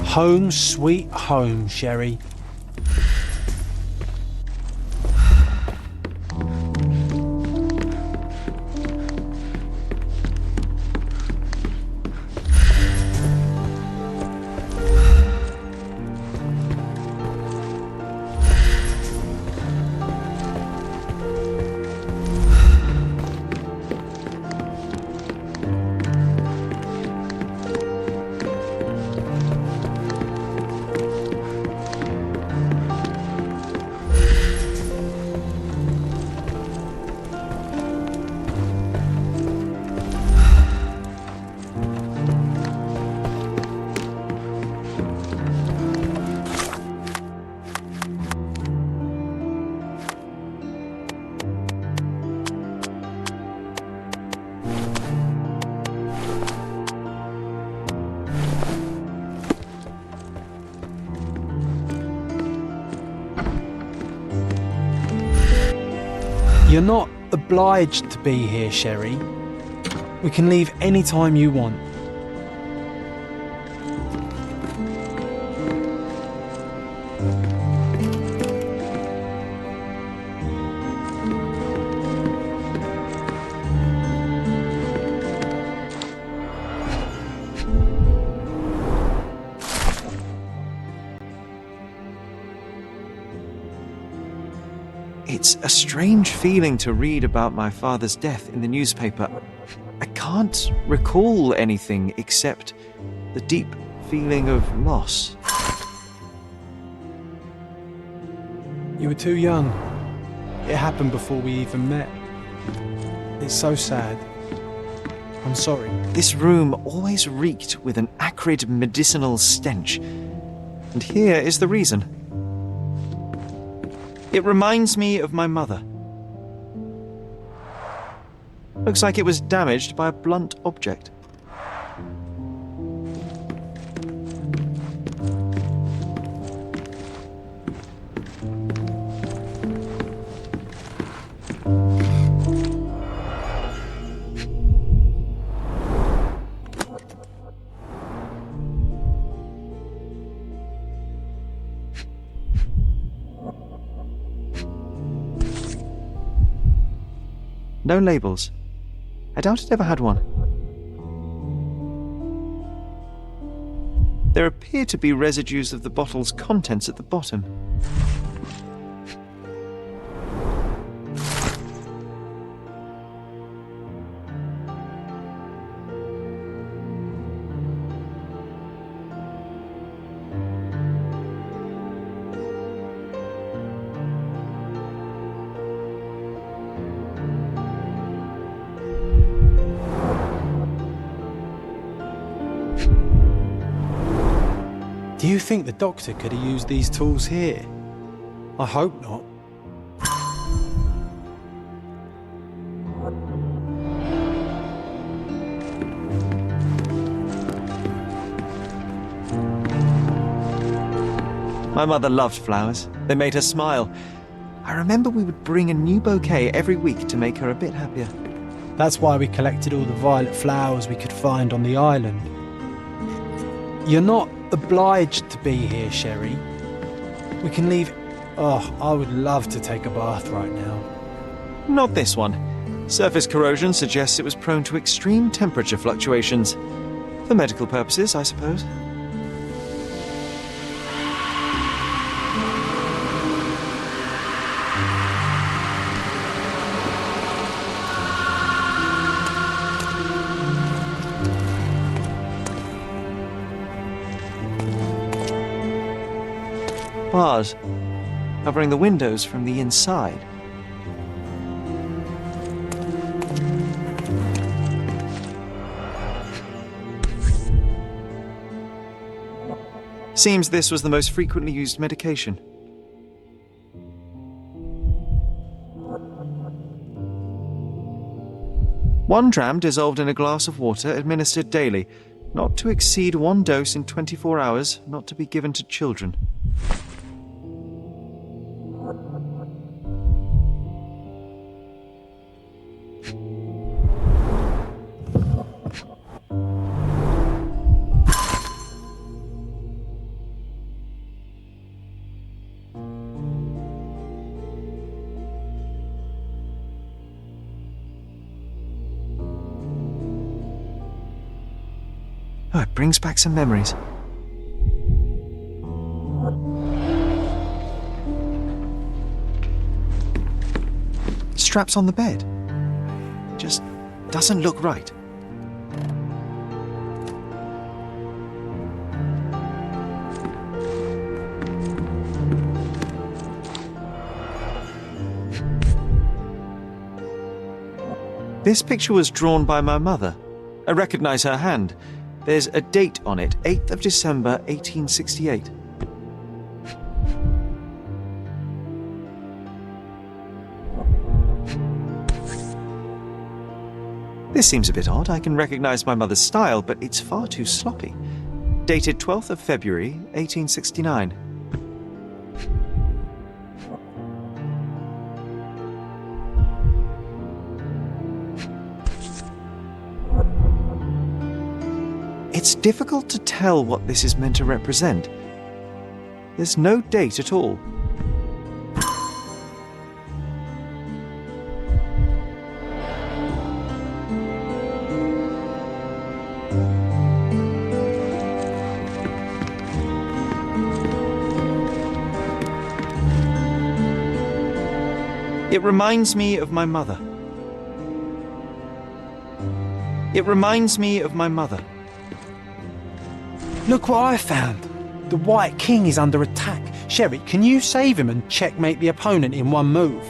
Home sweet home, Sherry. You're not obliged to be here, Sherry. We can leave any time you want. It's a strange feeling to read about my father's death in the newspaper. I can't recall anything except the deep feeling of loss. You were too young. It happened before we even met. It's so sad. I'm sorry. This room always reeked with an acrid medicinal stench. And here is the reason. It reminds me of my mother. Looks like it was damaged by a blunt object. No labels. I doubt it ever had one. There appear to be residues of the bottle's contents at the bottom. Do you think the doctor could have used these tools here? I hope not. My mother loved flowers. They made her smile. I remember we would bring a new bouquet every week to make her a bit happier. That's why we collected all the violet flowers we could find on the island. You're not obliged to be here, Sherry. We can leave... Oh, I would love to take a bath right now. Not this one. Surface corrosion suggests it was prone to extreme temperature fluctuations. For medical purposes, I suppose. Bars covering the windows from the inside. Seems this was the most frequently used medication. One dram dissolved in a glass of water, administered daily, not to exceed 1 dose in 24 hours, not to be given to children. Oh, it brings back some memories. Straps on the bed. Just doesn't look right. This picture was drawn by my mother. I recognize her hand. There's a date on it, 8th of December, 1868. This seems a bit odd. I can recognize my mother's style, but it's far too sloppy. Dated 12th of February, 1869. It's difficult to tell what this is meant to represent. There's no date at all. It reminds me of my mother. It reminds me of my mother. Look what I found. The White King is under attack. Sherry, can you save him and checkmate the opponent in one move?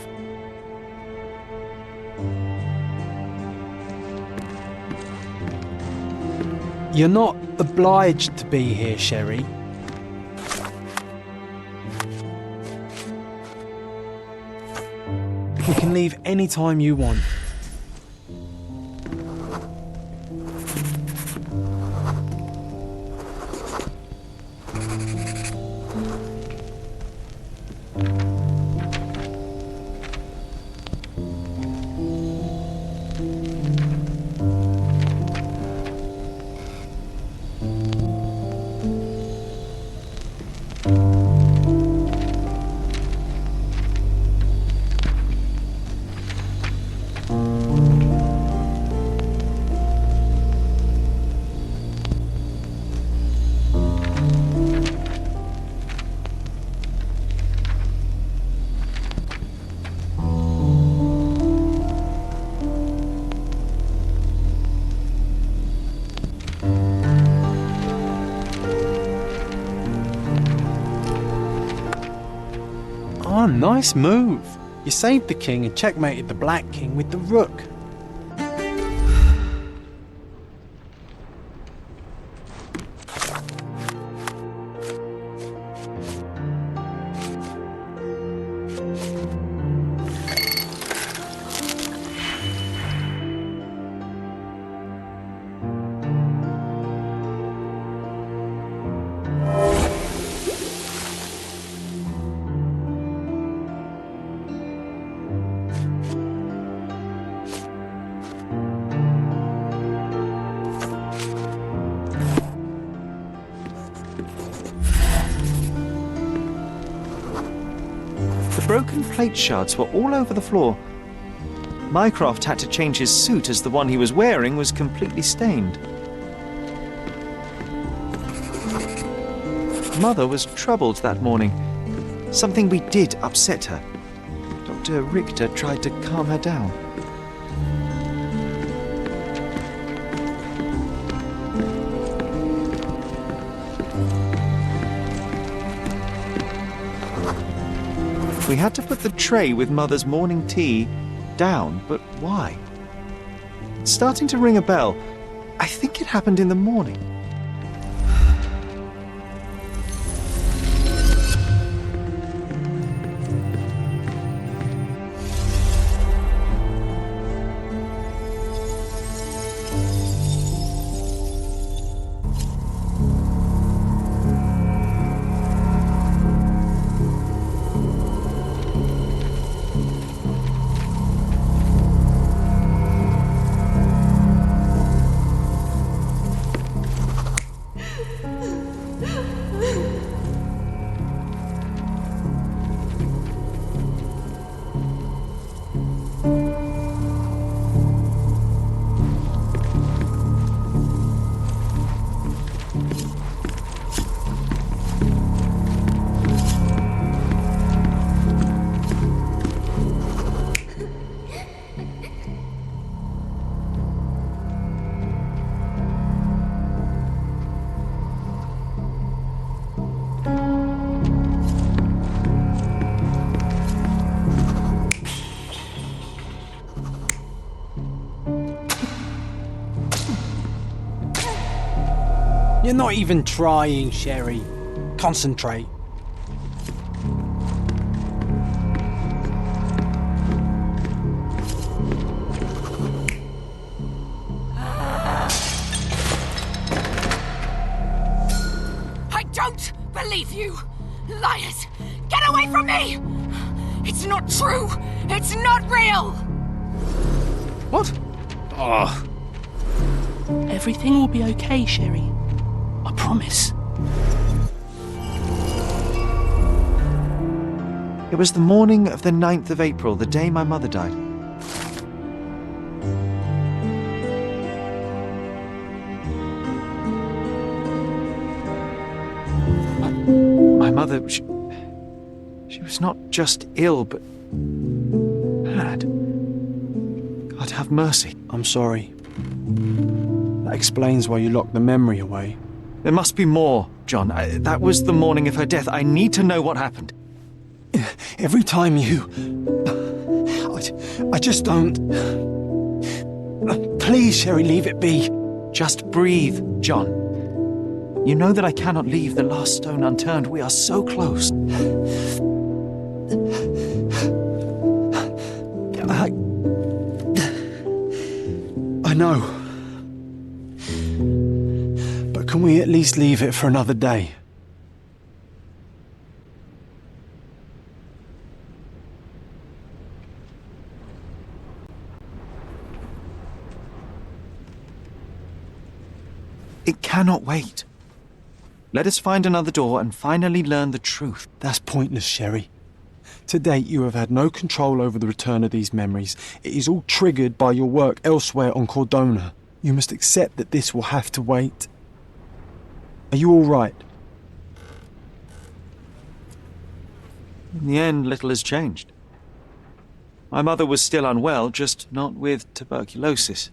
You're not obliged to be here, Sherry. You can leave any time you want. Oh, nice move. You saved the king and checkmated the Black King with the rook. The broken plate shards were all over the floor. Mycroft had to change his suit as the one he was wearing was completely stained. Mother was troubled that morning. Something we did upset her. Dr. Richter tried to calm her down. We had to put the tray with Mother's morning tea down, but why? It's starting to ring a bell. I think it happened in the morning. not even trying, Sherry. Concentrate. I don't believe you! Liars! Get away from me! It's not true! It's not real! What? Oh. Everything will be okay, Sherry. I promise. It was the morning of the 9th of April, the day my mother died. My mother, she was not just ill, but had. God have mercy. I'm sorry. That explains why you locked the memory away. There must be more, John. That was the morning of her death. I need to know what happened. Every time you... I just don't... Please, Sherry, leave it be. Just breathe, John. You know that I cannot leave the last stone unturned. We are so close. I know. But can we at least leave it for another day? It cannot wait. Let us find another door and finally learn the truth. That's pointless, Sherry. To date, you have had no control over the return of these memories. It is all triggered by your work elsewhere on Cordona. You must accept that this will have to wait. Are you all right? In the end, little has changed. My mother was still unwell, just not with tuberculosis.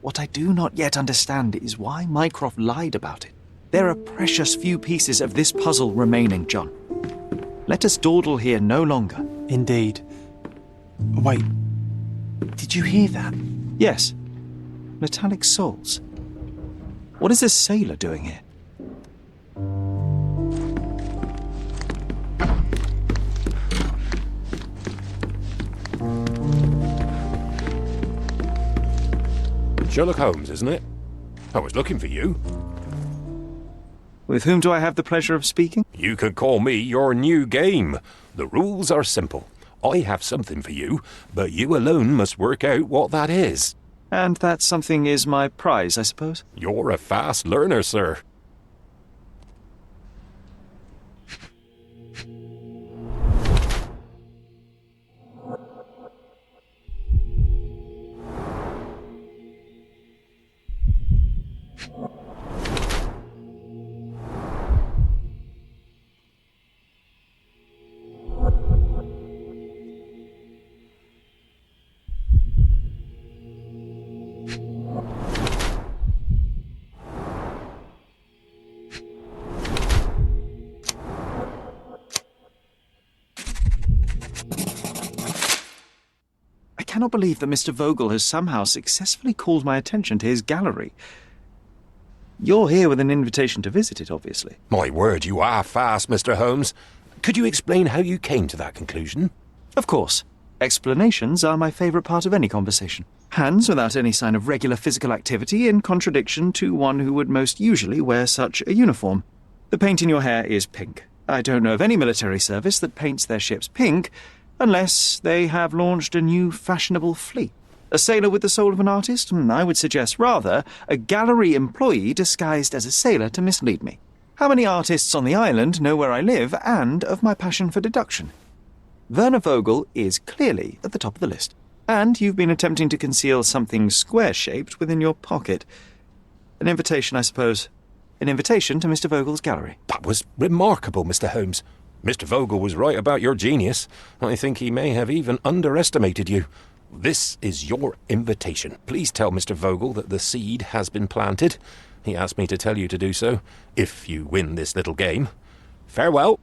What I do not yet understand is why Mycroft lied about it. There are precious few pieces of this puzzle remaining, John. Let us dawdle here no longer. Indeed. Wait. Did you hear that? Yes. Metallic souls. What is this sailor doing here? Sherlock Holmes, isn't it? I was looking for you. With whom do I have the pleasure of speaking? You could call me your new game. The rules are simple. I have something for you, but you alone must work out what that is. And that something is my prize, I suppose? You're a fast learner, sir. I cannot believe that Mr. Vogel has somehow successfully called my attention to his gallery. You're here with an invitation to visit it, obviously. My word, you are fast, Mr. Holmes. Could you explain how you came to that conclusion? Of course. Explanations are my favourite part of any conversation. Hands without any sign of regular physical activity, in contradiction to one who would most usually wear such a uniform. The paint in your hair is pink. I don't know of any military service that paints their ships pink, unless they have launched a new fashionable fleet. A sailor with the soul of an artist? I would suggest rather a gallery employee disguised as a sailor to mislead me. How many artists on the island know where I live and of my passion for deduction? Werner Vogel is clearly at the top of the list. And you've been attempting to conceal something square-shaped within your pocket. An invitation, I suppose. An invitation to Mr. Vogel's gallery. That was remarkable, Mr. Holmes. Mr. Vogel was right about your genius. I think he may have even underestimated you. This is your invitation. Please tell Mr. Vogel that the seed has been planted. He asked me to tell you to do so, if you win this little game. Farewell.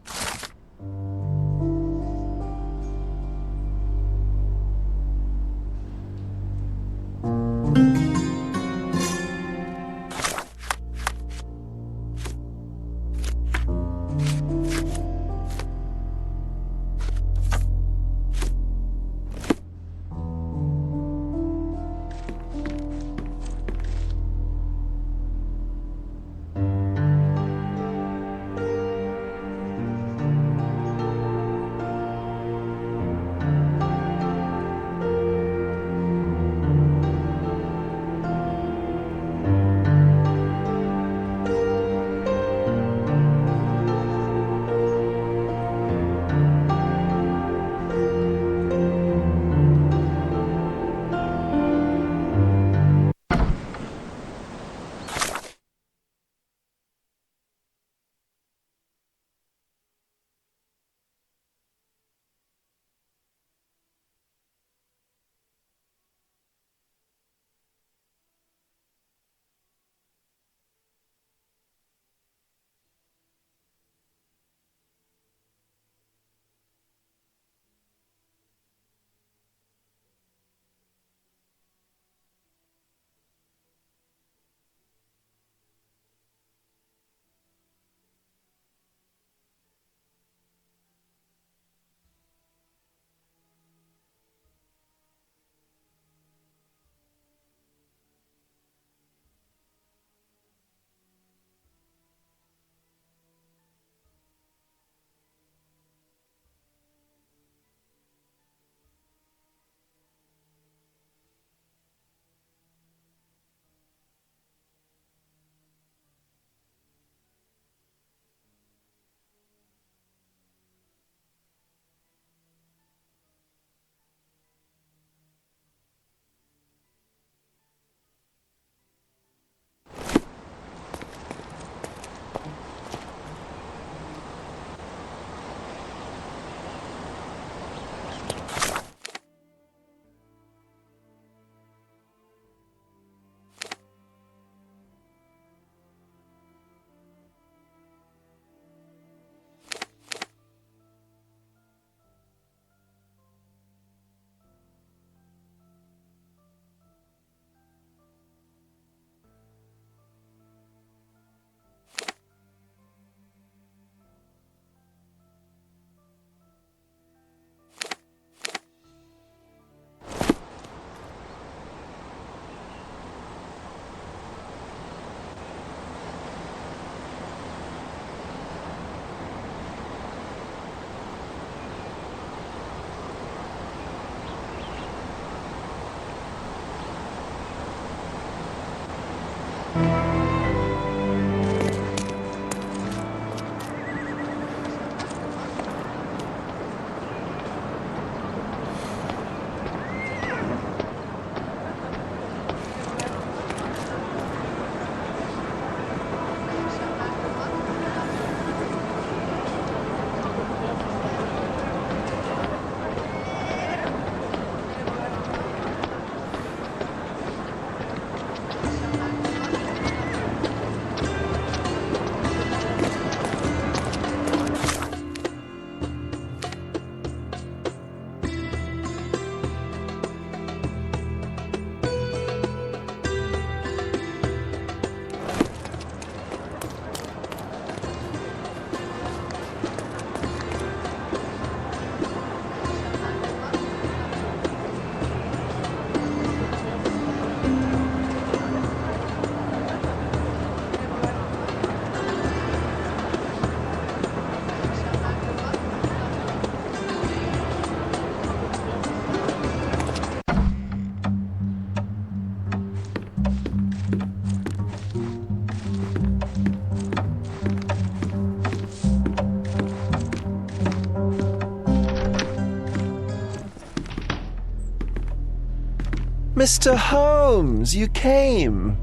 Mr. Holmes, you came.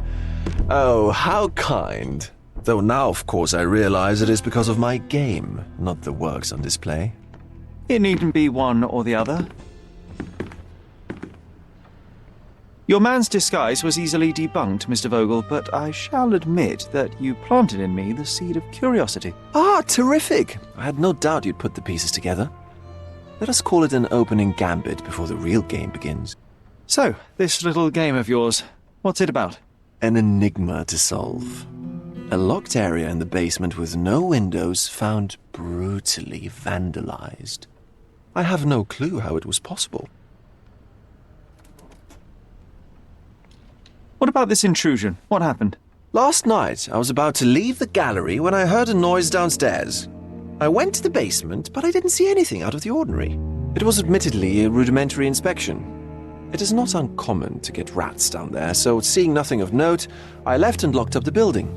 Oh, how kind. Though now, of course, I realize it is because of my game, not the works on display. It needn't be one or the other. Your man's disguise was easily debunked, Mr. Vogel, but I shall admit that you planted in me the seed of curiosity. Ah, terrific! I had no doubt you'd put the pieces together. Let us call it an opening gambit before the real game begins. So, this little game of yours, what's it about? An enigma to solve. A locked area in the basement with no windows found brutally vandalized. I have no clue how it was possible. What about this intrusion? What happened? Last night, I was about to leave the gallery when I heard a noise downstairs. I went to the basement, but I didn't see anything out of the ordinary. It was admittedly a rudimentary inspection. It is not uncommon to get rats down there, so seeing nothing of note, I left and locked up the building.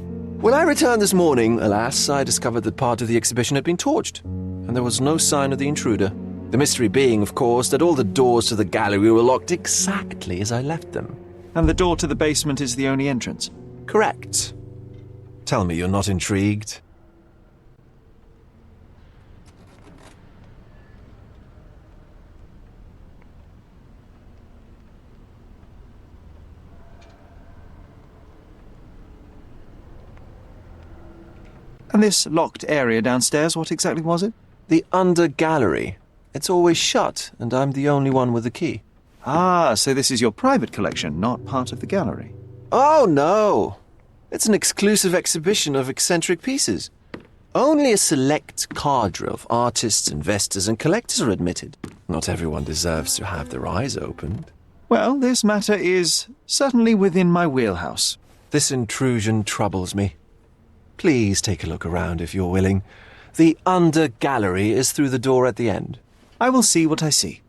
When I returned this morning, alas, I discovered that part of the exhibition had been torched, and there was no sign of the intruder. The mystery being, of course, that all the doors to the gallery were locked exactly as I left them. And the door to the basement is the only entrance? Correct. Tell me you're not intrigued. And this locked area downstairs, what exactly was it? The under gallery. It's always shut, and I'm the only one with the key. Ah, so this is your private collection, not part of the gallery. Oh, no. It's an exclusive exhibition of eccentric pieces. Only a select cadre of artists, investors, and collectors are admitted. Not everyone deserves to have their eyes opened. Well, this matter is certainly within my wheelhouse. This intrusion troubles me. Please take a look around if you're willing. The under gallery is through the door at the end. I will see what I see.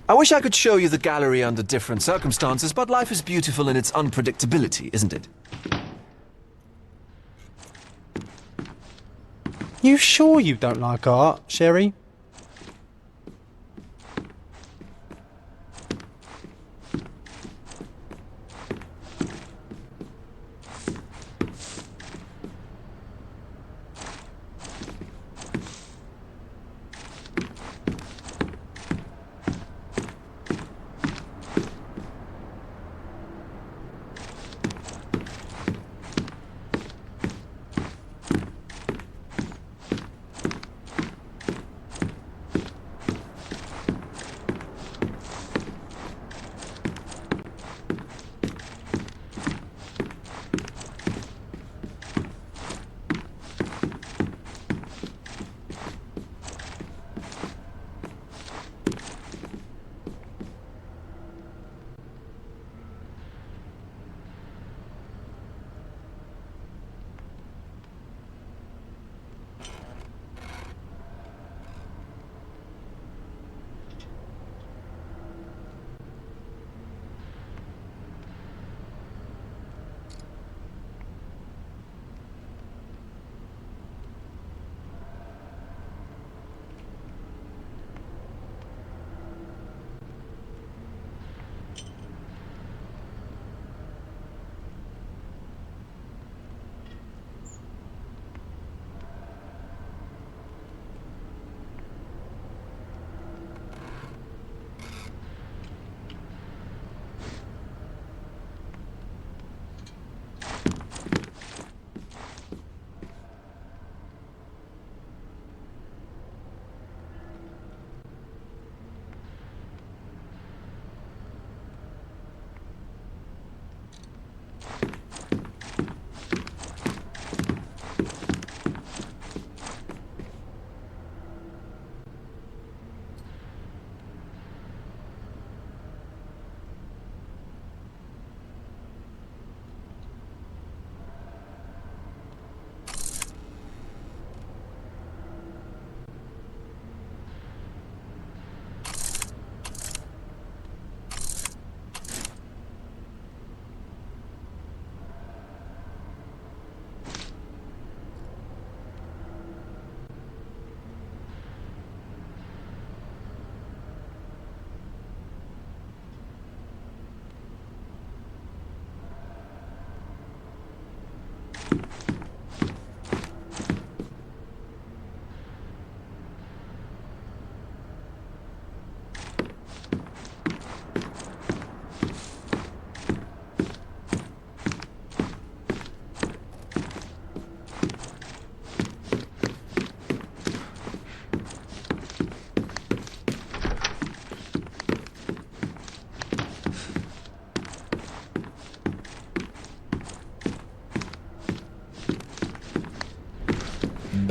I wish I could show you the gallery under different circumstances, but life is beautiful in its unpredictability, isn't it? You sure you don't like art, Sherry?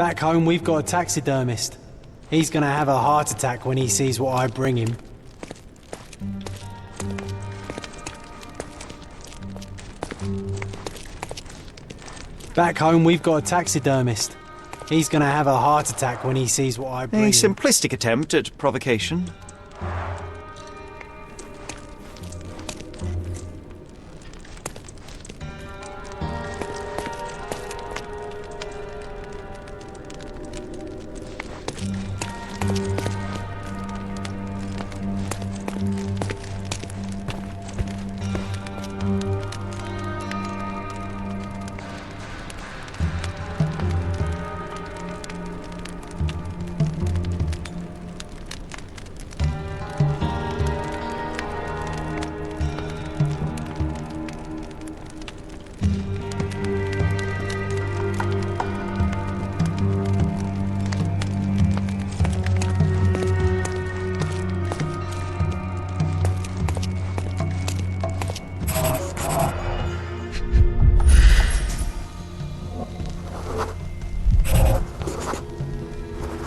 Back home, we've got a taxidermist. He's gonna have a heart attack when he sees what I bring him. Back home, we've got a taxidermist. He's gonna have a heart attack when he sees what I bring A him. simplistic attempt at provocation.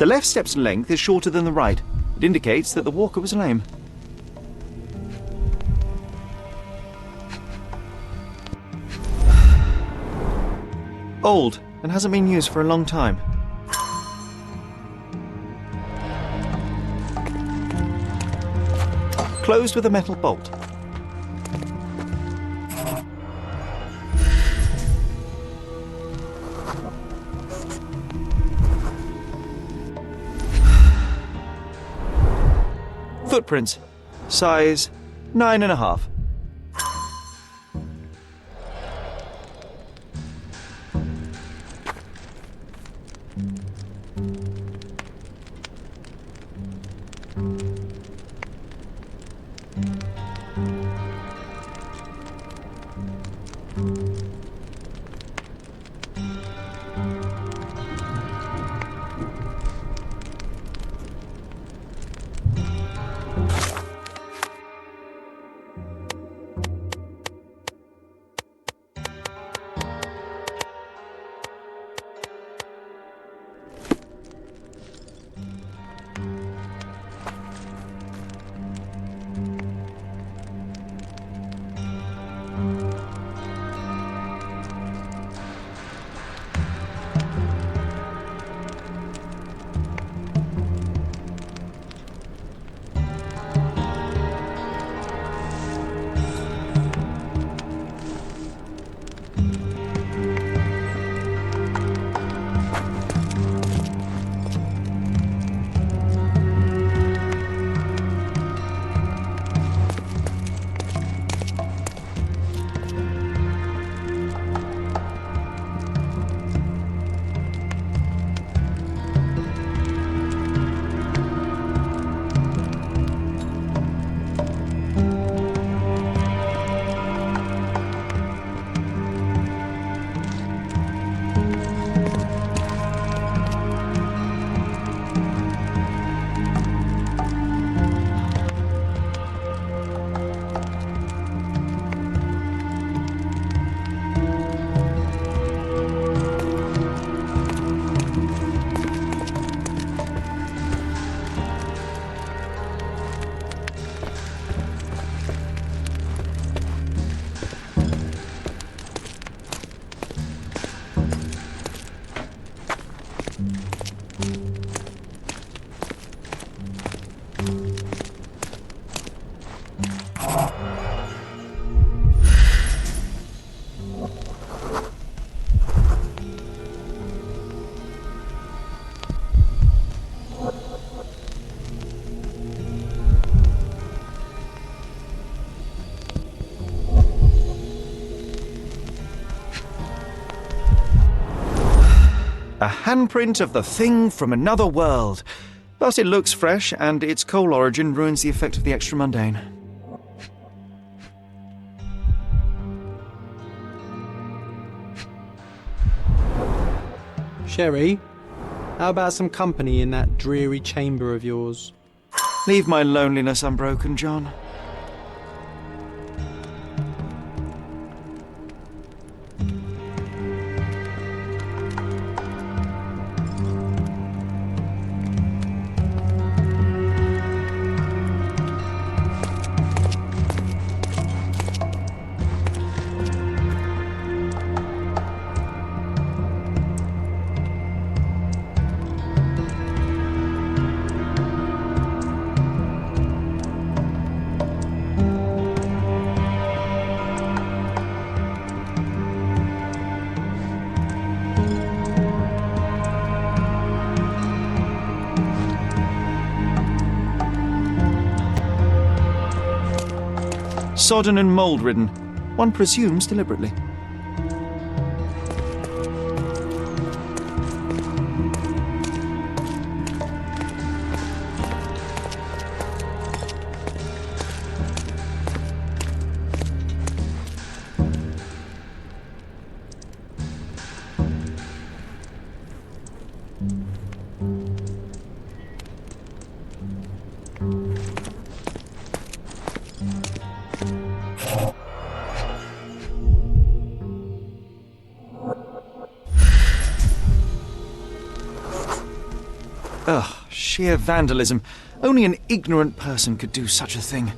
The left step's length is shorter than the right. It indicates that the walker was lame. Old, and hasn't been used for a long time. Closed with a metal bolt. Footprints. Size 9.5. A handprint of the thing from another world. But it looks fresh, and its coal origin ruins the effect of the extra mundane. Sherry, how about some company in that dreary chamber of yours? Leave my loneliness unbroken, John. Sodden and mould-ridden, one presumes deliberately. Ugh, sheer vandalism. Only an ignorant person could do such a thing.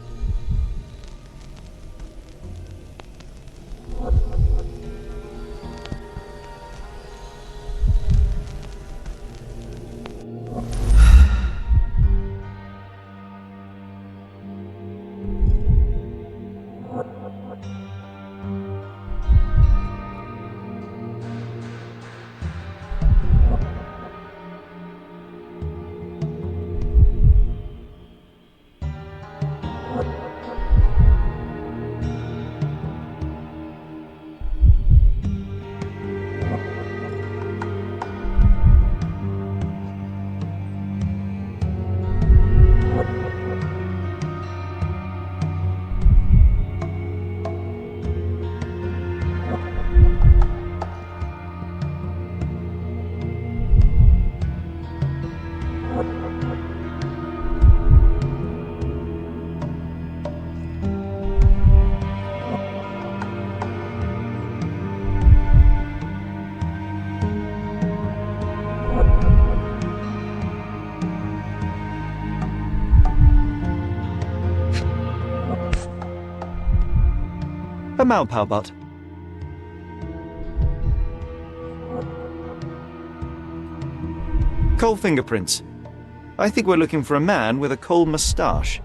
A Malpow butt. Coal fingerprints. I think we're looking for a man with a coal moustache.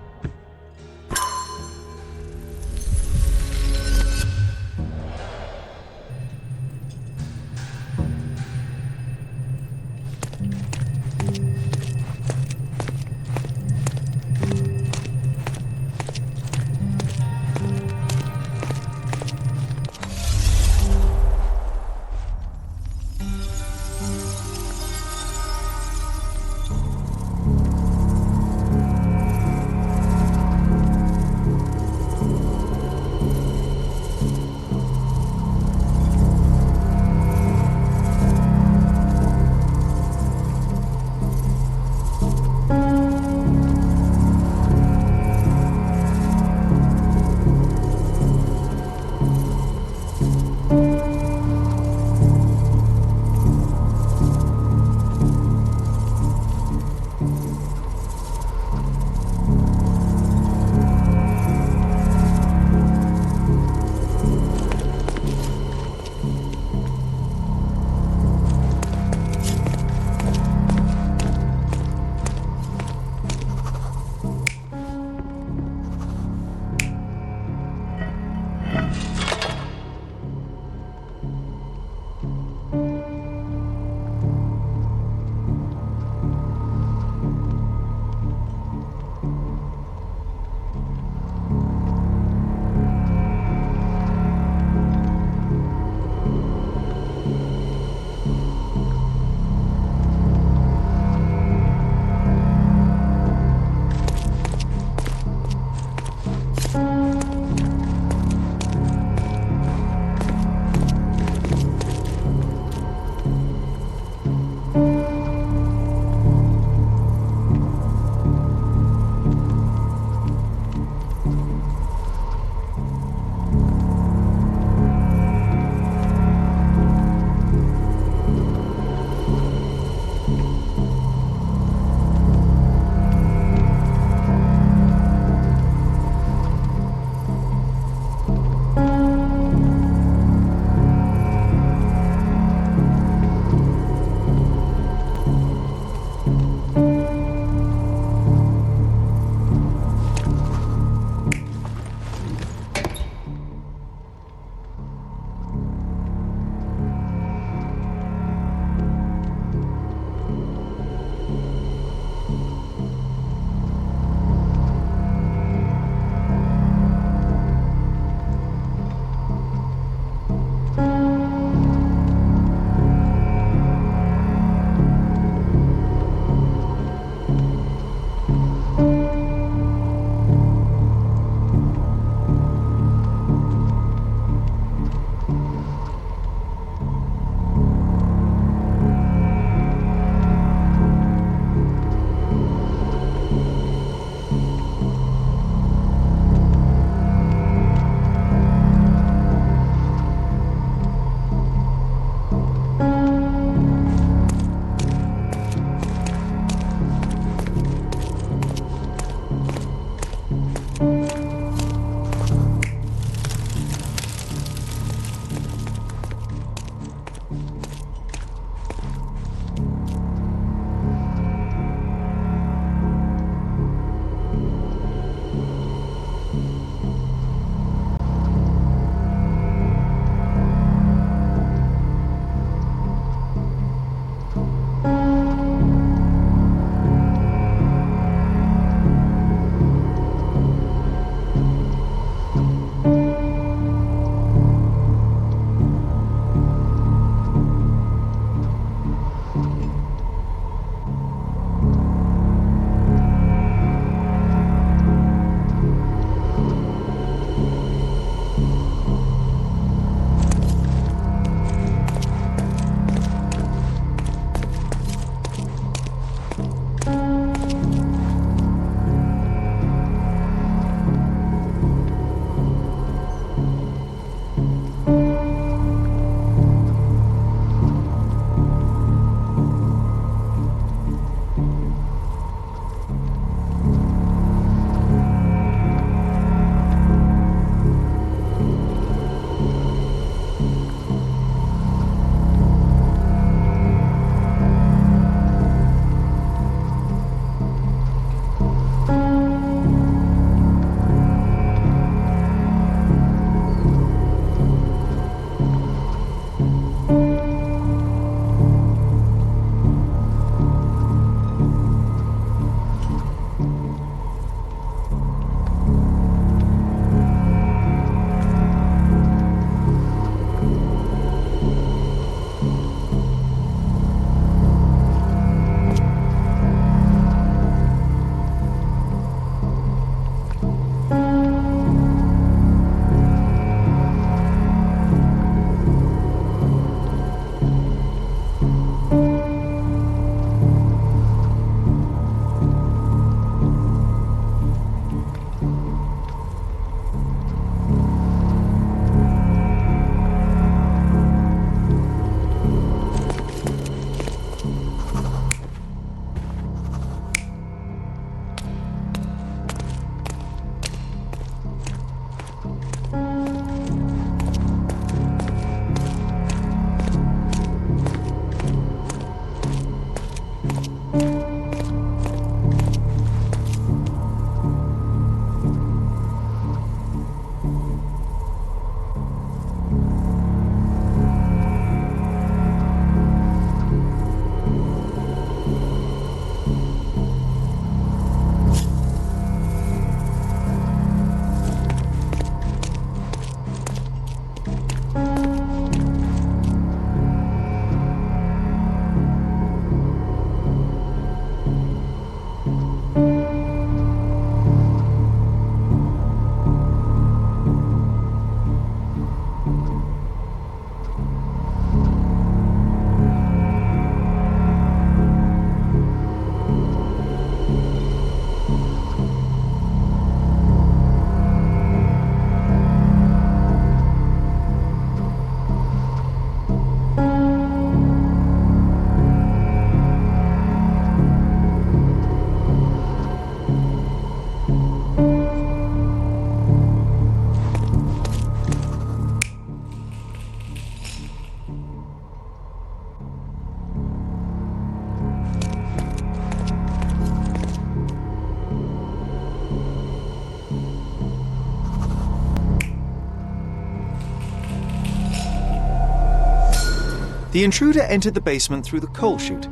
The intruder entered the basement through the coal chute.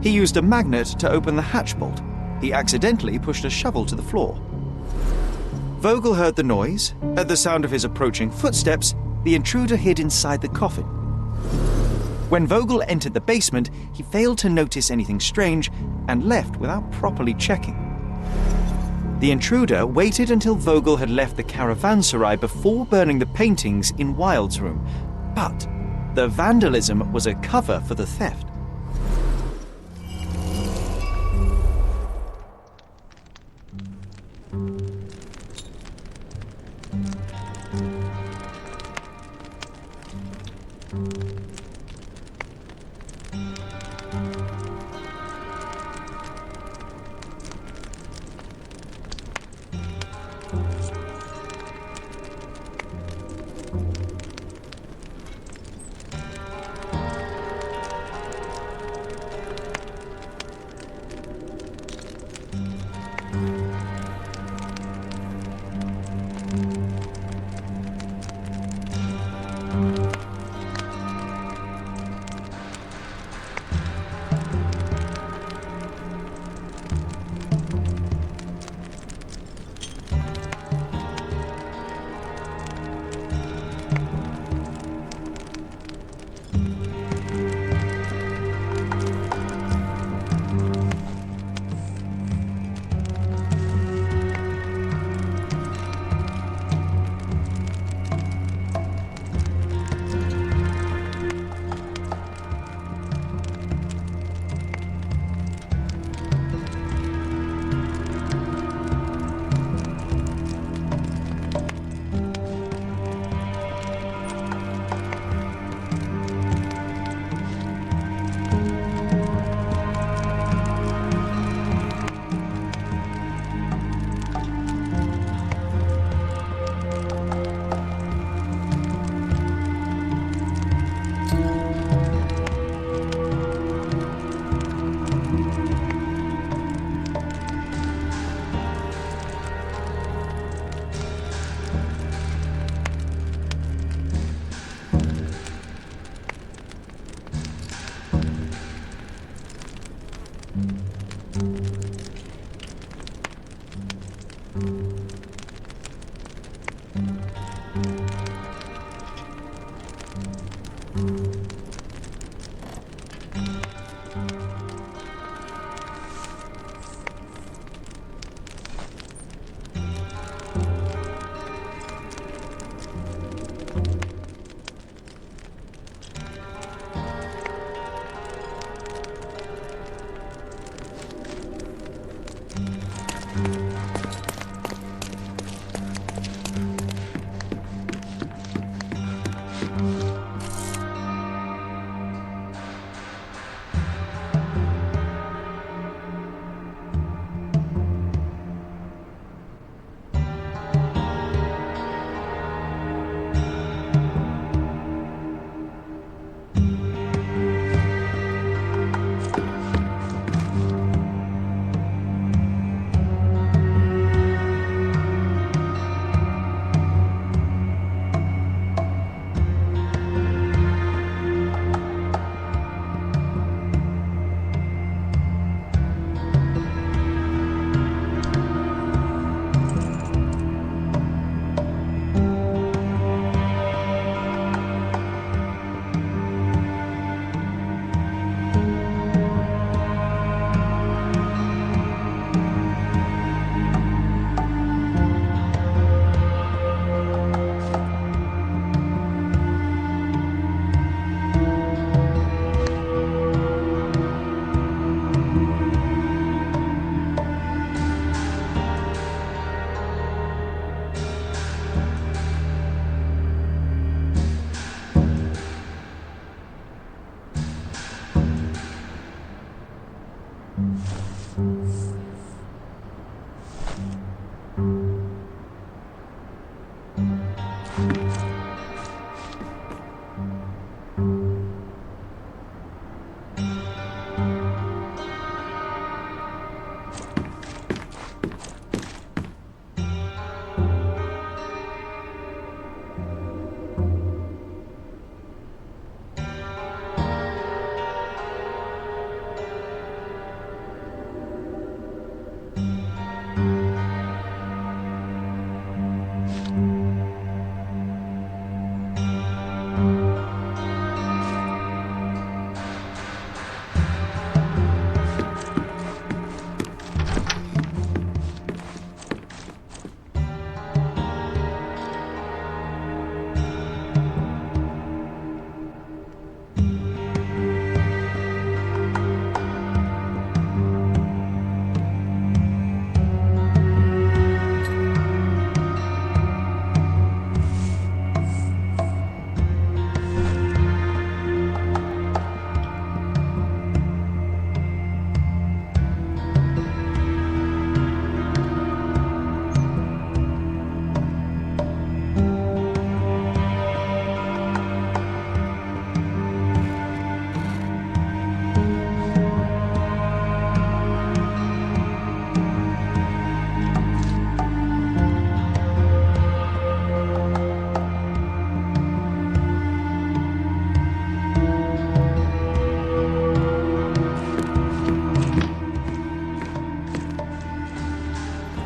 He used a magnet to open the hatch bolt. He accidentally pushed a shovel to the floor. Vogel heard the noise. At the sound of his approaching footsteps, the intruder hid inside the coffin. When Vogel entered the basement, he failed to notice anything strange and left without properly checking. The intruder waited until Vogel had left the caravanserai before burning the paintings in Wilde's room, but the vandalism was a cover for the theft.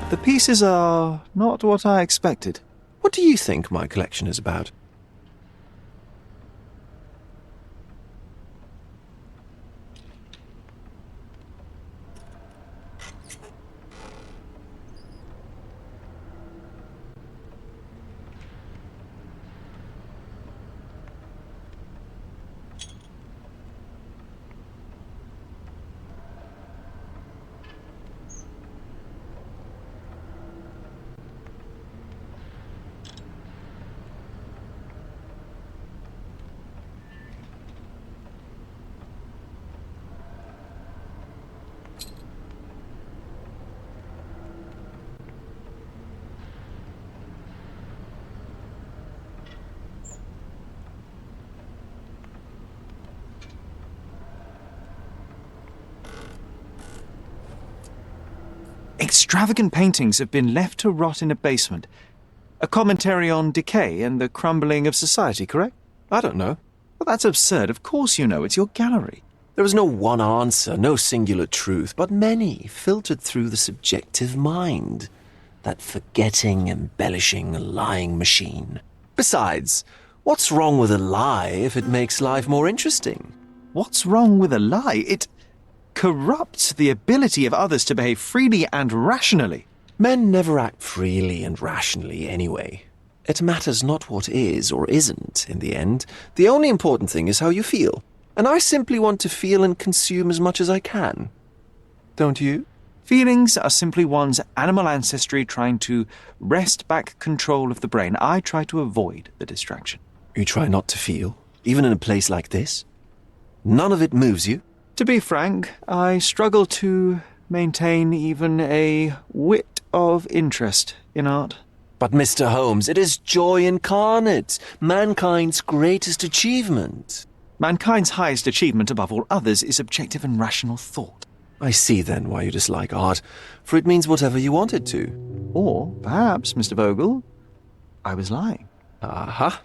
The pieces are not what I expected. What do you think my collection is about? Extravagant paintings have been left to rot in a basement. A commentary on decay and the crumbling of society, correct? I don't know. Well, that's absurd. Of course you know. It's your gallery. There is no one answer, no singular truth, but many filtered through the subjective mind. That forgetting, embellishing, lying machine. Besides, what's wrong with a lie if it makes life more interesting? What's wrong with a lie? It corrupts the ability of others to behave freely and rationally. Men never act freely and rationally anyway. It matters not what is or isn't in the end. The only important thing is how you feel. And I simply want to feel and consume as much as I can. Don't you? Feelings are simply one's animal ancestry trying to wrest back control of the brain. I try to avoid the distraction. You try not to feel, even in a place like this? None of it moves you? To be frank, I struggle to maintain even a whit of interest in art. But Mr. Holmes, it is joy incarnate, mankind's greatest achievement. Mankind's highest achievement above all others is objective and rational thought. I see then why you dislike art, for it means whatever you want it to. Or perhaps, Mr. Vogel, I was lying. Aha.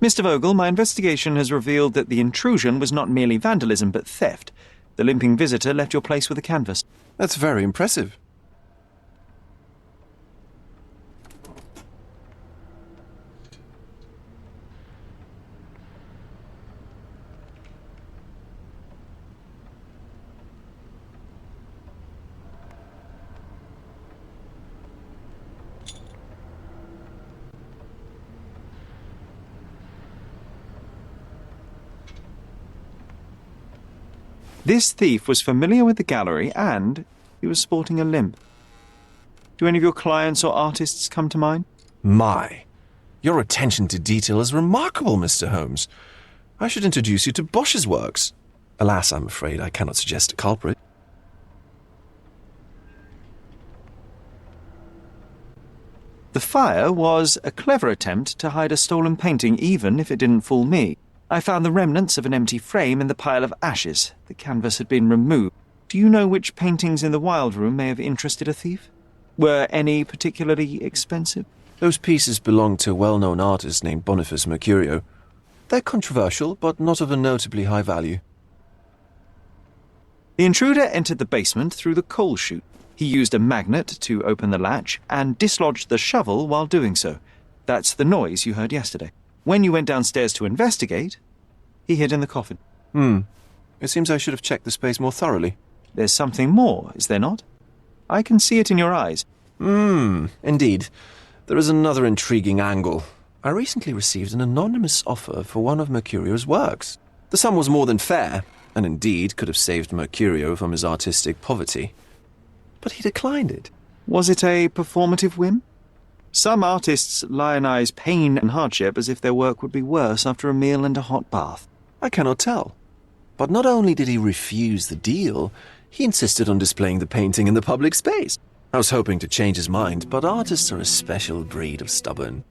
Mr. Vogel, my investigation has revealed that the intrusion was not merely vandalism but theft. The limping visitor left your place with a canvas. That's very impressive. This thief was familiar with the gallery and he was sporting a limp. Do any of your clients or artists come to mind? My, your attention to detail is remarkable, Mr. Holmes. I should introduce you to Bosch's works. Alas, I'm afraid I cannot suggest a culprit. The fire was a clever attempt to hide a stolen painting, even if it didn't fool me. I found the remnants of an empty frame in the pile of ashes. The canvas had been removed. Do you know which paintings in the Wild Room may have interested a thief? Were any particularly expensive? Those pieces belong to a well-known artist named Boniface Mercurio. They're controversial, but not of a notably high value. The intruder entered the basement through the coal chute. He used a magnet to open the latch and dislodged the shovel while doing so. That's the noise you heard yesterday. When you went downstairs to investigate, he hid in the coffin. It seems I should have checked the space more thoroughly. There's something more, is there not? I can see it in your eyes. Indeed. There is another intriguing angle. I recently received an anonymous offer for one of Mercurio's works. The sum was more than fair, and indeed could have saved Mercurio from his artistic poverty. But he declined it. Was it a performative whim? Some artists lionize pain and hardship as if their work would be worse after a meal and a hot bath. I cannot tell. But not only did he refuse the deal, he insisted on displaying the painting in the public space. I was hoping to change his mind, but artists are a special breed of stubborn.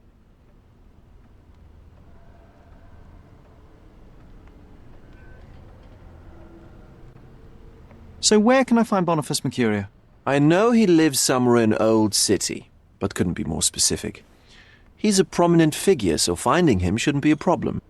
So where can I find Boniface Mercurio? I know he lives somewhere in Old City, but couldn't be more specific. He's a prominent figure, so finding him shouldn't be a problem.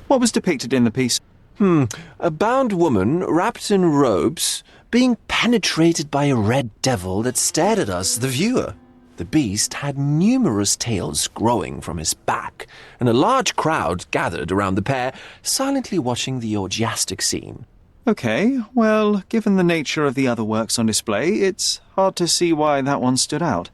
What was depicted in the piece? A bound woman wrapped in ropes being penetrated by a red devil that stared at us, the viewer. The beast had numerous tails growing from his back, and a large crowd gathered around the pair, silently watching the orgiastic scene. Okay, well, given the nature of the other works on display, it's hard to see why that one stood out.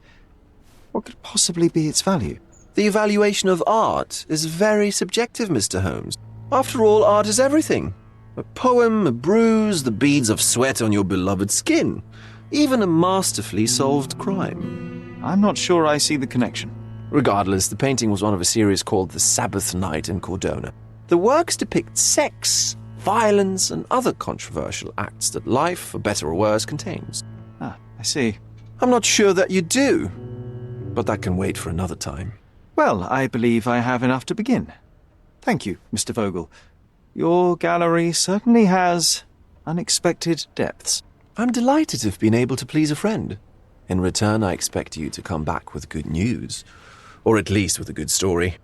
What could possibly be its value? The evaluation of art is very subjective, Mr. Holmes. After all, art is everything. A poem, a bruise, the beads of sweat on your beloved skin. Even a masterfully solved crime. I'm not sure I see the connection. Regardless, the painting was one of a series called The Sabbath Night in Cordona. The works depict sex, violence, and other controversial acts that life, for better or worse, contains. Ah, I see. I'm not sure that you do, but that can wait for another time. Well, I believe I have enough to begin. Thank you, Mr. Vogel. Your gallery certainly has unexpected depths. I'm delighted to have been able to please a friend. In return, I expect you to come back with good news, or at least with a good story.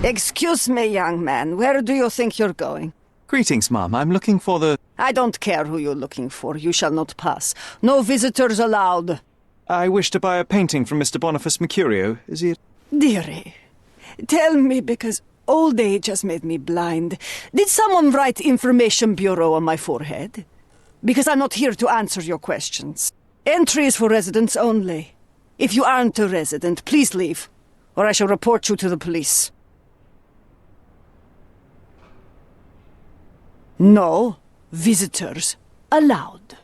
Excuse me, young man. Where do you think you're going? Greetings, ma'am. I'm looking for the... I don't care who you're looking for. You shall not pass. No visitors allowed. I wish to buy a painting from Mr. Boniface Mercurio. Is he... Dearie, tell me, because old age has made me blind. Did someone write Information Bureau on my forehead? Because I'm not here to answer your questions. Entry is for residents only. If you aren't a resident, please leave, or I shall report you to the police. No visitors allowed.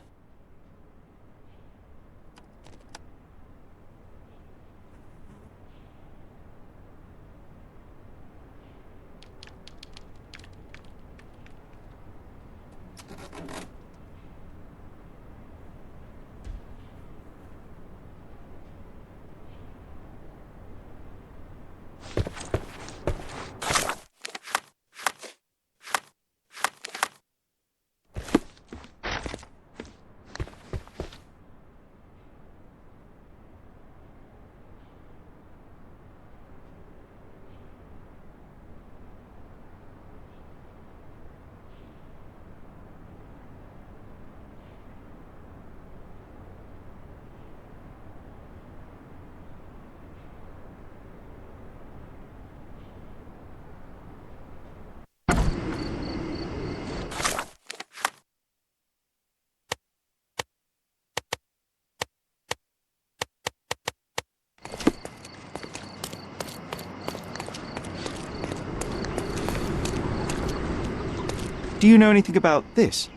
Do you know anything about this?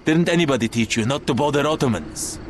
Didn't anybody teach you not to bother Ottomans?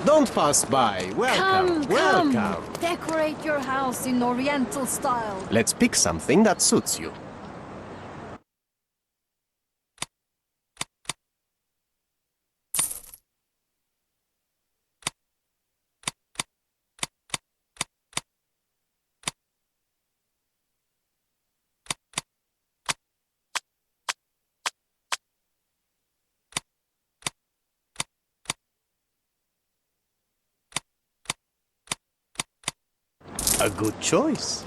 Don't pass by. Welcome, welcome. Decorate your house in Oriental style. Let's pick something that suits you. A good choice.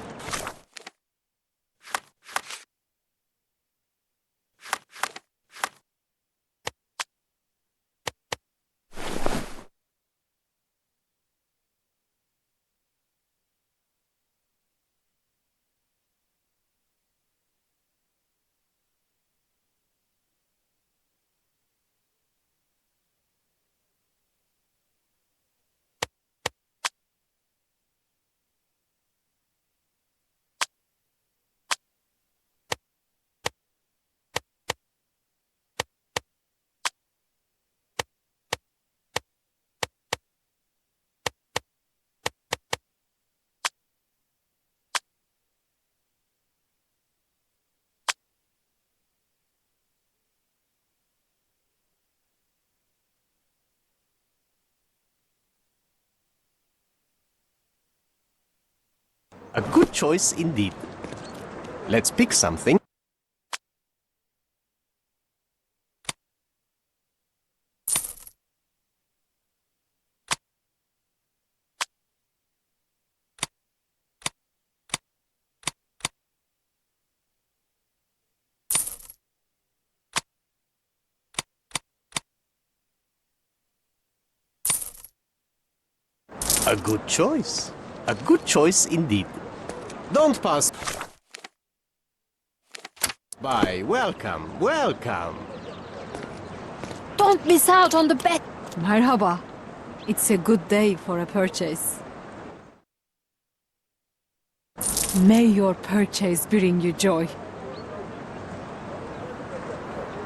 A good choice indeed. Let's pick something. A good choice. A good choice indeed. Don't pass by. Welcome, welcome. Don't miss out on the bet. Merhaba. It's a good day for a purchase. May your purchase bring you joy.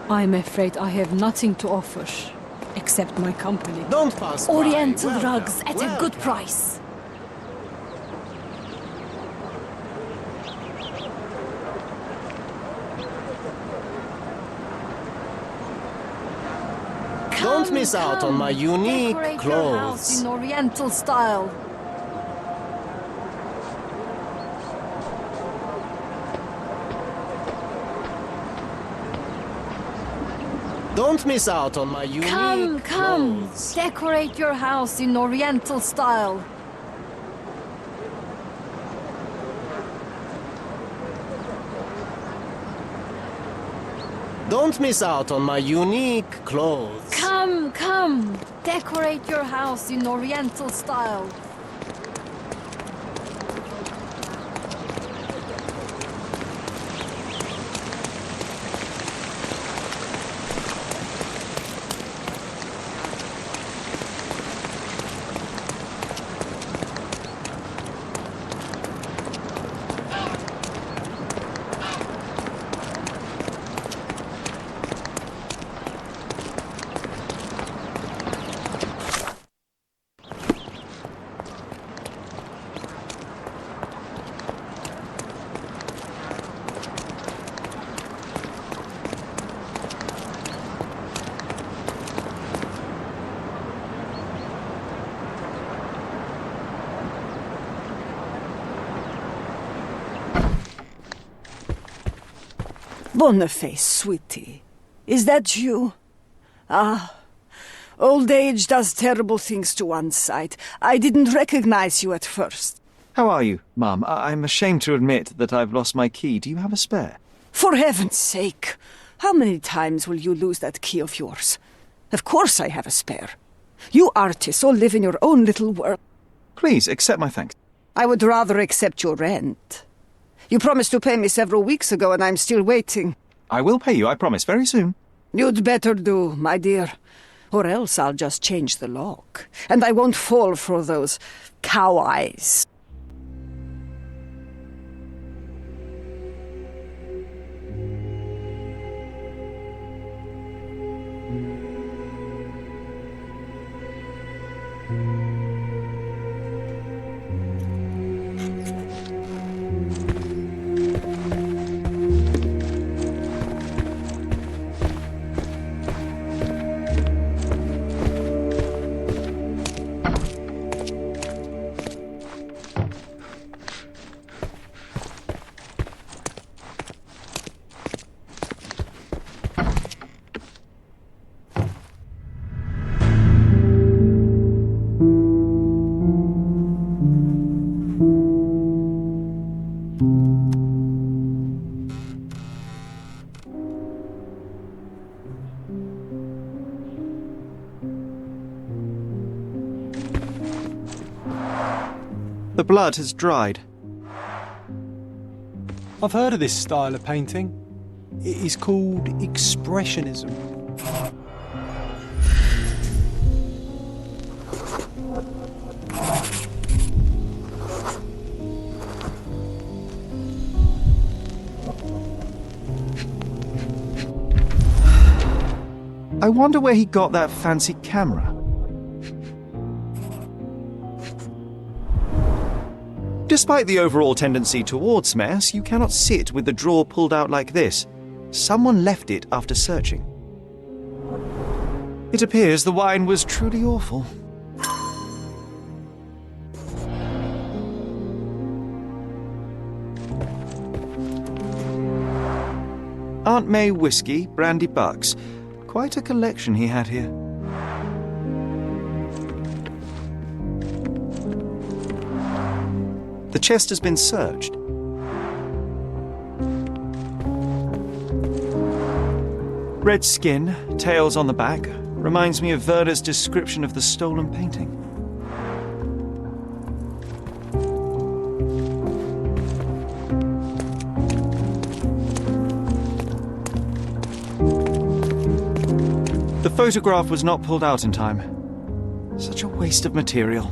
I'm afraid I have nothing to offer, except my company. Don't pass by. Oriental Welcome, rugs at a good welcome. price. Don't miss out on my unique Decorate your house clothes. in Oriental style. Don't miss out on my unique Come. clothes. Decorate your house in Oriental style. Don't miss out on my unique clothes. Come. Decorate your house in Oriental style. Boniface, sweetie. Is that you? Ah, old age does terrible things to one's sight. I didn't recognize you at first. How are you, Mum? I'm ashamed to admit that I've lost my key. Do you have a spare? For heaven's sake, how many times will you lose that key of yours? Of course I have a spare. You artists all live in your own little world. Please, accept my thanks. I would rather accept your rent. You promised to pay me several weeks ago, and I'm still waiting. I will pay you, I promise, very soon. You'd better do, my dear. Or else I'll just change the lock. And I won't fall for those cow eyes. The blood has dried. I've heard of this style of painting. It is called Expressionism. I wonder where he got that fancy camera. Despite the overall tendency towards mess, you cannot sit with the drawer pulled out like this. Someone left it after searching. It appears the wine was truly awful. Aunt May whiskey, brandy bucks. Quite a collection he had here. The chest has been searched. Red skin, tails on the back, reminds me of Werder's description of the stolen painting. The photograph was not pulled out in time. Such a waste of material.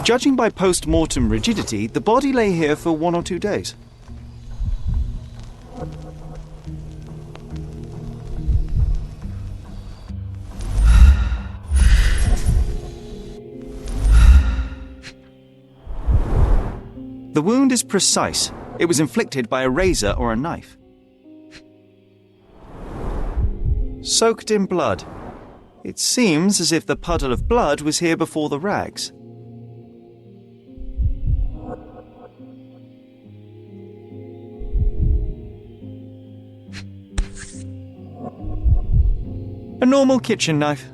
Judging by post-mortem rigidity, the body lay here for 1 or 2 days. The wound is precise. It was inflicted by a razor or a knife. Soaked in blood. It seems as if the puddle of blood was here before the rags. A normal kitchen knife.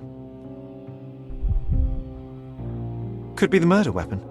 Could be the murder weapon.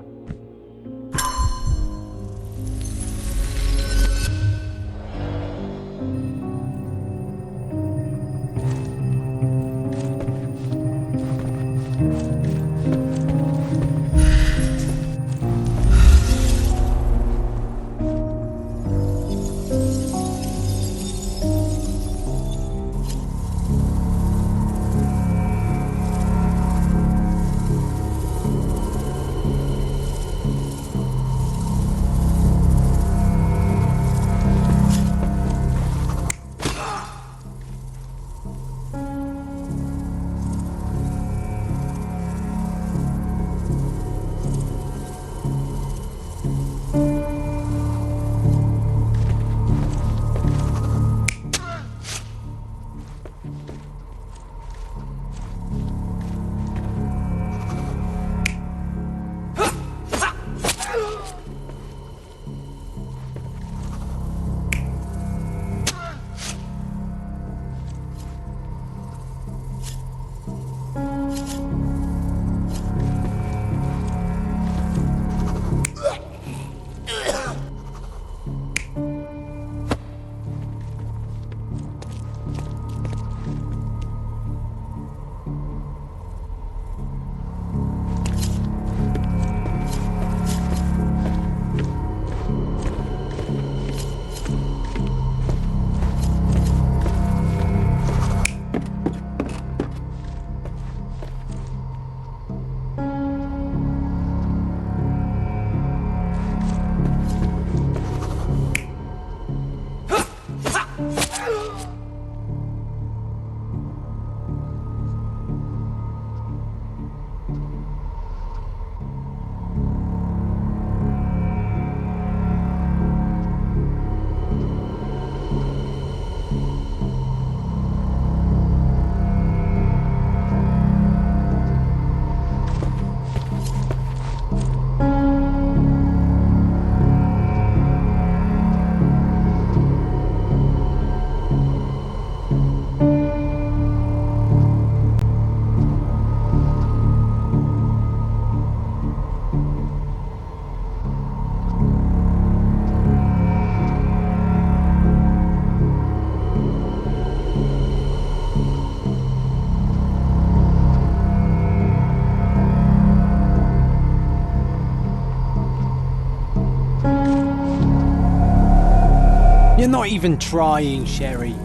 You're not even trying, Sherry.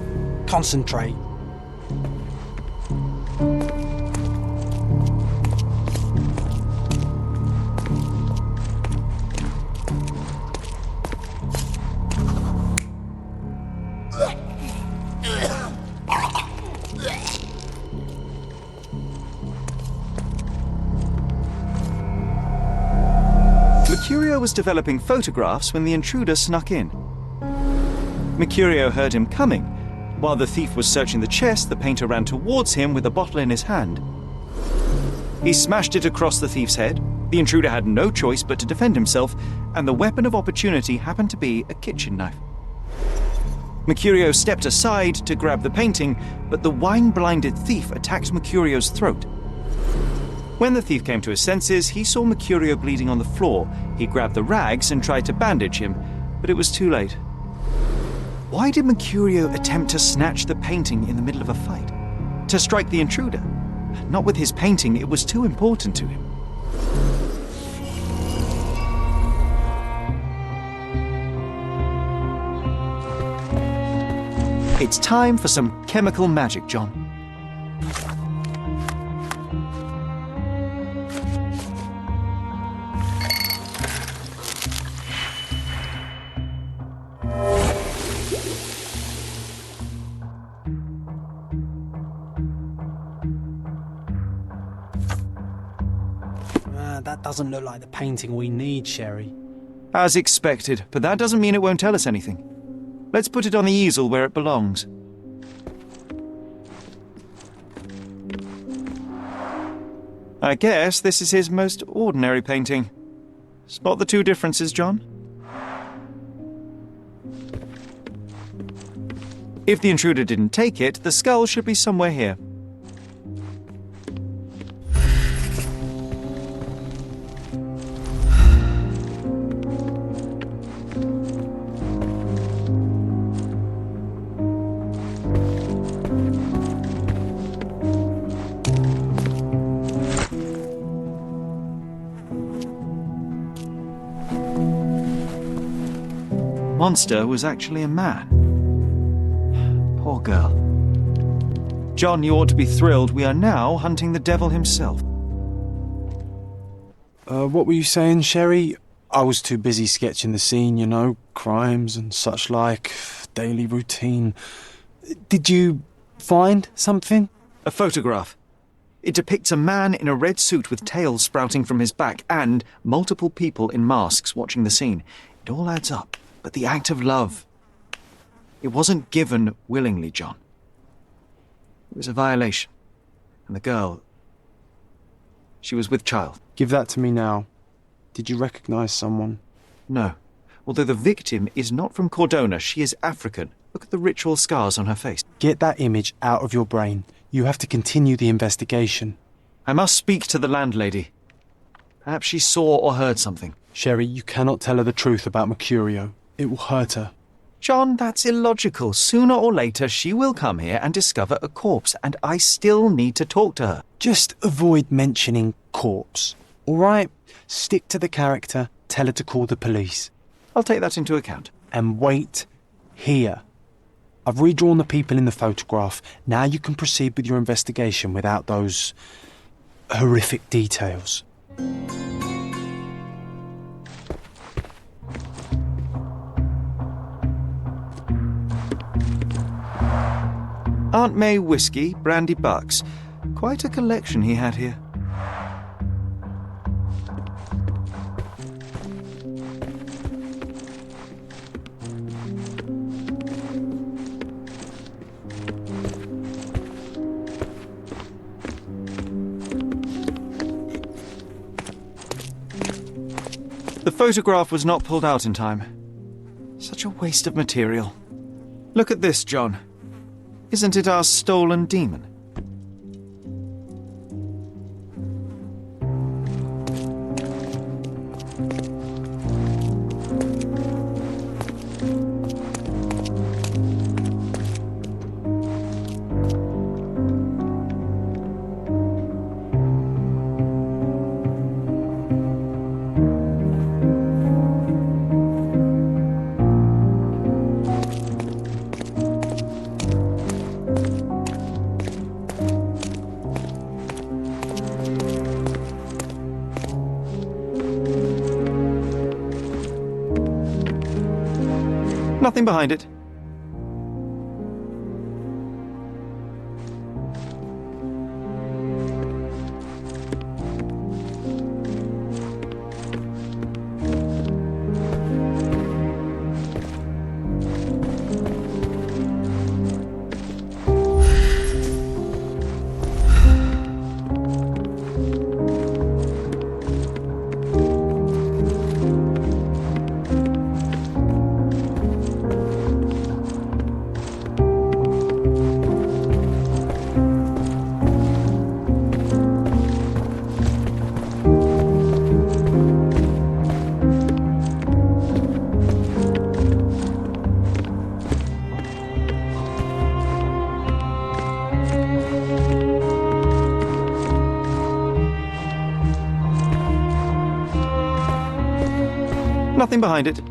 Concentrate. Mercurio was developing photographs when the intruder snuck in. Mercurio heard him coming. While the thief was searching the chest, the painter ran towards him with a bottle in his hand. He smashed it across the thief's head. The intruder had no choice but to defend himself, and the weapon of opportunity happened to be a kitchen knife. Mercurio stepped aside to grab the painting, but the wine-blinded thief attacked Mercurio's throat. When the thief came to his senses, he saw Mercurio bleeding on the floor. He grabbed the rags and tried to bandage him, but it was too late. Why did Mercurio attempt to snatch the painting in the middle of a fight? To strike the intruder? Not with his painting, it was too important to him. It's time for some chemical magic, John. That doesn't look like the painting we need, Sherry. As expected, but that doesn't mean it won't tell us anything. Let's put it on the easel where it belongs. I guess this is his most ordinary painting. Spot the two differences, John? If the intruder didn't take it, the skull should be somewhere here. Monster was actually a man. Poor girl. John, you ought to be thrilled. We are now hunting the devil himself. What were you saying, Sherry? I was too busy sketching the scene, you know, crimes and such like, daily routine. Did you find something? A photograph. It depicts a man in a red suit with tails sprouting from his back and multiple people in masks watching the scene. It all adds up. But the act of love, it wasn't given willingly, John. It was a violation. And the girl, she was with child. Give that to me now. Did you recognize someone? No. Although the victim is not from Cordona, she is African. Look at the ritual scars on her face. Get that image out of your brain. You have to continue the investigation. I must speak to the landlady. Perhaps she saw or heard something. Sherry, you cannot tell her the truth about Mercurio. It will hurt her. John, that's illogical. Sooner or later, she will come here and discover a corpse, and I still need to talk to her. Just avoid mentioning corpse, all right? Stick to the character, tell her to call the police. I'll take that into account. And wait here. I've redrawn the people in the photograph. Now you can proceed with your investigation without those horrific details. Aunt May whiskey, brandy bucks. Quite a collection he had here. The photograph was not pulled out in time. Such a waste of material. Look at this, John. Isn't it our stolen demon? Nothing behind it. Nothing behind it.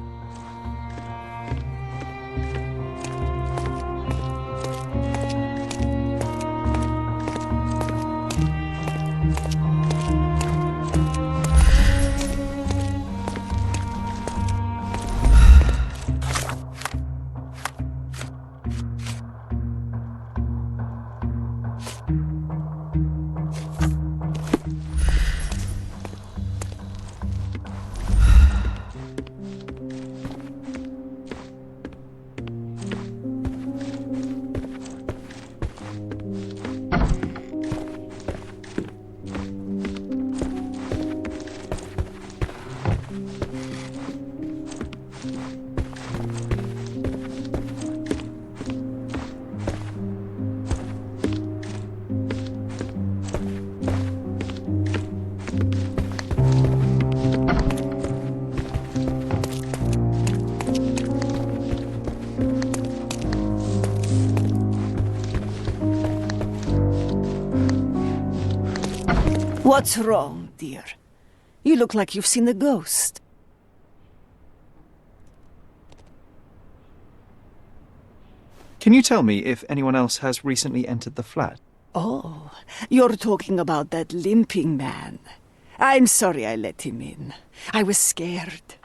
What's wrong, dear? You look like you've seen a ghost. Can you tell me if anyone else has recently entered the flat? Oh, you're talking about that limping man. I'm sorry I let him in. I was scared.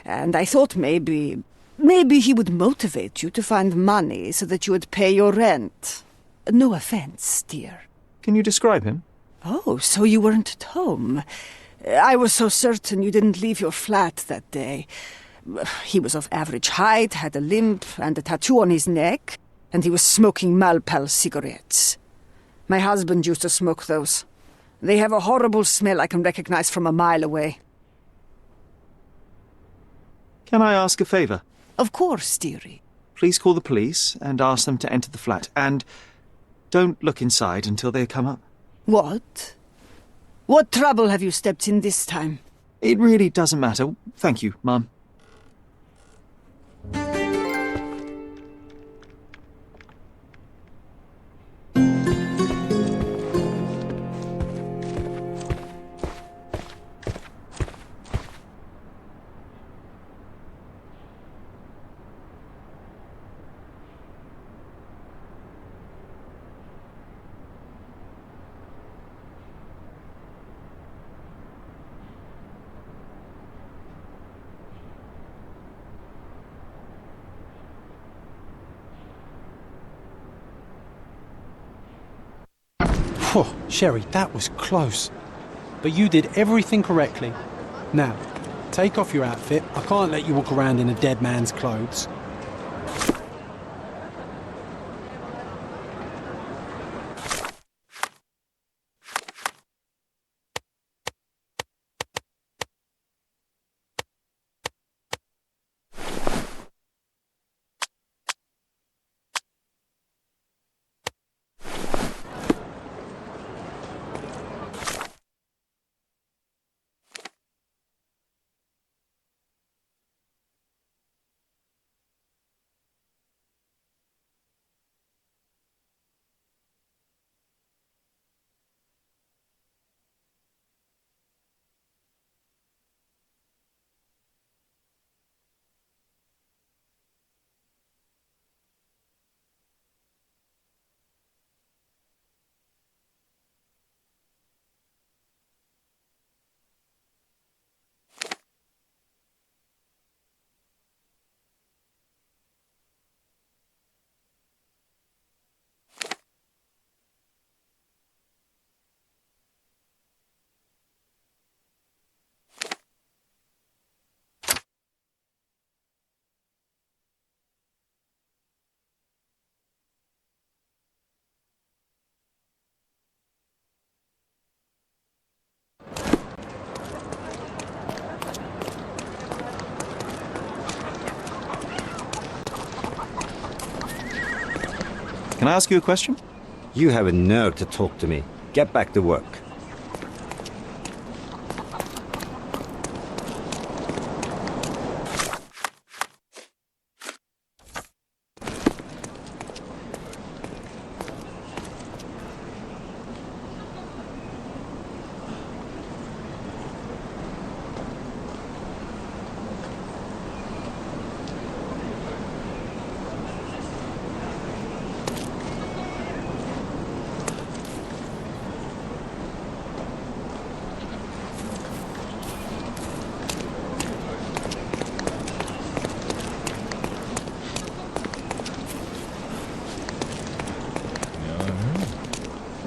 And I thought maybe he would motivate you to find money so that you would pay your rent. No offense, dear. Can you describe him? Oh, so you weren't at home. I was so certain you didn't leave your flat that day. He was of average height, had a limp and a tattoo on his neck, and he was smoking Malpal cigarettes. My husband used to smoke those. They have a horrible smell I can recognize from a mile away. Can I ask a favor? Of course, dearie. Please call the police and ask them to enter the flat, and don't look inside until they come up. What? What trouble have you stepped in this time? It really doesn't matter. Thank you, Mum. Phew, Sherry, that was close. But you did everything correctly. Now, take off your outfit. I can't let you walk around in a dead man's clothes. Can I ask you a question? You have a nerve to talk to me. Get back to work.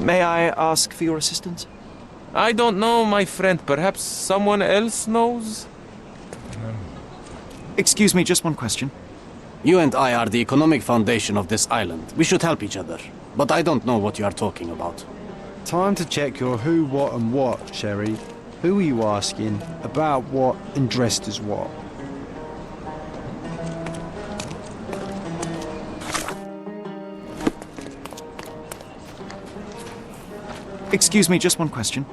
May I ask for your assistance? I don't know, my friend. Perhaps someone else knows? Excuse me, just one question. You and I are the economic foundation of this island. We should help each other. But I don't know what you are talking about. Time to check your who, what, and what, Sherry. Who are you asking? About what? And dressed as what? Excuse me, just one question.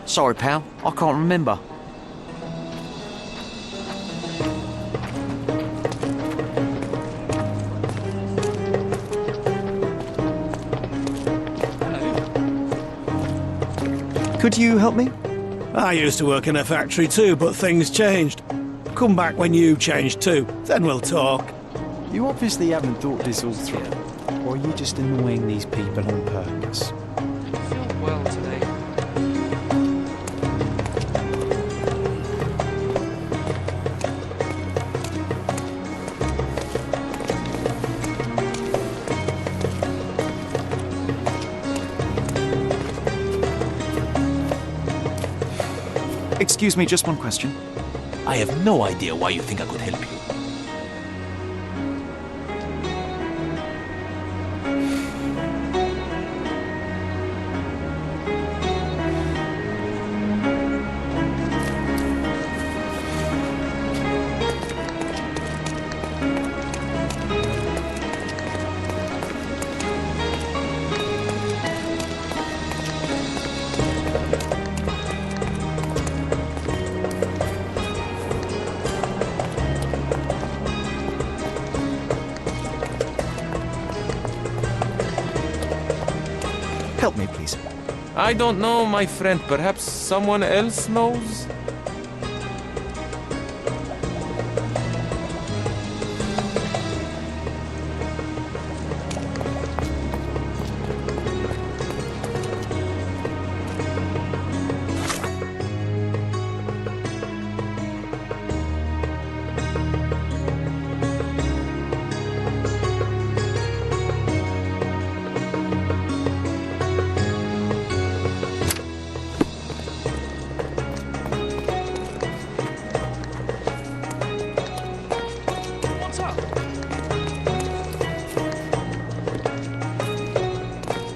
Sorry, pal. I can't remember. Could you help me? I used to work in a factory too, but things changed. Come back when you change too, then we'll talk. You obviously haven't thought this all through. Or are you just annoying these people on purpose? I feel well today. Excuse me, just one question. I have no idea why you think I could help you. Help me, please. I don't know, my friend. Perhaps someone else knows?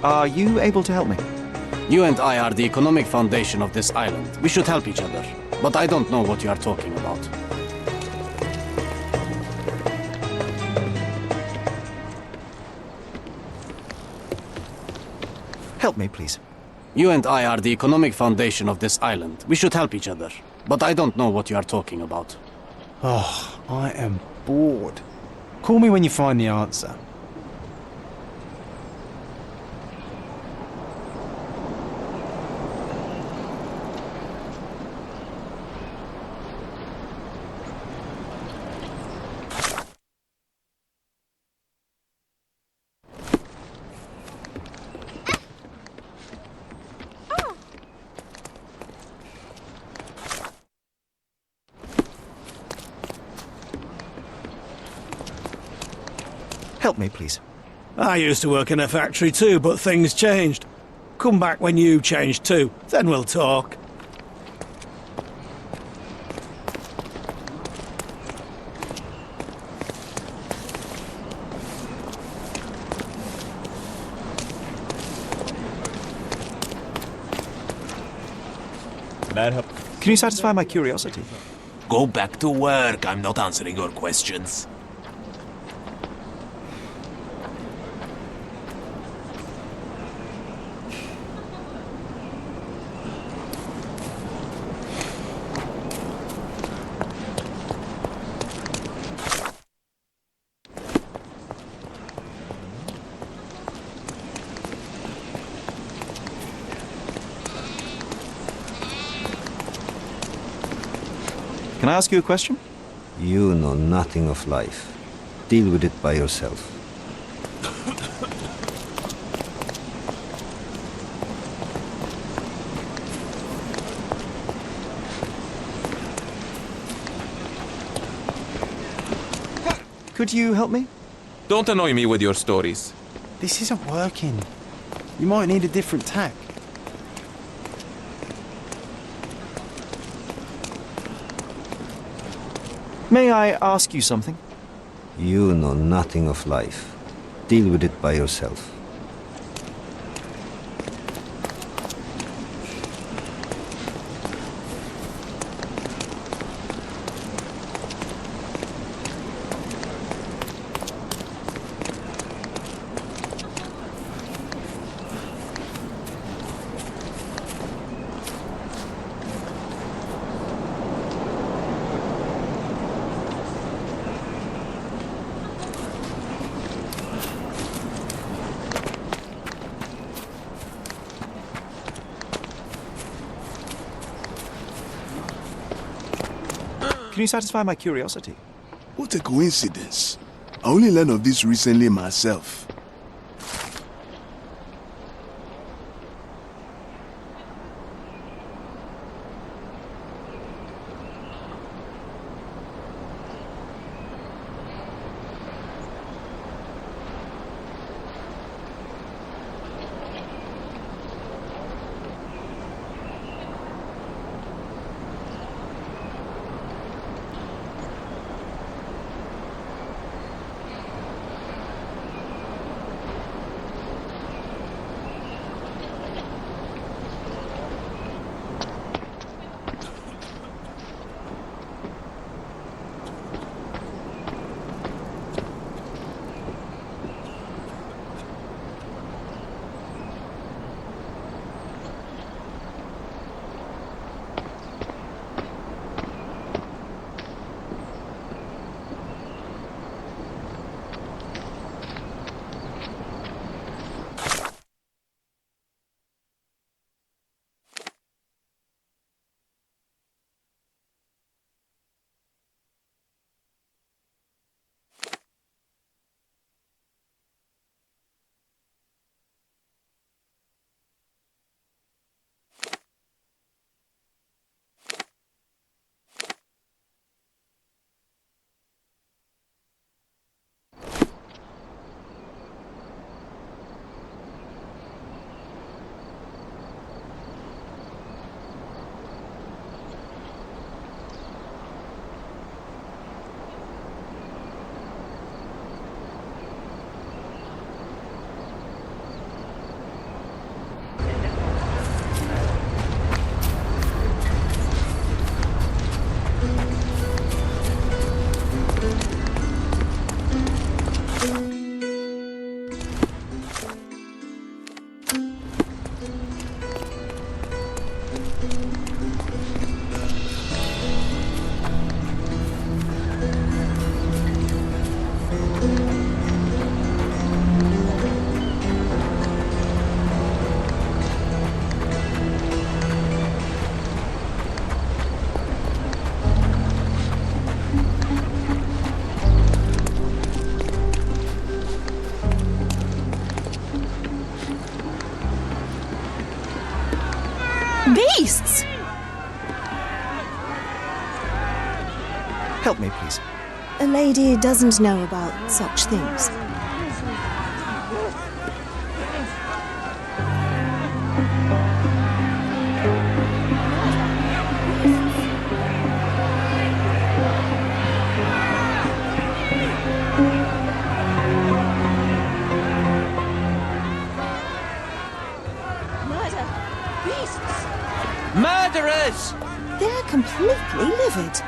Are you able to help me? You and I are the economic foundation of this island. We should help each other. But I don't know what you are talking about. Help me, please. You and I are the economic foundation of this island. We should help each other. But I don't know what you are talking about. Oh, I am bored. Call me when you find the answer. Help me, please. I used to work in a factory too, but things changed. Come back when you change too, then we'll talk. Can you satisfy my curiosity? Go back to work. I'm not answering your questions. Can I ask you a question? You know nothing of life. Deal with it by yourself. Could you help me? Don't annoy me with your stories. This isn't working. You might need a different tack. May I ask you something? You know nothing of life. Deal with it by yourself. Can you satisfy my curiosity? What a coincidence. I only learned of this recently myself. Beasts! Help me, please. A lady doesn't know about such things. Murder! Beasts! Murderers! They're completely livid.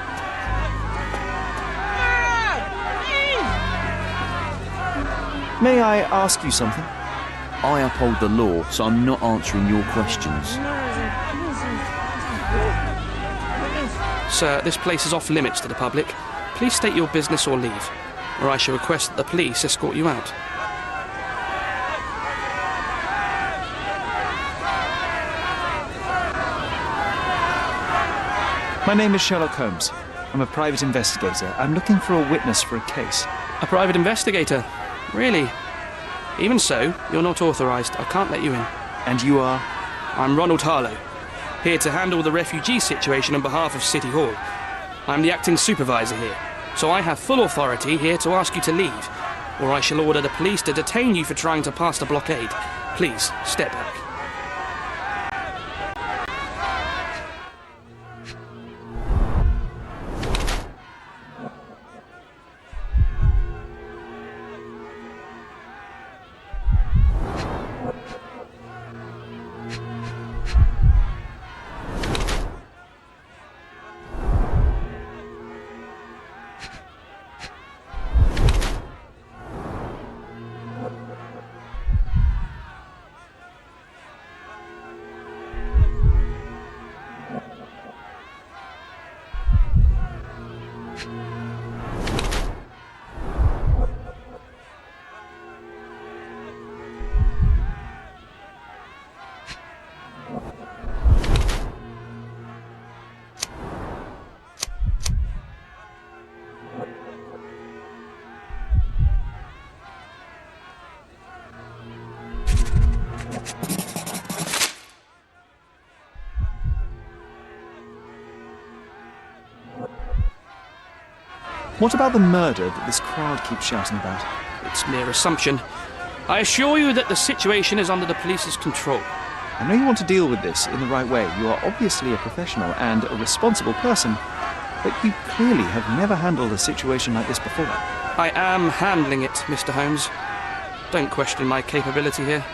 May I ask you something? I uphold the law, so I'm not answering your questions. Sir, this place is off limits to the public. Please state your business or leave, or I shall request that the police escort you out. My name is Sherlock Holmes. I'm a private investigator. I'm looking for a witness for a case. A private investigator? Really? Even so, you're not authorised. I can't let you in. And you are? I'm Ronald Harlow, here to handle the refugee situation on behalf of City Hall. I'm the acting supervisor here, so I have full authority here to ask you to leave, or I shall order the police to detain you for trying to pass the blockade. Please, step back. What about the murder that this crowd keeps shouting about? It's mere assumption. I assure you that the situation is under the police's control. I know you want to deal with this in the right way. You are obviously a professional and a responsible person, but you clearly have never handled a situation like this before. I am handling it, Mr. Holmes. Don't question my capability here.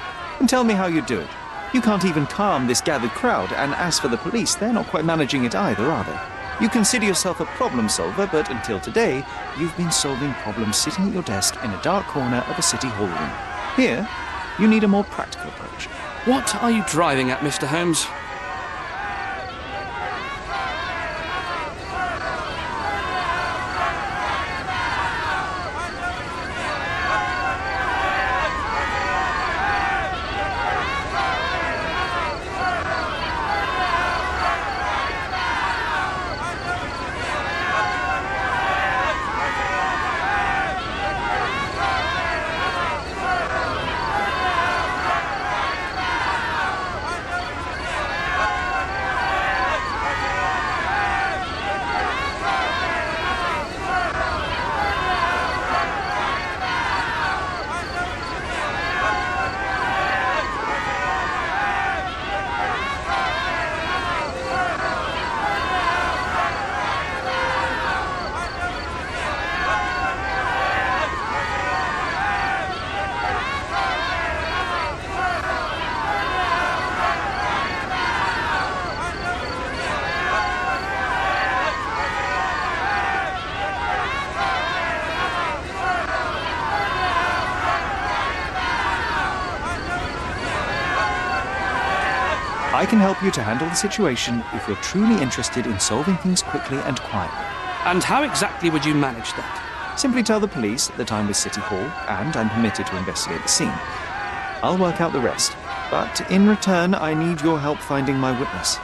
And tell me how you do it. You can't even calm this gathered crowd, and as for the police, they're not quite managing it either, are they? You consider yourself a problem solver, but until today, you've been solving problems sitting at your desk in a dark corner of a city hall room. Here, you need a more practical approach. What are you driving at, Mr. Holmes? I can help you to handle the situation if you're truly interested in solving things quickly and quietly. And how exactly would you manage that? Simply tell the police that I'm with City Hall and I'm permitted to investigate the scene. I'll work out the rest, but in return I need your help finding my witness.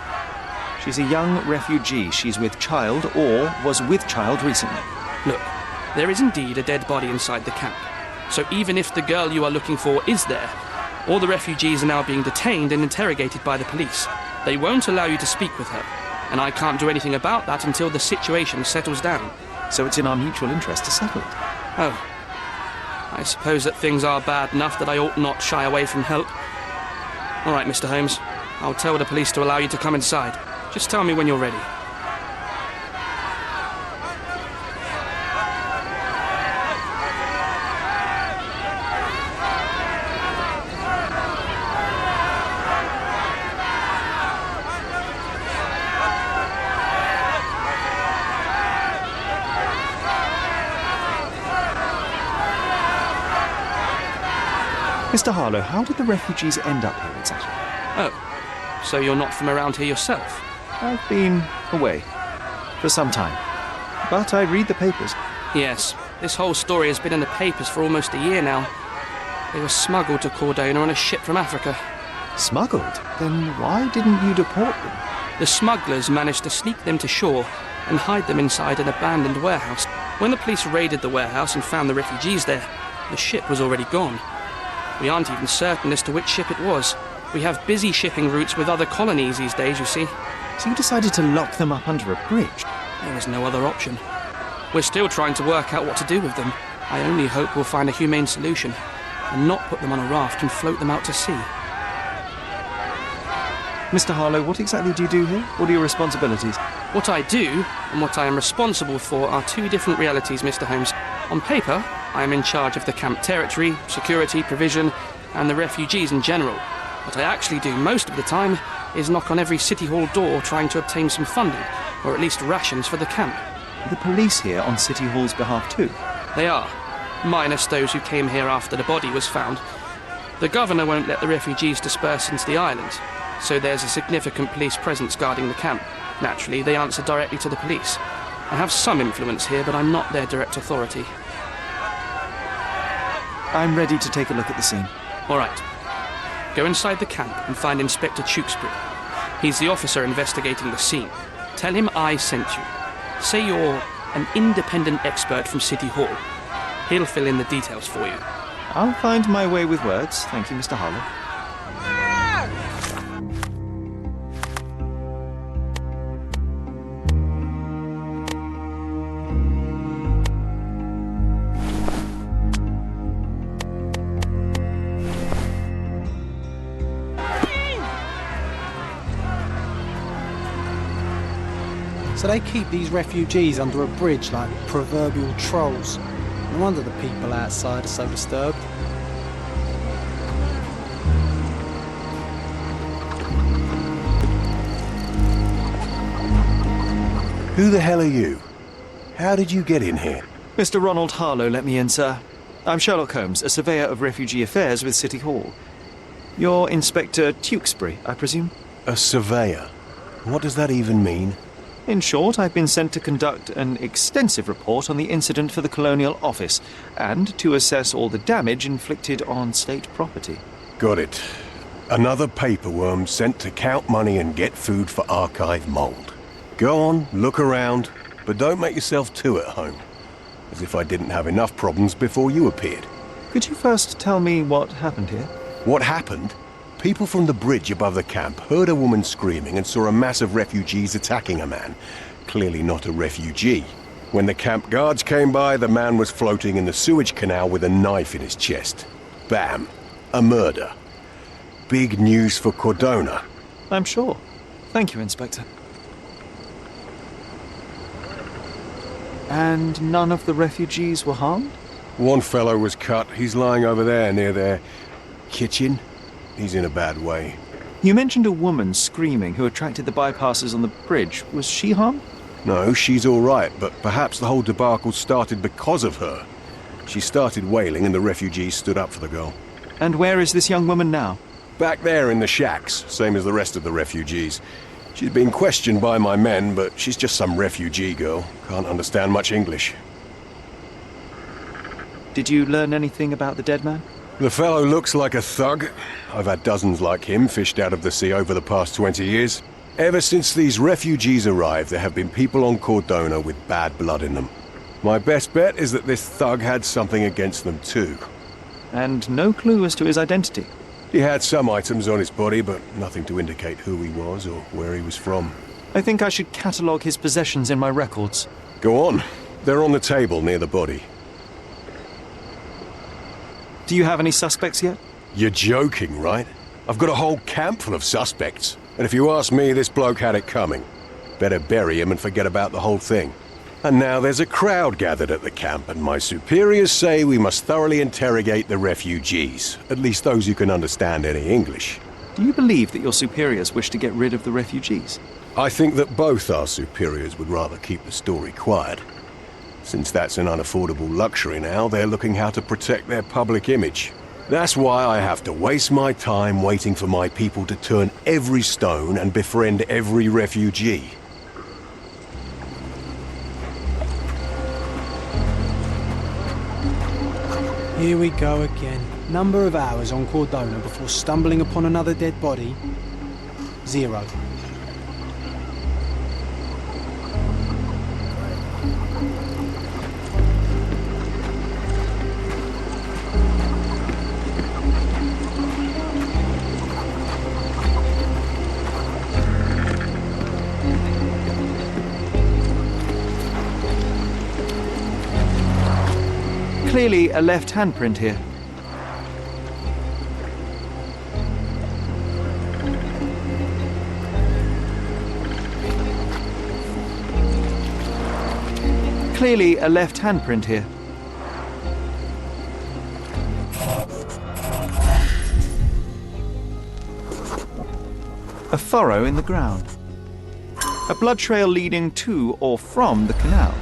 She's a young refugee. She's with child or was with child recently. Look, there is indeed a dead body inside the camp. So even if the girl you are looking for is there, all the refugees are now being detained and interrogated by the police. They won't allow you to speak with her, and I can't do anything about that until the situation settles down. So it's in our mutual interest to settle it. Oh. I suppose that things are bad enough that I ought not shy away from help. All right, Mr. Holmes. I'll tell the police to allow you to come inside. Just tell me when you're ready. Mr. Harlow, how did the refugees end up here exactly? Oh, so you're not from around here yourself? I've been away for some time, but I read the papers. Yes, this whole story has been in the papers for almost a year now. They were smuggled to Cordona on a ship from Africa. Smuggled? Then why didn't you deport them? The smugglers managed to sneak them to shore and hide them inside an abandoned warehouse. When the police raided the warehouse and found the refugees there, the ship was already gone. We aren't even certain as to which ship it was. We have busy shipping routes with other colonies these days, you see. So you decided to lock them up under a bridge? There was no other option. We're still trying to work out what to do with them. I only hope we'll find a humane solution. and not put them on a raft and float them out to sea. Mr. Harlow, what exactly do you do here? What are your responsibilities? What I do and what I am responsible for are two different realities, Mr. Holmes. On paper, I am in charge of the camp territory, security, provision, and the refugees in general. What I actually do most of the time is knock on every city hall door trying to obtain some funding, or at least rations for the camp. The police here on City Hall's behalf too? They are, minus those who came here after the body was found. The governor won't let the refugees disperse into the island, so there's a significant police presence guarding the camp. Naturally, they answer directly to the police. I have some influence here, but I'm not their direct authority. I'm ready to take a look at the scene. All right. Go inside the camp and find Inspector Tewkesbury. He's the officer investigating the scene. Tell him I sent you. Say you're an independent expert from City Hall. He'll fill in the details for you. I'll find my way with words. Thank you, Mr. Harlow. So they keep these refugees under a bridge like proverbial trolls. No wonder the people outside are so disturbed. Who the hell are you? How did you get in here? Mr. Ronald Harlow let me in, sir. I'm Sherlock Holmes, a surveyor of refugee affairs with City Hall. You're Inspector Tewkesbury, I presume? A surveyor? What does that even mean? In short, I've been sent to conduct an extensive report on the incident for the Colonial Office and to assess all the damage inflicted on state property. Got it. Another paperworm sent to count money and get food for archive mould. Go on, look around, but don't make yourself too at home. As if I didn't have enough problems before you appeared. Could you first tell me what happened here? What happened? People from the bridge above the camp heard a woman screaming and saw a mass of refugees attacking a man. Clearly not a refugee. When the camp guards came by, the man was floating in the sewage canal with a knife in his chest. Bam. A murder. Big news for Cordona. I'm sure. Thank you, Inspector. And none of the refugees were harmed? One fellow was cut. He's lying over there near their kitchen. He's in a bad way. You mentioned a woman screaming who attracted the bypassers on the bridge. Was she harmed? No, she's all right, but perhaps the whole debacle started because of her. She started wailing and the refugees stood up for the girl. And where is this young woman now? Back there in the shacks, same as the rest of the refugees. She's been questioned by my men, but she's just some refugee girl. Can't understand much English. Did you learn anything about the dead man? The fellow looks like a thug. I've had dozens like him fished out of the sea over the past 20 years. Ever since these refugees arrived, there have been people on Cordona with bad blood in them. My best bet is that this thug had something against them too. And no clue as to his identity? He had some items on his body, but nothing to indicate who he was or where he was from. I think I should catalogue his possessions in my records. Go on. They're on the table near the body. Do you have any suspects yet? You're joking, right? I've got a whole camp full of suspects. And if you ask me, this bloke had it coming. Better bury him and forget about the whole thing. And now there's a crowd gathered at the camp, and my superiors say we must thoroughly interrogate the refugees. At least those who can understand any English. Do you believe that your superiors wish to get rid of the refugees? I think that both our superiors would rather keep the story quiet. Since that's an unaffordable luxury now, they're looking how to protect their public image. That's why I have to waste my time waiting for my people to turn every stone and befriend every refugee. Here we go again. Number of hours on Cordona before stumbling upon another dead body? 0. Clearly a left handprint here. Clearly a left handprint here. A furrow in the ground. A blood trail leading to or from the canal.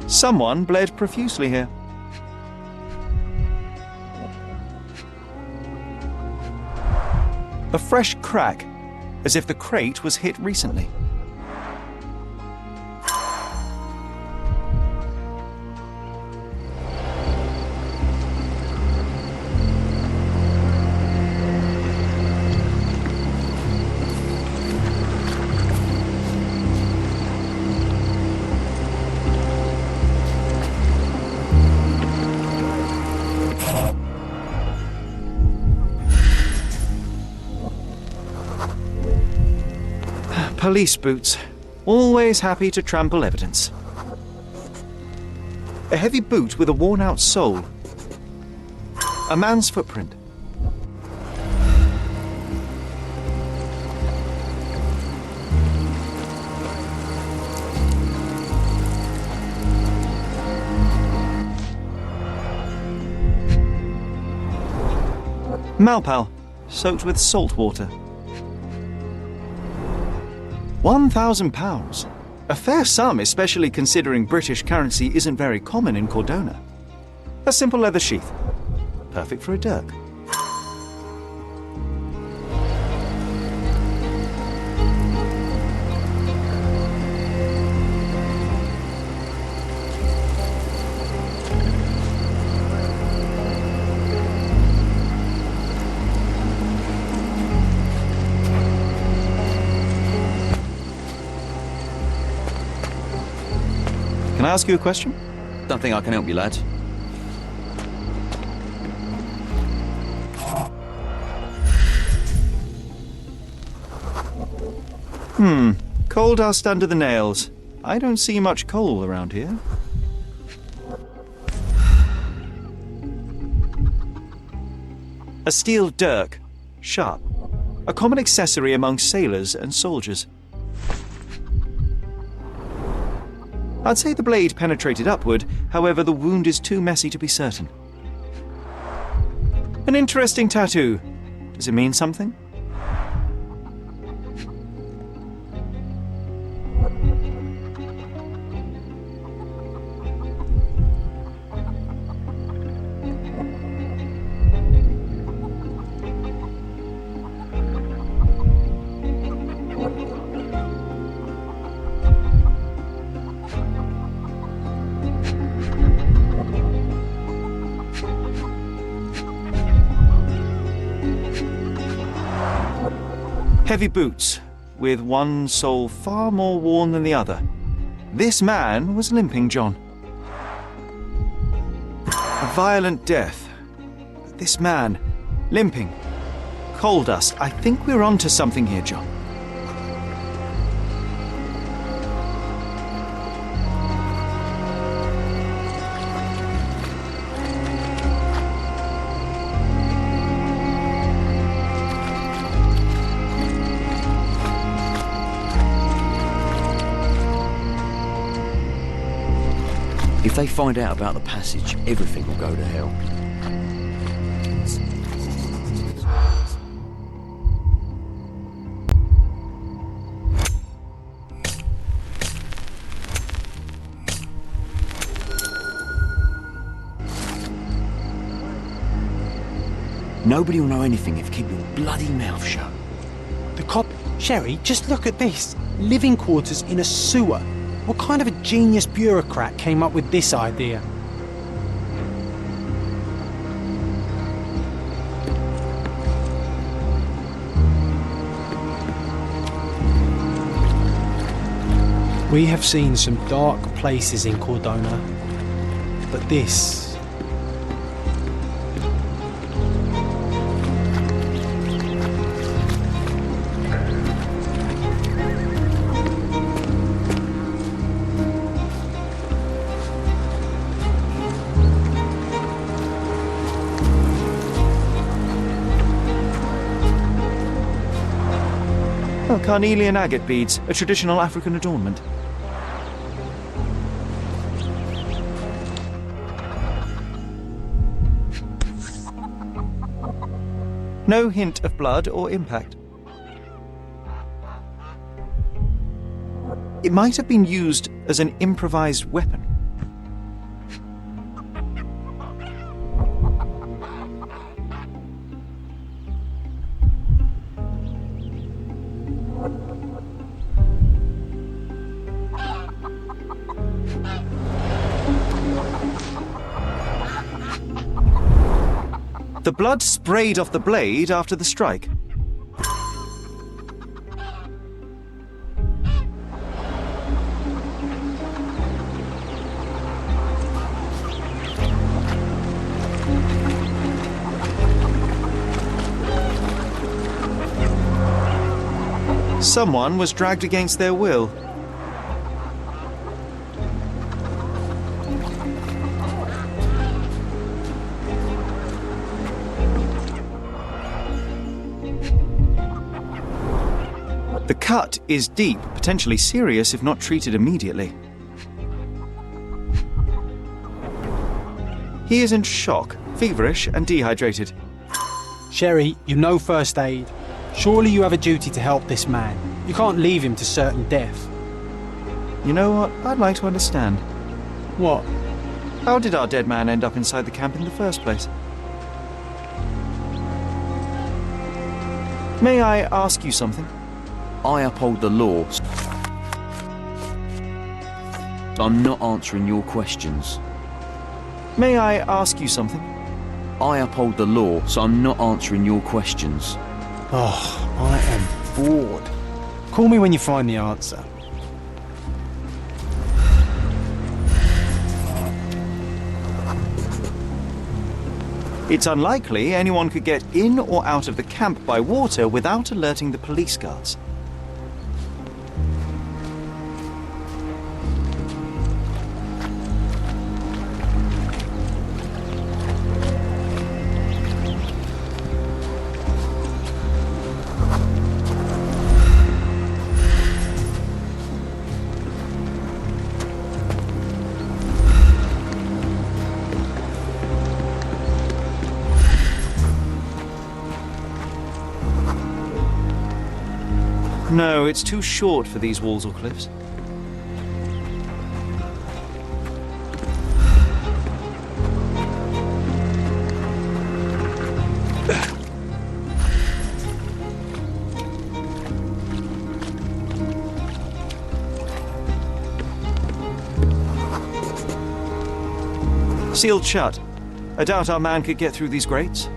Someone bled profusely here. A fresh crack, as if the crate was hit recently. Police boots, always happy to trample evidence. A heavy boot with a worn-out sole. A man's footprint. Malpal, soaked with salt water. £1,000. A fair sum, especially considering British currency isn't very common in Cordona. A simple leather sheath. Perfect for a dirk. Can I ask you a question? Don't think I can help you, lads. Coal dust under the nails. I don't see much coal around here. A steel dirk. Sharp. A common accessory among sailors and soldiers. I'd say the blade penetrated upward, however the wound is too messy to be certain. An interesting tattoo. Does it mean something? Heavy boots, with one sole far more worn than the other. This man was limping John. A violent death. This man, limping. Coal dust. I think we're onto something here, John. If they find out about the passage, everything will go to hell. Nobody will know anything if you keep your bloody mouth shut. The cop... Sherry, just look at this. Living quarters in a sewer. What kind of a genius bureaucrat came up with this idea? We have seen some dark places in Cordona, but this... carnelian agate beads, a traditional African adornment. No hint of blood or impact. It might have been used as an improvised weapon. The blood sprayed off the blade after the strike. Someone was dragged against their will. The cut is deep, potentially serious if not treated immediately. He is in shock, feverish and dehydrated. Sherry, you know first aid. Surely you have a duty to help this man. You can't leave him to certain death. You know what? I'd like to understand. What? How did our dead man end up inside the camp in the first place? May I ask you something? I uphold the law. I'm not answering your questions. May I ask you something? I uphold the law, so I'm not answering your questions. Oh, I am bored. Call me when you find the answer. It's unlikely anyone could get in or out of the camp by water without alerting the police guards. No, it's too short for these walls or cliffs. Sealed shut. I doubt our man could get through these grates.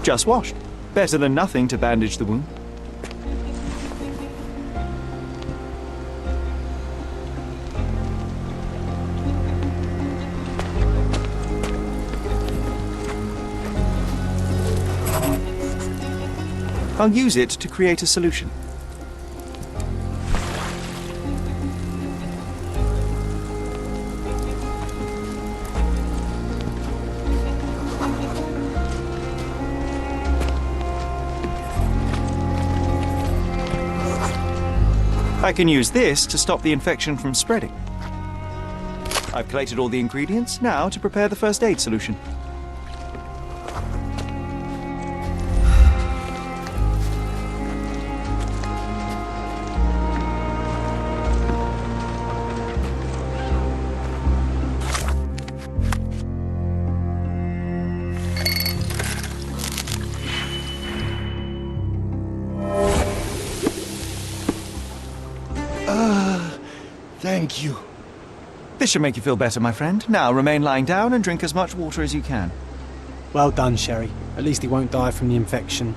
Just washed. Better than nothing to bandage the wound. I'll use it to create a solution. I can use this to stop the infection from spreading. I've collated all the ingredients, now to prepare the first aid solution. Thank you. This should make you feel better, my friend. Now remain lying down and drink as much water as you can. Well done, Sherry. At least he won't die from the infection.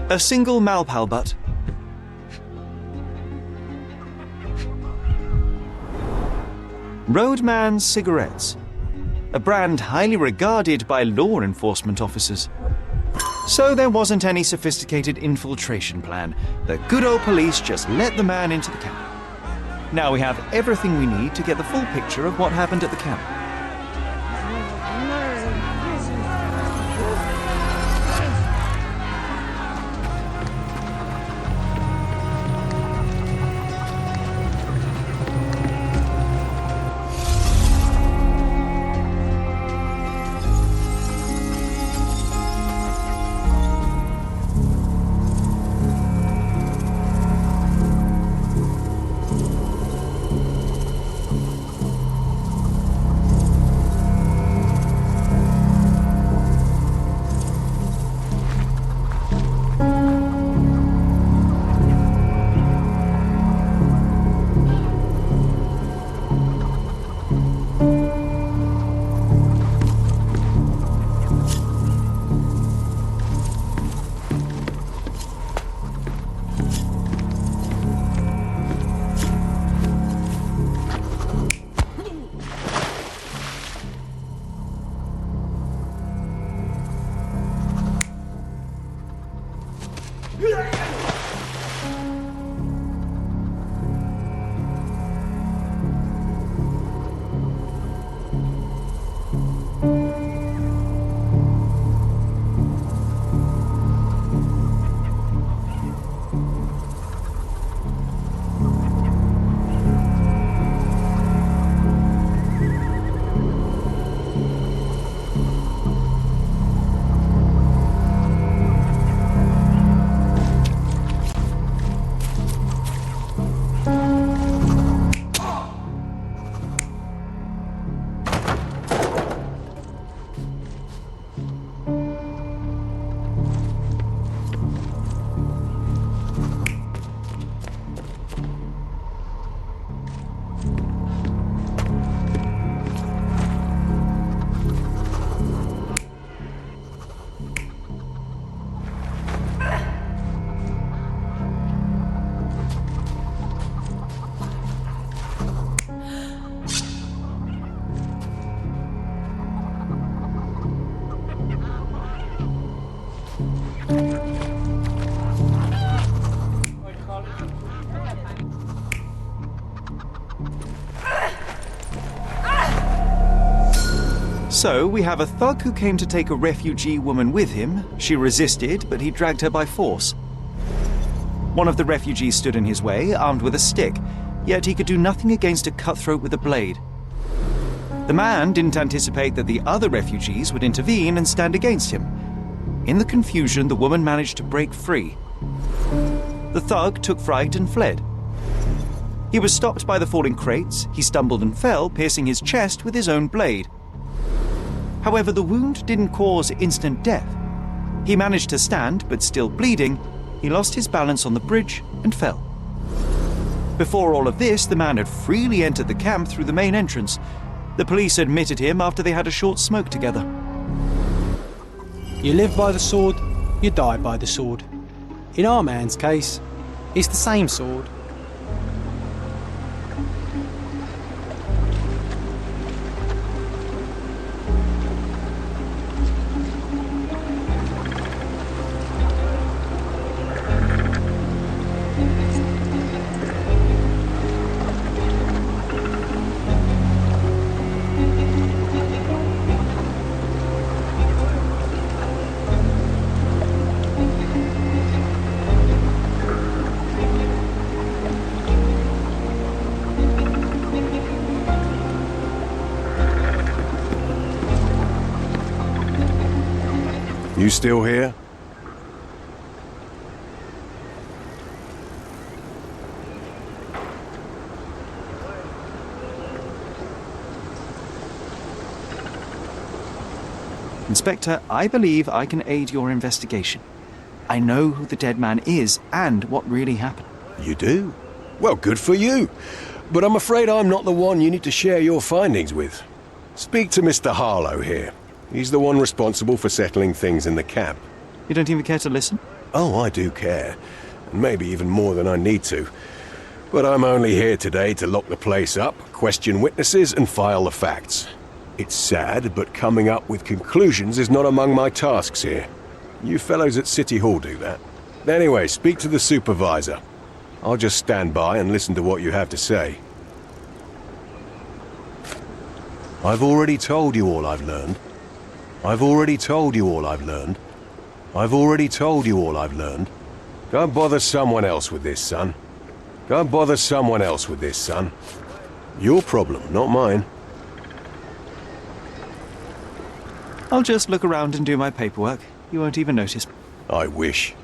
A single Malpal butt. Roadman's cigarettes. A brand highly regarded by law enforcement officers. So there wasn't any sophisticated infiltration plan. The good old police just let the man into the camp. Now we have everything we need to get the full picture of what happened at the camp. So, we have a thug who came to take a refugee woman with him. She resisted, but he dragged her by force. One of the refugees stood in his way, armed with a stick, yet he could do nothing against a cutthroat with a blade. The man didn't anticipate that the other refugees would intervene and stand against him. In the confusion, the woman managed to break free. The thug took fright and fled. He was stopped by the falling crates. He stumbled and fell, piercing his chest with his own blade. However, the wound didn't cause instant death. He managed to stand, but still bleeding, he lost his balance on the bridge and fell. Before all of this, the man had freely entered the camp through the main entrance. The police admitted him after they had a short smoke together. You live by the sword, you die by the sword. In our man's case, it's the same sword. You still here? Inspector, I believe I can aid your investigation. I know who the dead man is and what really happened. You do? Well, good for you. But I'm afraid I'm not the one you need to share your findings with. Speak to Mr. Harlow here. He's the one responsible for settling things in the camp. You don't even care to listen? Oh, I do care. And maybe even more than I need to. But I'm only here today to lock the place up, question witnesses, and file the facts. It's sad, but coming up with conclusions is not among my tasks here. You fellows at City Hall do that. Anyway, speak to the supervisor. I'll just stand by and listen to what you have to say. I've already told you all I've learned. I've already told you all I've learned. I've already told you all I've learned. Go bother someone else with this, son. Go bother someone else with this, son. Your problem, not mine. I'll just look around and do my paperwork. You won't even notice. I wish.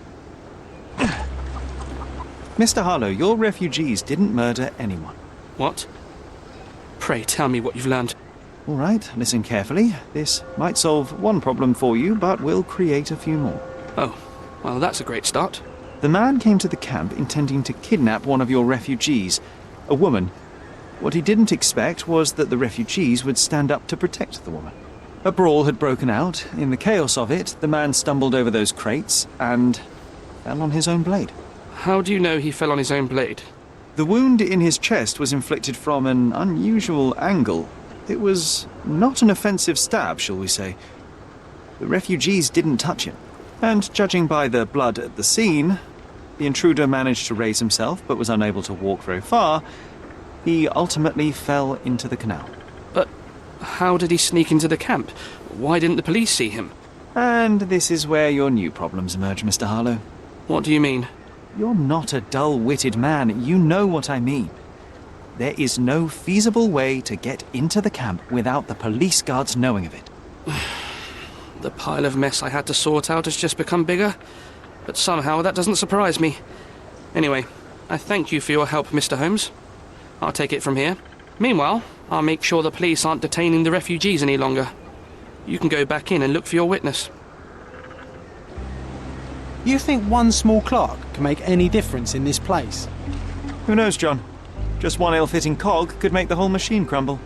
Mr. Harlow, your refugees didn't murder anyone. What? Pray tell me what you've learned. All right, listen carefully. This might solve one problem for you, but will create a few more. Oh, well, that's a great start. The man came to the camp intending to kidnap one of your refugees, a woman. What he didn't expect was that the refugees would stand up to protect the woman. A brawl had broken out. In the chaos of it, the man stumbled over those crates and fell on his own blade. How do you know he fell on his own blade? The wound in his chest was inflicted from an unusual angle. It was not an offensive stab, shall we say. The refugees didn't touch him. And judging by the blood at the scene, the intruder managed to raise himself but was unable to walk very far. He ultimately fell into the canal. But how did he sneak into the camp? Why didn't the police see him? And this is where your new problems emerge, Mr. Harlow. What do you mean? You're not a dull-witted man. You know what I mean. There is no feasible way to get into the camp without the police guards knowing of it. The pile of mess I had to sort out has just become bigger, but somehow that doesn't surprise me. Anyway, I thank you for your help, Mr. Holmes. I'll take it from here. Meanwhile, I'll make sure the police aren't detaining the refugees any longer. You can go back in and look for your witness. You think one small clerk can make any difference in this place? Who knows, John? Just one ill-fitting cog could make the whole machine crumble.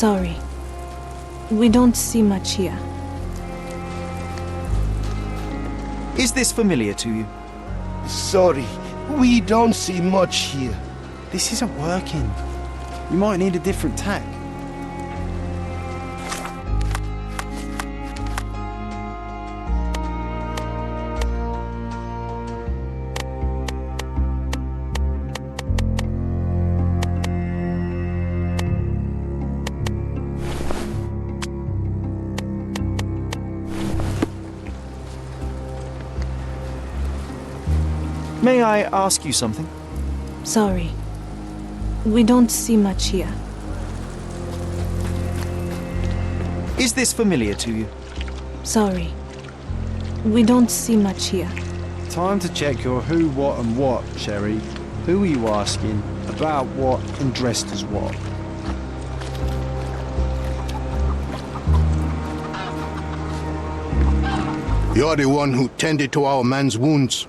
Sorry. We don't see much here. Is this familiar to you? Sorry, we don't see much here. This isn't working. You might need a different tack. May I ask you something? Sorry. We don't see much here. Is this familiar to you? Sorry. We don't see much here. Time to check your who, what and what, Sherry. Who are you asking, about what and dressed as what? You're the one who tended to our man's wounds.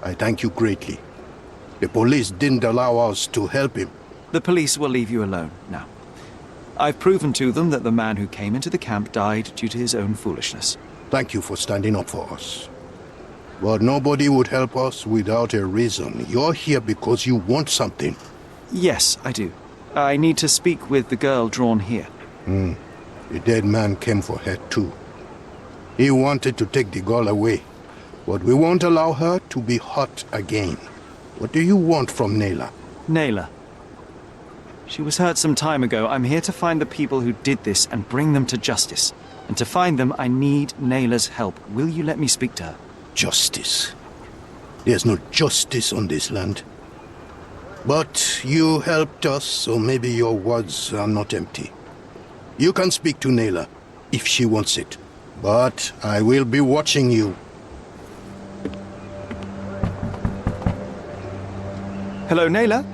I thank you greatly. The police didn't allow us to help him. The police will leave you alone now. I've proven to them that the man who came into the camp died due to his own foolishness. Thank you for standing up for us. But nobody would help us without a reason. You're here because you want something. Yes, I do. I need to speak with the girl drawn here. The dead man came for her too. He wanted to take the girl away, but we won't allow her to be hurt again. What do you want from Nayla? Nayla. She was hurt some time ago. I'm here to find the people who did this and bring them to justice. And to find them, I need Nayla's help. Will you let me speak to her? Justice. There's no justice on this land. But you helped us, so maybe your words are not empty. You can speak to Nayla, if she wants it. But I will be watching you. Hello, Nayla?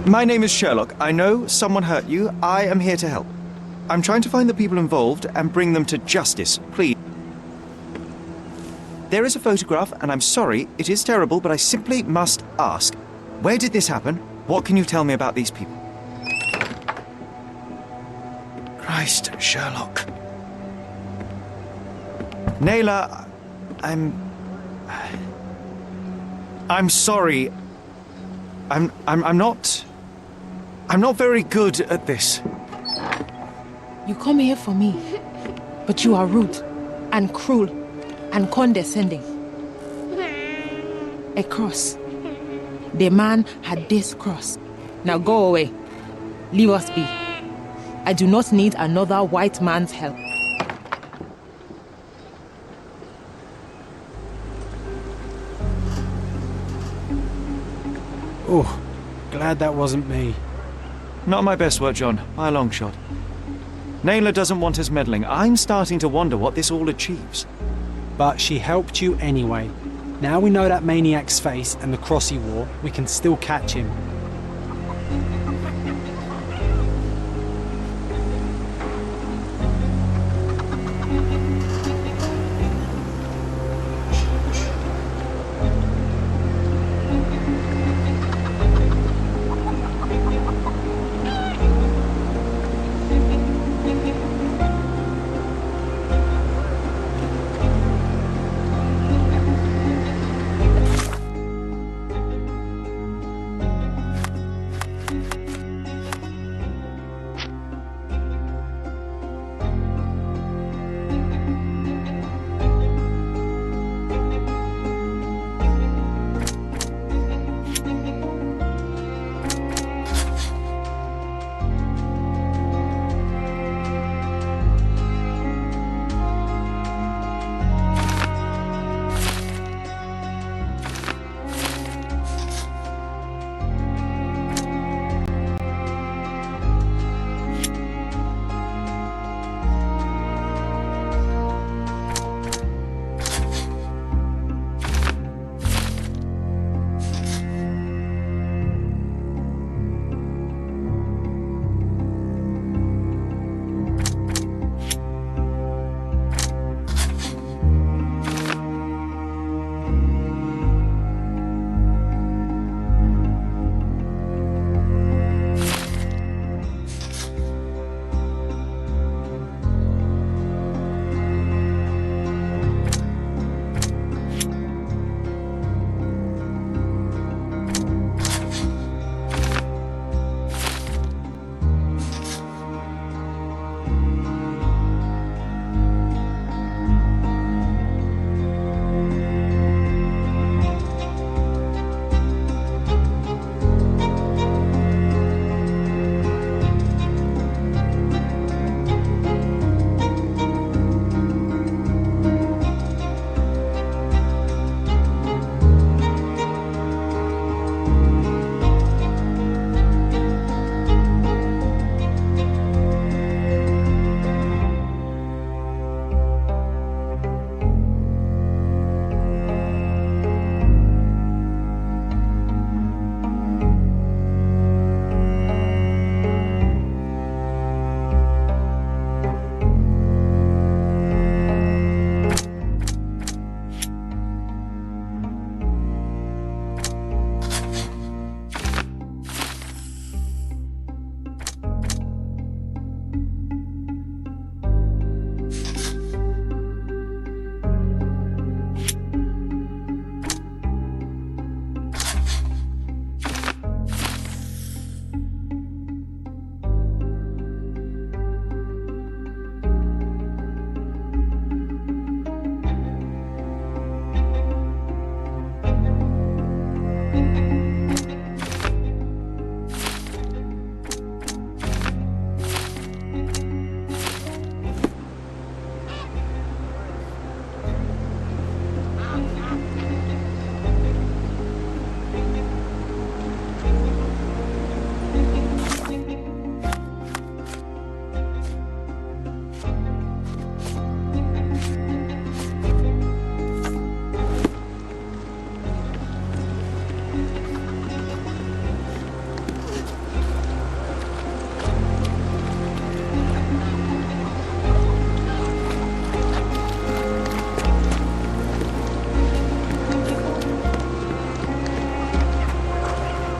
My name is Sherlock. I know someone hurt you. I am here to help. I'm trying to find the people involved and bring them to justice. Please. There is a photograph, and I'm sorry, it is terrible, but I simply must ask. Where did this happen? What can you tell me about these people? Christ, Sherlock. Nayla, I'm sorry. I'm not very good at this. You come here for me, but you are rude and cruel and condescending. A cross. The man had this cross. Now go away. Leave us be. I do not need another white man's help. Oh, glad that wasn't me. Not my best work, John, by a long shot. Nayla doesn't want us meddling. I'm starting to wonder what this all achieves. But she helped you anyway. Now we know that maniac's face and the cross he wore, we can still catch him.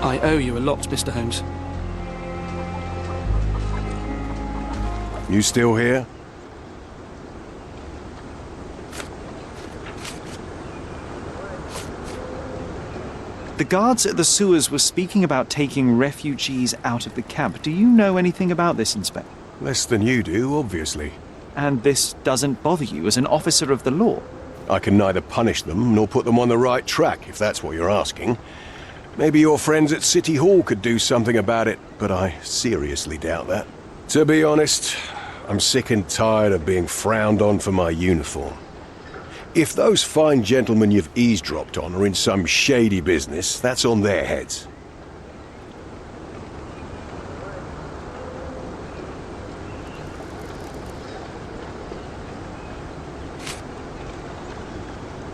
I owe you a lot, Mr. Holmes. You still here? The guards at the sewers were speaking about taking refugees out of the camp. Do you know anything about this, Inspector? Less than you do, obviously. And this doesn't bother you as an officer of the law? I can neither punish them nor put them on the right track, if that's what you're asking. Maybe your friends at City Hall could do something about it, but I seriously doubt that. To be honest, I'm sick and tired of being frowned on for my uniform. If those fine gentlemen you've eavesdropped on are in some shady business, that's on their heads.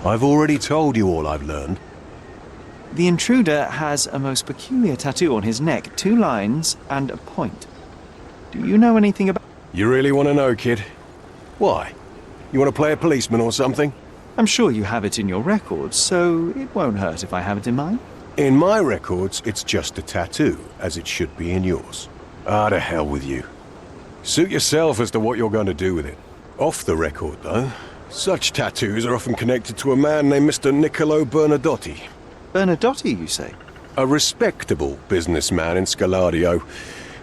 I've already told you all I've learned. The intruder has a most peculiar tattoo on his neck, 2 lines and a point. Do you know anything about... You really want to know, kid? Why? You want to play a policeman or something? I'm sure you have it in your records, so it won't hurt if I have it in mine. In my records, it's just a tattoo, as it should be in yours. Ah, to hell with you. Suit yourself as to what you're going to do with it. Off the record, though, such tattoos are often connected to a man named Mr. Niccolo Bernadotti. Bernadotti, you say? A respectable businessman in Scaladio.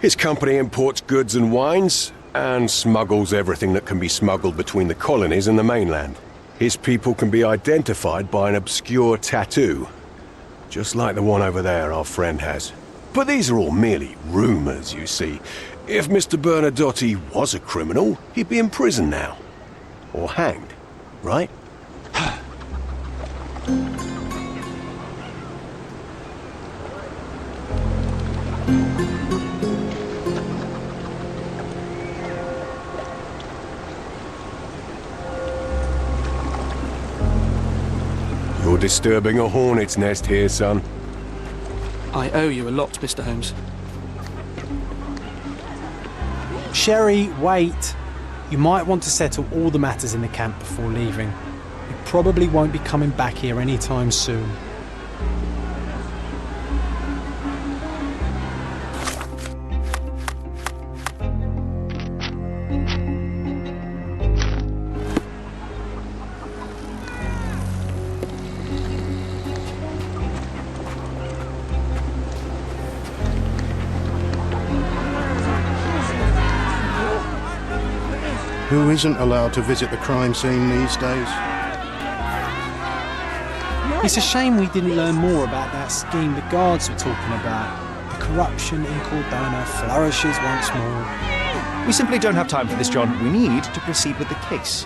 His company imports goods and wines, and smuggles everything that can be smuggled between the colonies and the mainland. His people can be identified by an obscure tattoo, just like the one over there our friend has. But these are all merely rumors, you see. If Mr. Bernadotti was a criminal, he'd be in prison now. Or hanged, right? You're disturbing a hornet's nest here, son. I owe you a lot, Mr. Holmes. Sherry, wait. You might want to settle all the matters in the camp before leaving. You probably won't be coming back here anytime soon. Who isn't allowed to visit the crime scene these days? It's a shame we didn't learn more about that scheme the guards were talking about. The corruption in Cordona flourishes once more. We simply don't have time for this, John. We need to proceed with the case.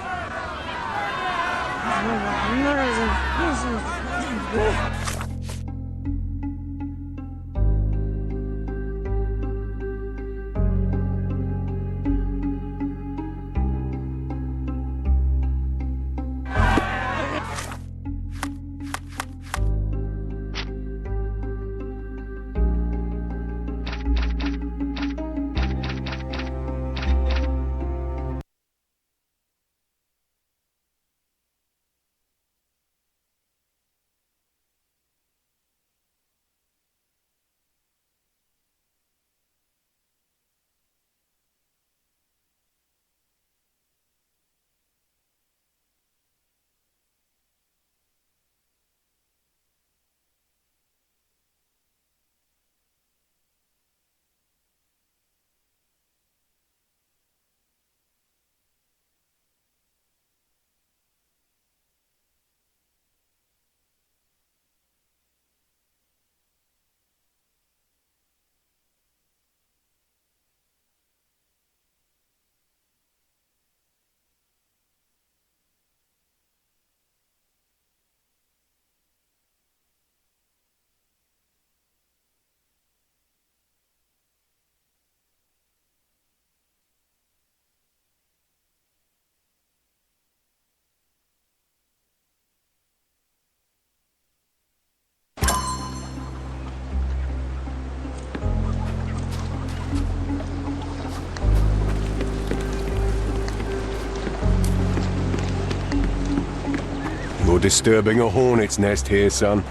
You're disturbing a hornet's nest here, son.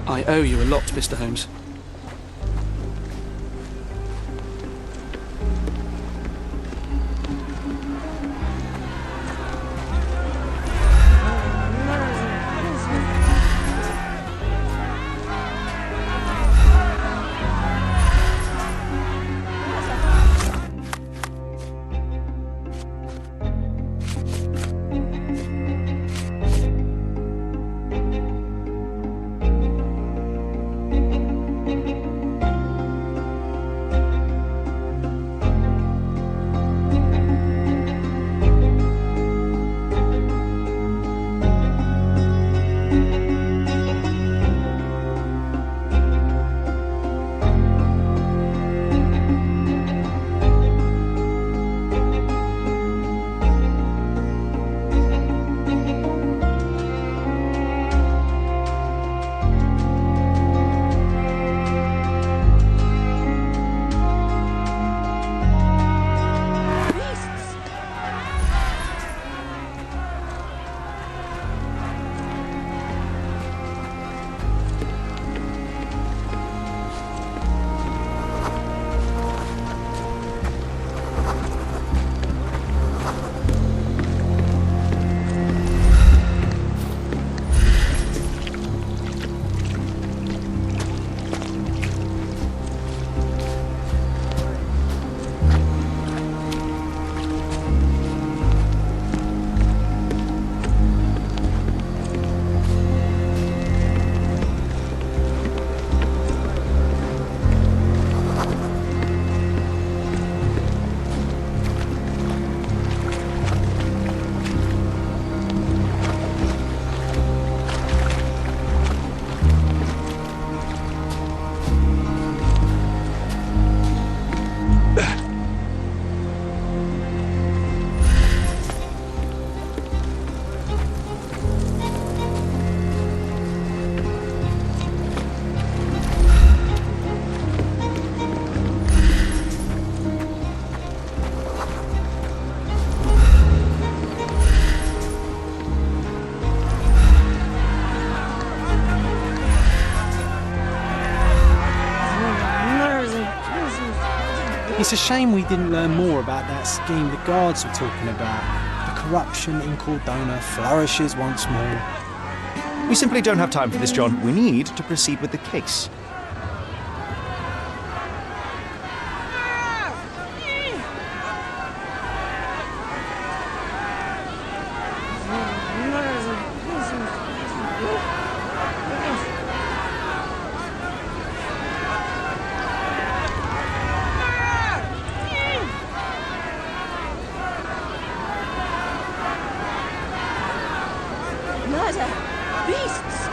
I owe you a lot, Mr. Holmes. It's a shame we didn't learn more about that scheme the guards were talking about. The corruption in Cordona flourishes once more. We simply don't have time for this, John. We need to proceed with the case. Murder! Beasts!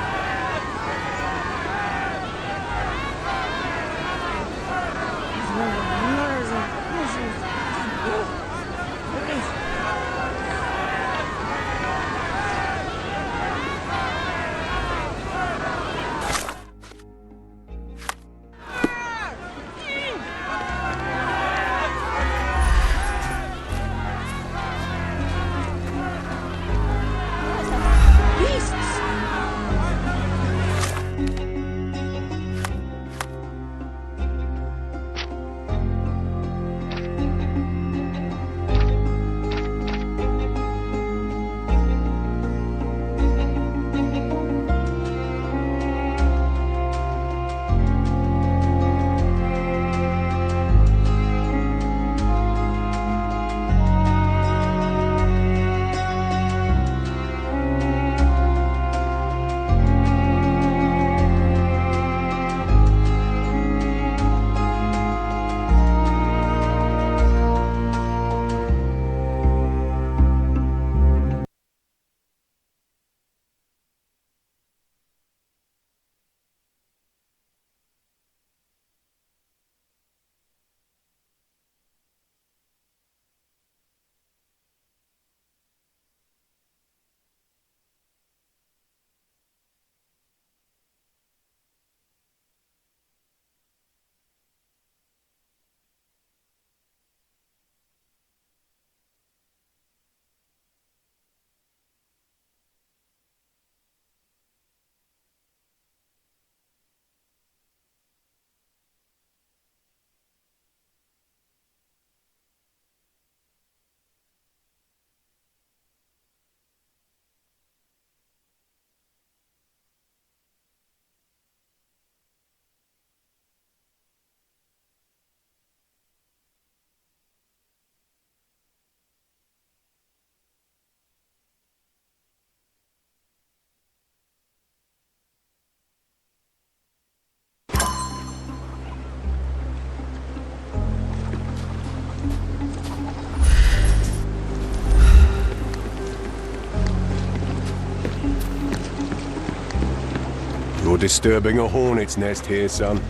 You're disturbing a hornet's nest here, son.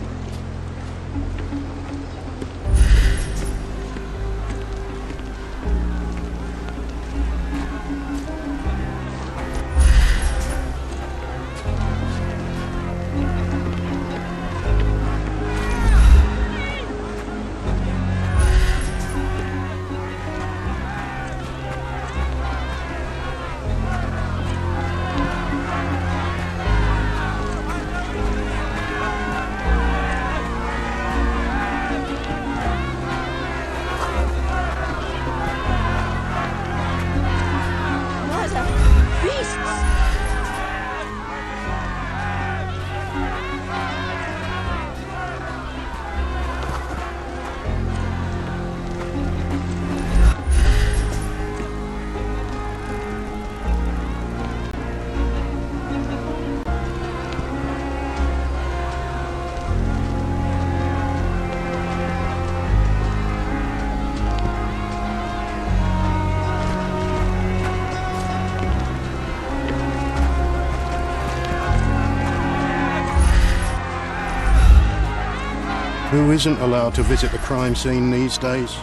Who isn't allowed to visit the crime scene these days?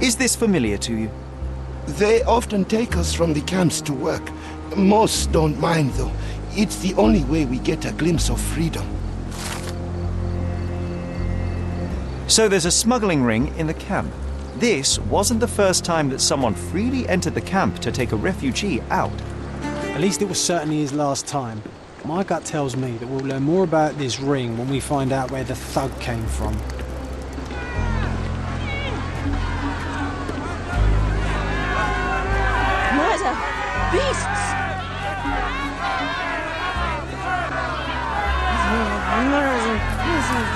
Is this familiar to you? They often take us from the camps to work. Most don't mind, though. It's the only way we get a glimpse of freedom. So there's a smuggling ring in the camp. This wasn't the first time that someone freely entered the camp to take a refugee out. At least it was certainly his last time. My gut tells me that we'll learn more about this ring when we find out where the thug came from. Murder! Beasts! Murder! Beasts!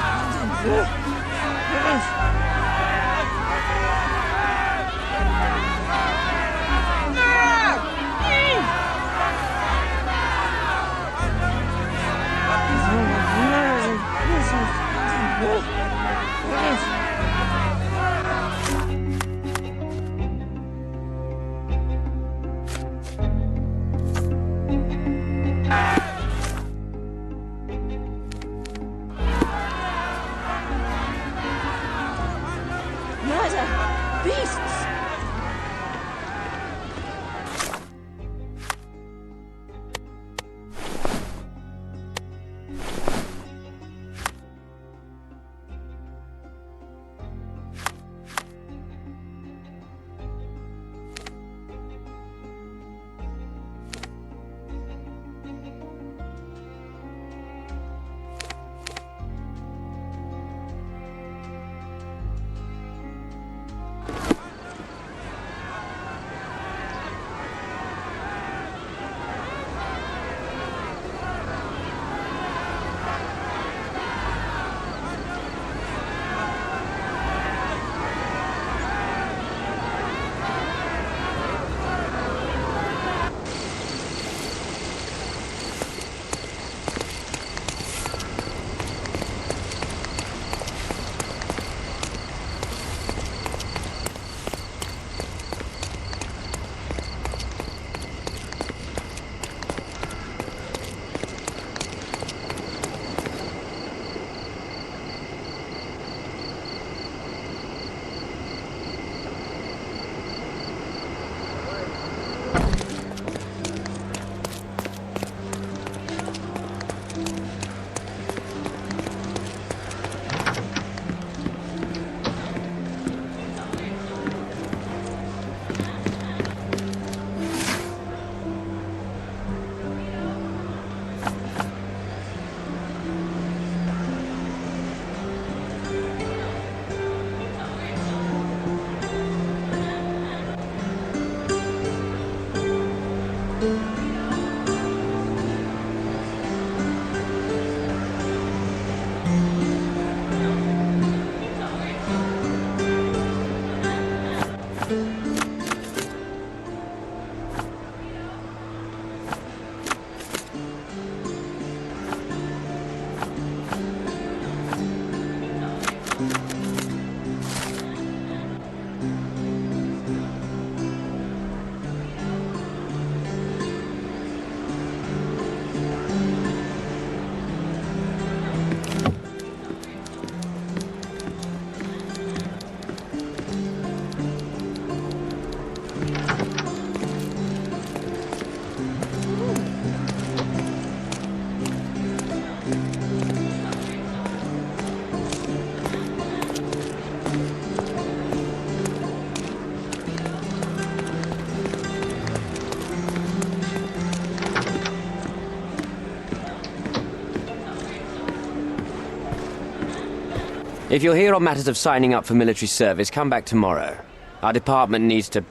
If you're here on matters of signing up for military service, come back tomorrow. Our department needs to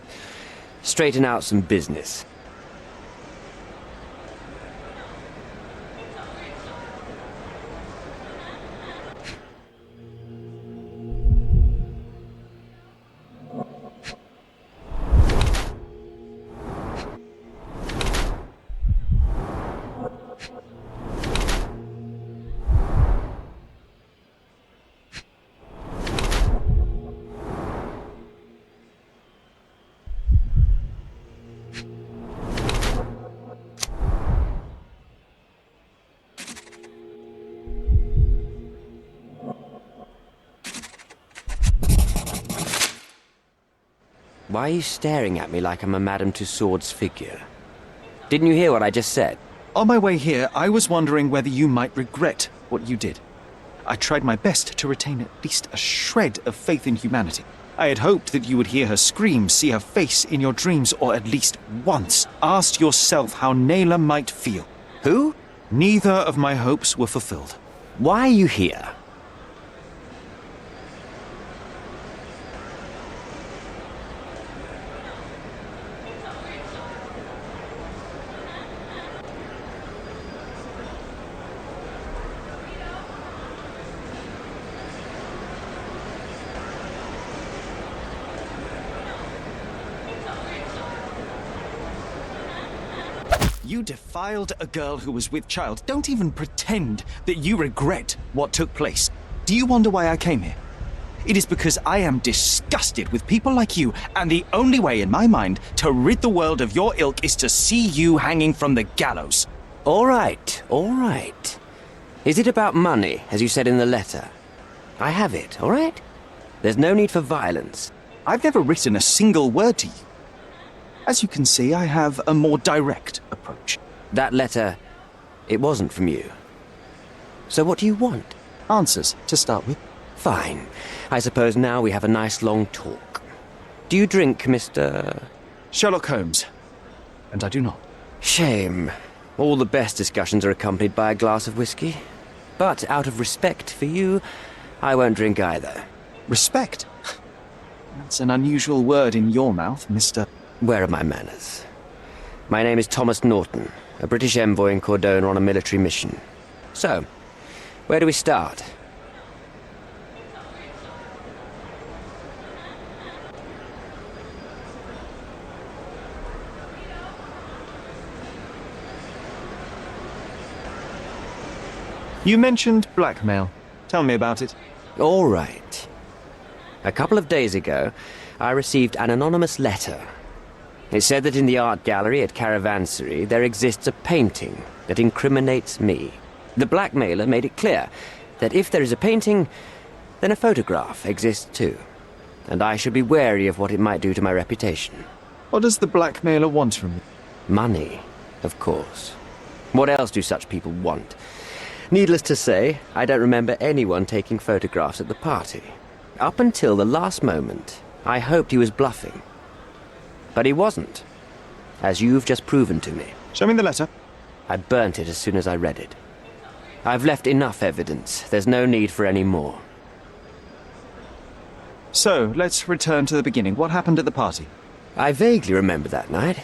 straighten out some business. Why are you staring at me like I'm a Madame Tussauds figure? Didn't you hear what I just said? On my way here, I was wondering whether you might regret what you did. I tried my best to retain at least a shred of faith in humanity. I had hoped that you would hear her scream, see her face in your dreams, or at least once ask yourself how Naylor might feel. Who? Neither of my hopes were fulfilled. Why are you here? You defiled a girl who was with child. Don't even pretend that you regret what took place. Do you wonder why I came here? It is because I am disgusted with people like you, and the only way in my mind to rid the world of your ilk is to see you hanging from the gallows. All right, all right. Is it about money, as you said in the letter? I have it, all right? There's no need for violence. I've never written a single word to you. As you can see, I have a more direct approach. That letter, it wasn't from you. So what do you want? Answers, to start with. Fine. I suppose now we have a nice long talk. Do you drink, Mr. Sherlock Holmes? And I do not. Shame. All the best discussions are accompanied by a glass of whiskey. But out of respect for you, I won't drink either. Respect? That's an unusual word in your mouth, Mr. Where are my manners? My name is Thomas Norton, a British envoy in Cordona on a military mission. So, where do we start? You mentioned blackmail. Tell me about it. All right. A couple of days ago, I received an anonymous letter. It said that in the art gallery at Caravansary there exists a painting that incriminates me. The blackmailer made it clear that if there is a painting, then a photograph exists too. And I should be wary of what it might do to my reputation. What does the blackmailer want from you? Money, of course. What else do such people want? Needless to say, I don't remember anyone taking photographs at the party. Up until the last moment, I hoped he was bluffing. But he wasn't, as you've just proven to me. Show me the letter. I burnt it as soon as I read it. I've left enough evidence. There's no need for any more. So, let's return to the beginning. What happened at the party? I vaguely remember that night.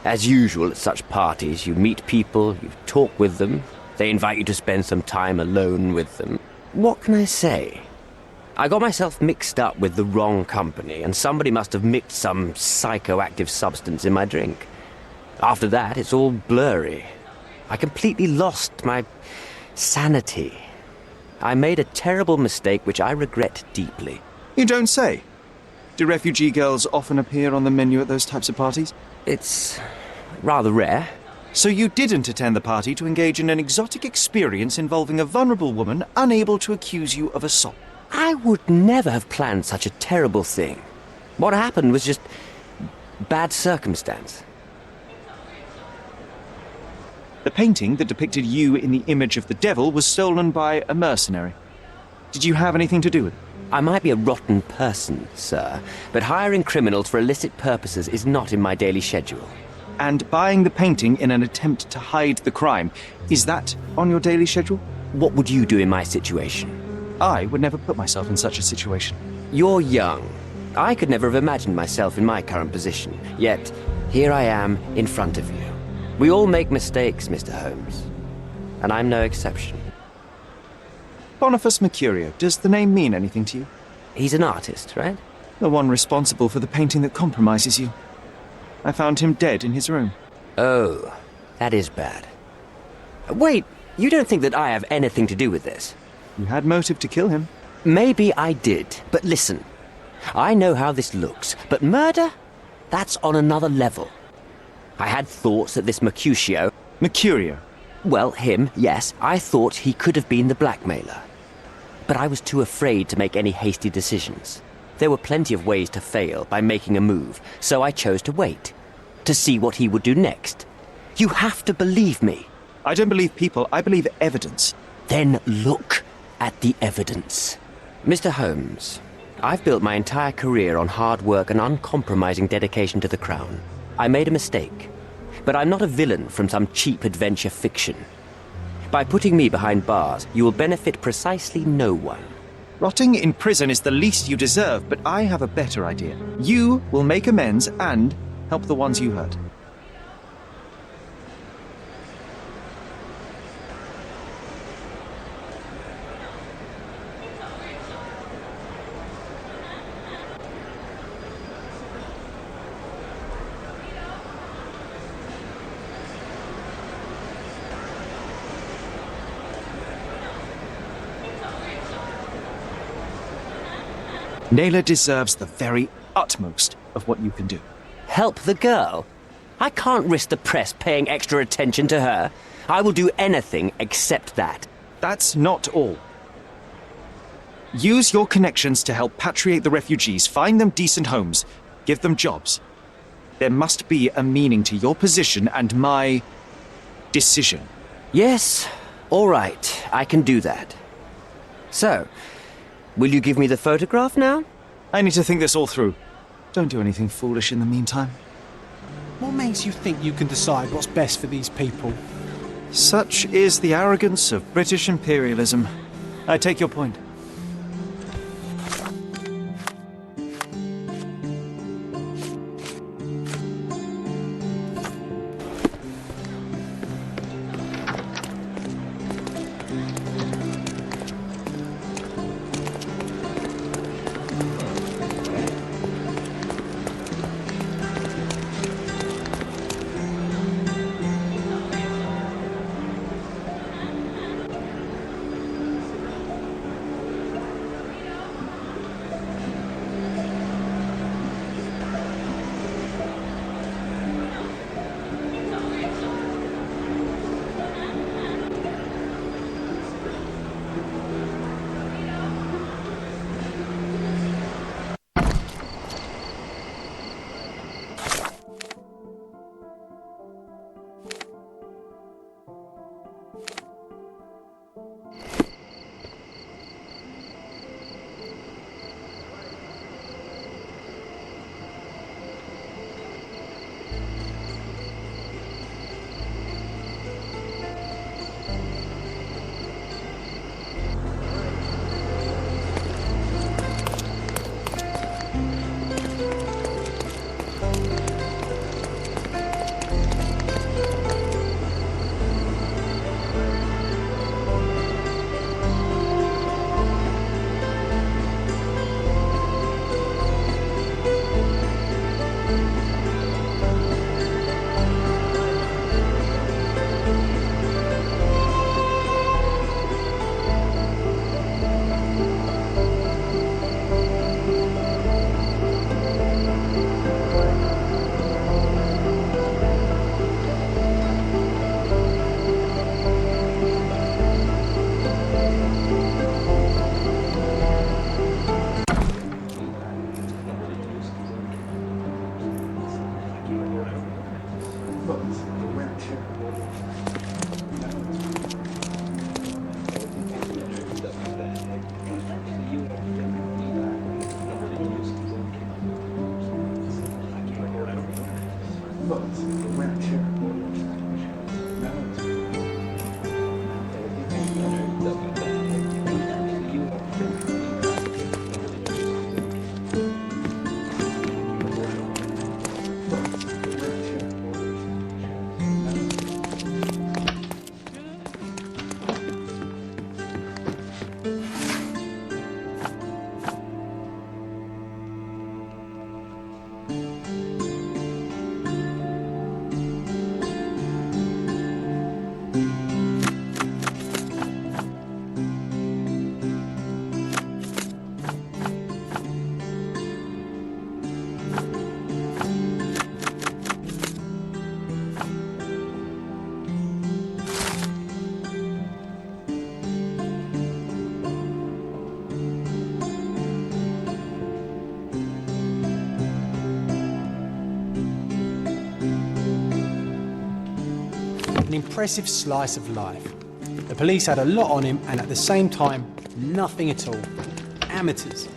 As usual at such parties, you meet people, you talk with them, they invite you to spend some time alone with them. What can I say? I got myself mixed up with the wrong company, and somebody must have mixed some psychoactive substance in my drink. After that, it's all blurry. I completely lost my sanity. I made a terrible mistake which I regret deeply. You don't say. Do refugee girls often appear on the menu at those types of parties? It's rather rare. So you didn't attend the party to engage in an exotic experience involving a vulnerable woman unable to accuse you of assault? I would never have planned such a terrible thing. What happened was just bad circumstance. The painting that depicted you in the image of the devil was stolen by a mercenary. Did you have anything to do with it? I might be a rotten person, sir, but hiring criminals for illicit purposes is not in my daily schedule. And buying the painting in an attempt to hide the crime, is that on your daily schedule? What would you do in my situation? I would never put myself in such a situation. You're young. I could never have imagined myself in my current position. Yet, here I am in front of you. We all make mistakes, Mr. Holmes. And I'm no exception. Boniface Mercurio, does the name mean anything to you? He's an artist, right? The one responsible for the painting that compromises you. I found him dead in his room. Oh, that is bad. Wait, you don't think that I have anything to do with this? You had motive to kill him. Maybe I did, but listen. I know how this looks, but murder? That's on another level. I had thoughts that this Mercutio... Mercurio? Well, him, yes. I thought he could have been the blackmailer. But I was too afraid to make any hasty decisions. There were plenty of ways to fail by making a move, so I chose to wait. To see what he would do next. You have to believe me. I don't believe people, I believe evidence. Then look. at the evidence. Mr. Holmes, I've built my entire career on hard work and uncompromising dedication to the Crown. I made a mistake, but I'm not a villain from some cheap adventure fiction. By putting me behind bars, you will benefit precisely no one. Rotting in prison is the least you deserve, but I have a better idea. You will make amends and help the ones you hurt. Naylor deserves the very utmost of what you can do. Help the girl? I can't risk the press paying extra attention to her. I will do anything except that. That's not all. Use your connections to help patriate the refugees, find them decent homes, give them jobs. There must be a meaning to your position and my decision. Yes, all right, I can do that. So, will you give me the photograph now? I need to think this all through. Don't do anything foolish in the meantime. What makes you think you can decide what's best for these people? Such is the arrogance of British imperialism. I take your point. An impressive slice of life. The police had a lot on him and at the same time, Nothing at all. Amateurs.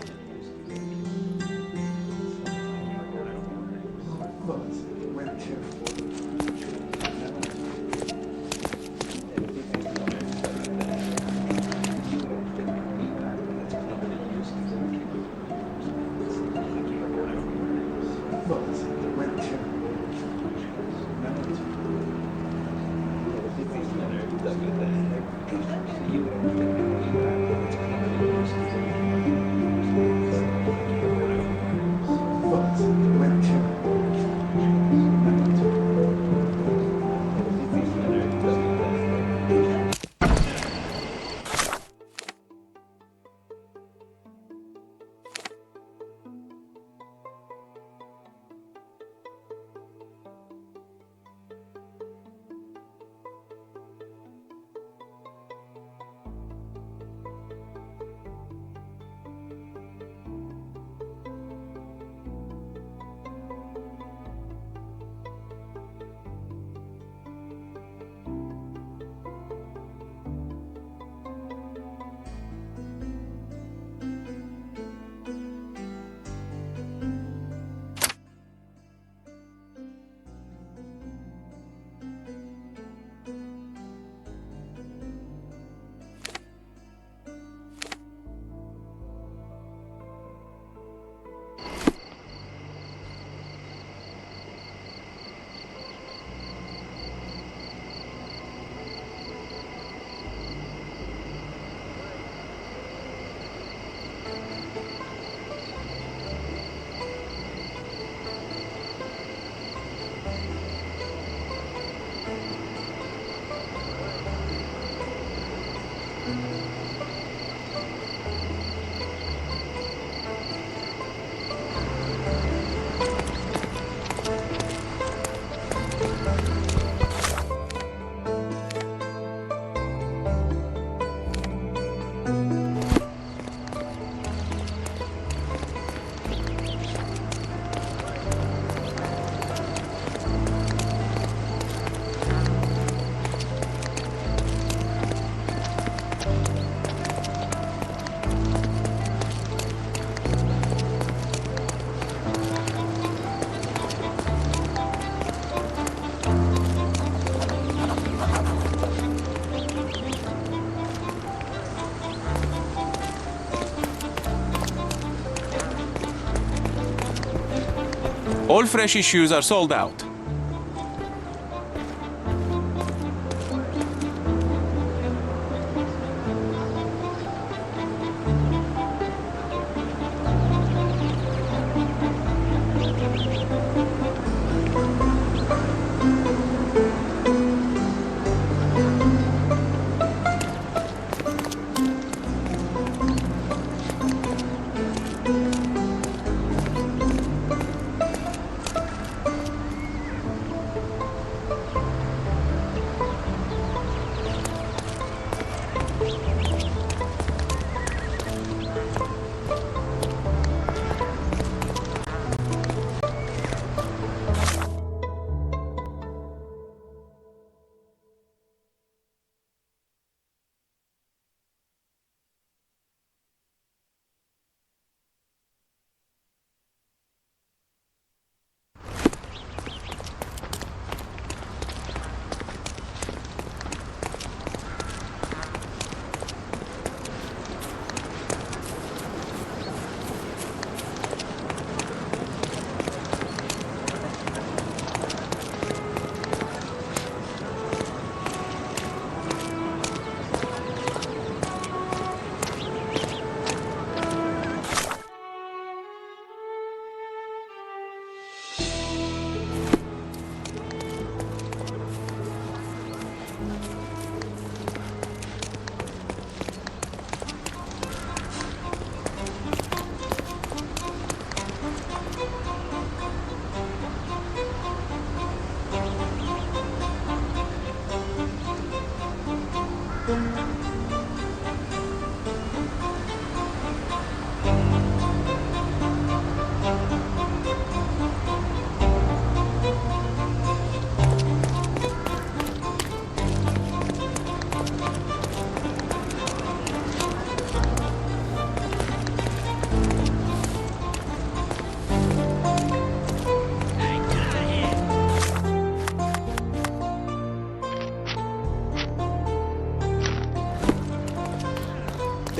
All fresh issues are sold out.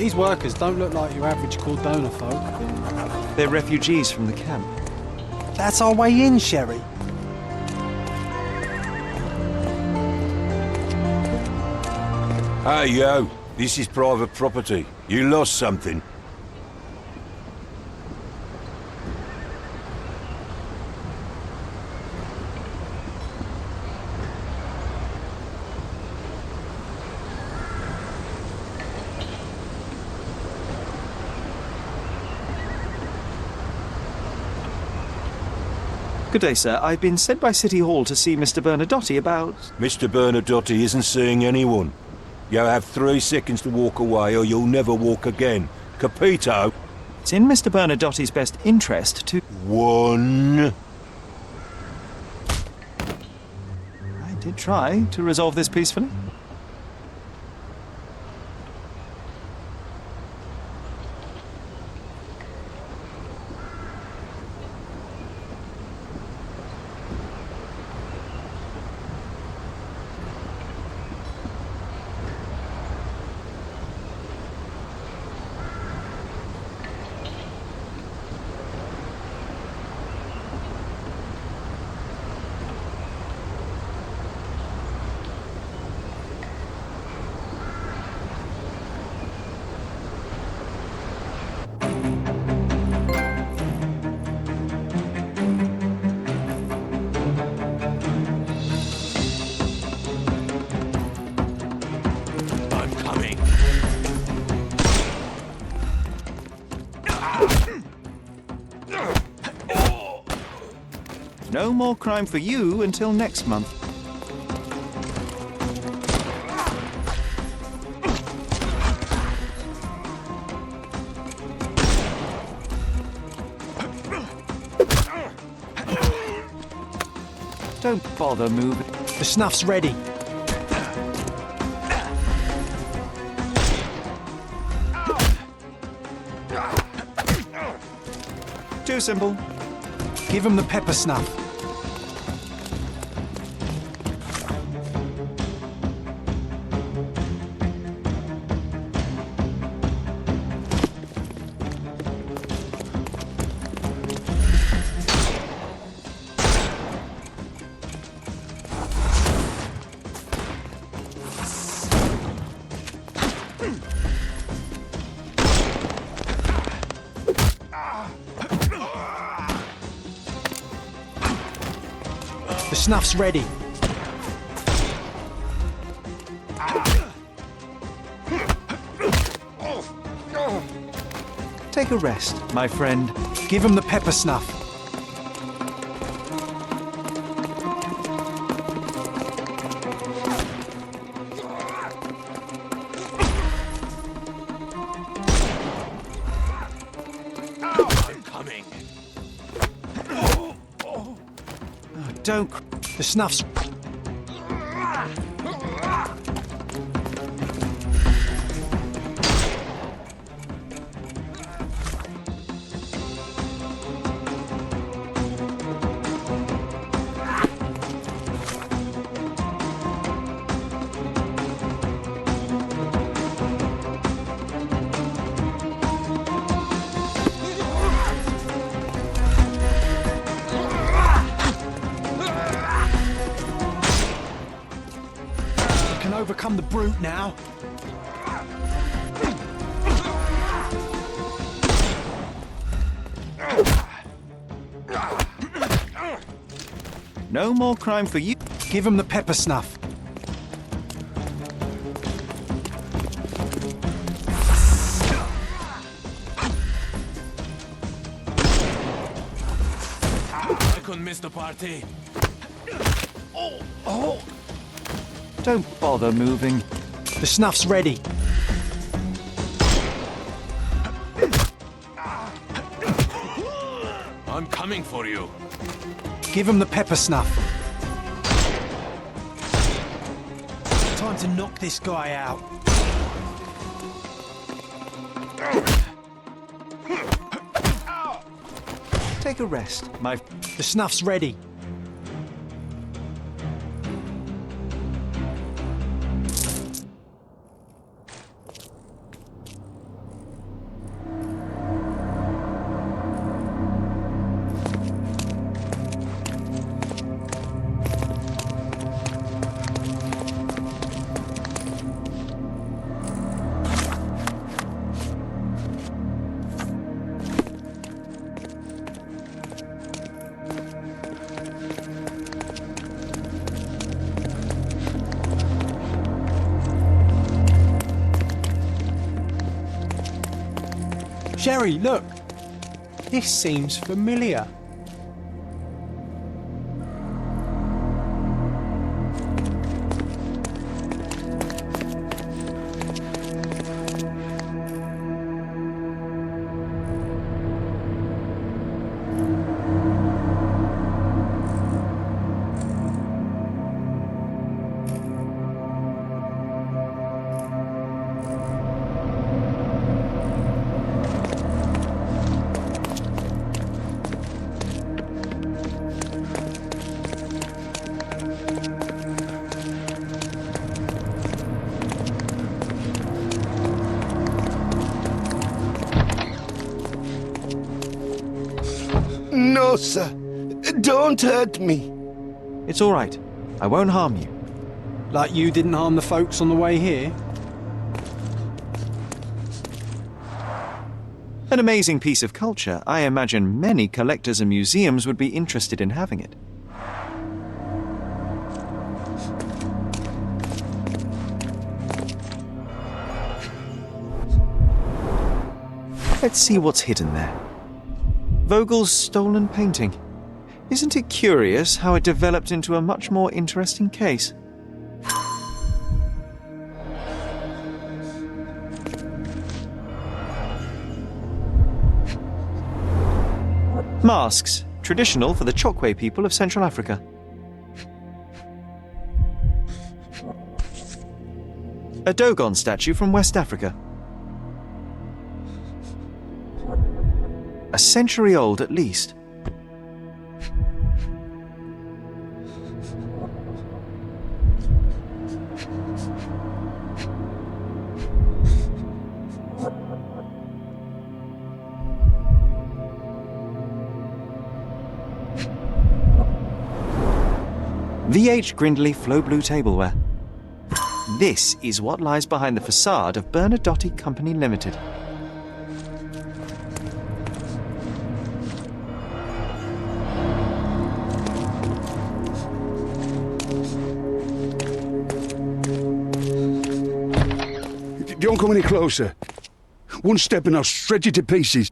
These workers don't look like your average Cordona folk. They're refugees from the camp. That's our way in, Sherry. Hey, yo. This is private property. You lost something. Good day, sir. I've been sent by City Hall to see Mr. Bernadotte about... Mr. Bernadotte isn't seeing anyone. You have 3 seconds to walk away or you'll never walk again. Capito? It's in Mr. Bernadotte's best interest to... 1. I did try to resolve this peacefully. No more crime for you until next month. Don't bother moving. The snuff's ready. Too simple. Give him the pepper snuff. The snuff's ready. Take a rest, my friend. Give him the pepper snuff. I'm coming. Don't... The snuff's... Overcome the brute now. No more crime for you. Give him the pepper snuff. I couldn't miss the party. Don't bother moving. The snuff's ready. I'm coming for you. Give him the pepper snuff. Time to knock this guy out. Take a rest, my... The snuff's ready. Sherry, look! This seems familiar. No, sir. Don't hurt me. It's all right. I won't harm you. Like you didn't harm the folks on the way here? An amazing piece of culture. I imagine many collectors and museums would be interested in having it. Let's see what's hidden there. Vogel's stolen painting. Isn't it curious how it developed into a much more interesting case? Masks, traditional for the Chokwe people of Central Africa. A Dogon statue from West Africa. A century old at least. VH Grindley Flow Blue Tableware. This is what lies behind the facade of Bernadotte Company Limited. Don't come any closer. One step and I'll shred you to pieces.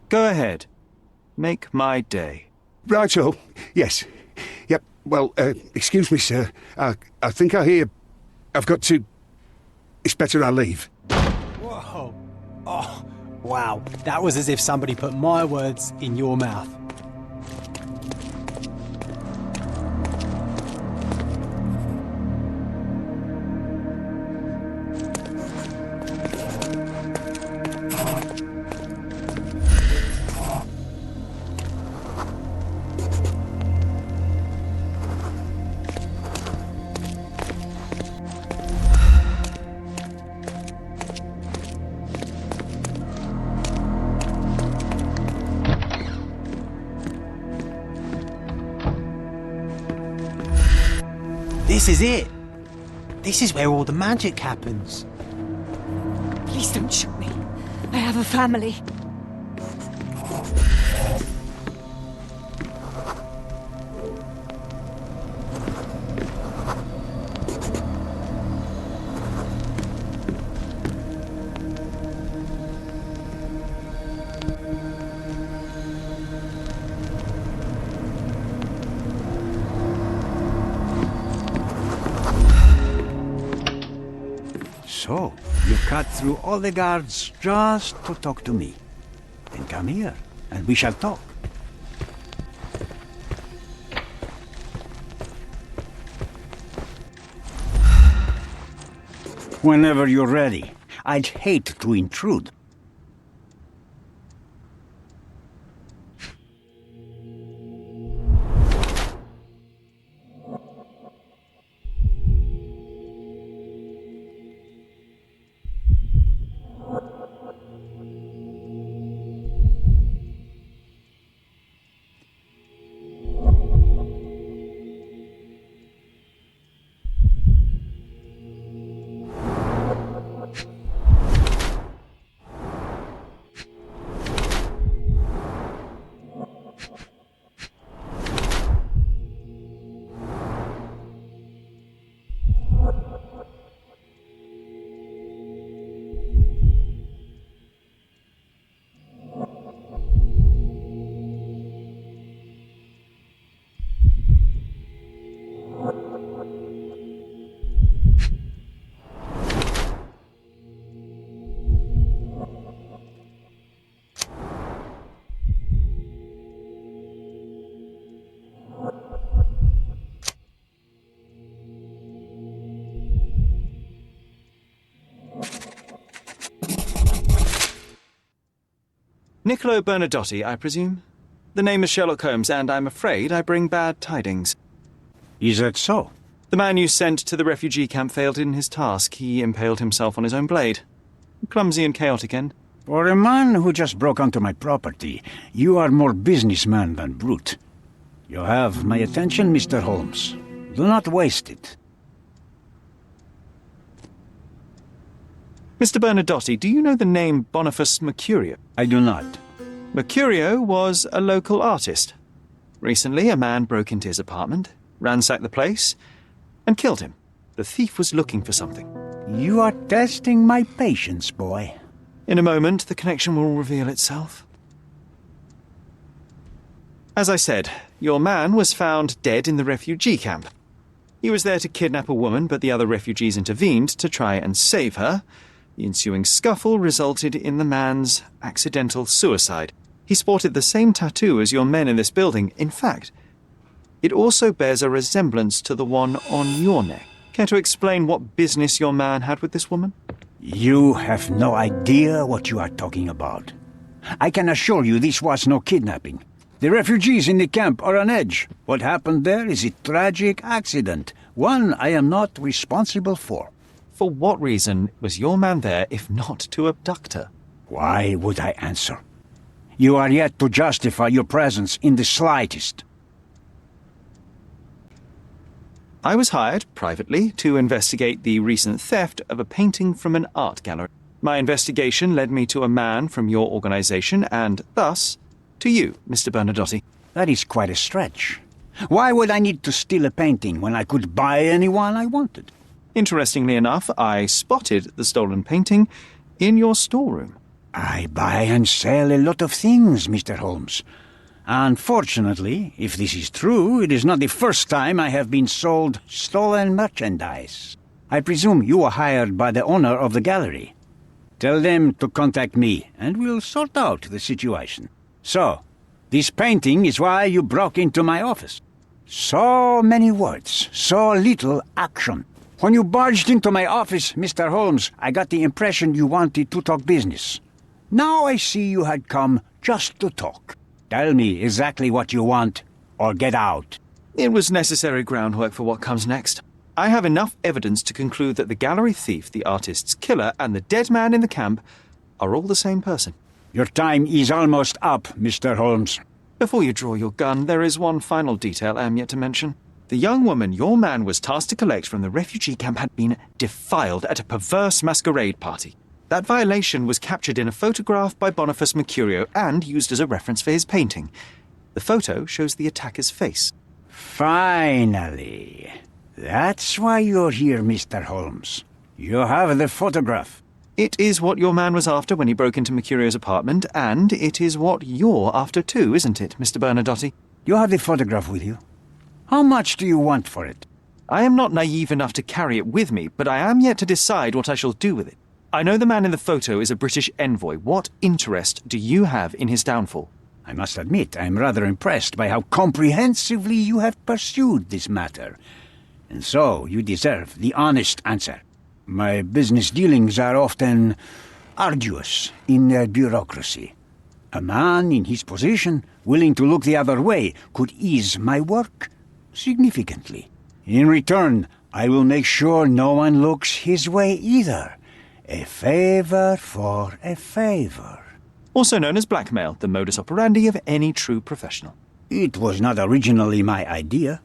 Go ahead. Make my day. Right-o. Yes. Yep. Well, excuse me, sir. I think I hear... I've got to... It's better I leave. Whoa. Oh, wow. That was as if somebody put my words in your mouth. This is it. This is where all the magic happens. Please don't shoot me. I have a family. So, you cut through all the guards just to talk to me. Then come here, and we shall talk. Whenever you're ready. I'd hate to intrude. Niccolo Bernadotti, I presume? The name is Sherlock Holmes, and I'm afraid I bring bad tidings. Is that so? The man you sent to the refugee camp failed in his task. He impaled himself on his own blade. Clumsy and chaotic end. For a man who just broke onto my property, you are more businessman than brute. You have my attention, Mr. Holmes. Do not waste it. Mr. Bernadotti, do you know the name Boniface Mercurio? I do not. Mercurio was a local artist. Recently, a man broke into his apartment, ransacked the place, and killed him. The thief was looking for something. You are testing my patience, boy. In a moment, the connection will reveal itself. As I said, your man was found dead in the refugee camp. He was there to kidnap a woman, but the other refugees intervened to try and save her. The ensuing scuffle resulted in the man's accidental suicide. He sported the same tattoo as your men in this building. In fact, it also bears a resemblance to the one on your neck. Care to explain what business your man had with this woman? You have no idea what you are talking about. I can assure you this was no kidnapping. The refugees in the camp are on edge. What happened there is a tragic accident, one I am not responsible for. For what reason was your man there if not to abduct her? Why would I answer? You are yet to justify your presence in the slightest. I was hired, privately, to investigate the recent theft of a painting from an art gallery. My investigation led me to a man from your organization, and thus, to you, Mr. Bernadotti. That is quite a stretch. Why would I need to steal a painting when I could buy anyone I wanted? Interestingly enough, I spotted the stolen painting in your storeroom. I buy and sell a lot of things, Mr. Holmes. Unfortunately, if this is true, it is not the first time I have been sold stolen merchandise. I presume you were hired by the owner of the gallery. Tell them to contact me, and we'll sort out the situation. So, this painting is why you broke into my office. So many words, so little action. When you barged into my office, Mr. Holmes, I got the impression you wanted to talk business. Now I see you had come just to talk. Tell me exactly what you want, or get out. It was necessary groundwork for what comes next. I have enough evidence to conclude that the gallery thief, the artist's killer, and the dead man in the camp are all the same person. Your time is almost up, Mr. Holmes. Before you draw your gun, there is one final detail I am yet to mention. The young woman your man was tasked to collect from the refugee camp had been defiled at a perverse masquerade party. That violation was captured in a photograph by Boniface Mercurio and used as a reference for his painting. The photo shows the attacker's face. Finally. That's why you're here, Mr. Holmes. You have the photograph. It is what your man was after when he broke into Mercurio's apartment, and it is what you're after too, isn't it, Mr. Bernadotti? You have the photograph with you? How much do you want for it? I am not naive enough to carry it with me, but I am yet to decide what I shall do with it. I know the man in the photo is a British envoy. What interest do you have in his downfall? I must admit, I am rather impressed by how comprehensively you have pursued this matter. And so, you deserve the honest answer. My business dealings are often arduous in their bureaucracy. A man in his position, willing to look the other way, could ease my work significantly. In return, I will make sure no one looks his way either. A favor for a favor. Also known as blackmail, the modus operandi of any true professional. It was not originally my idea.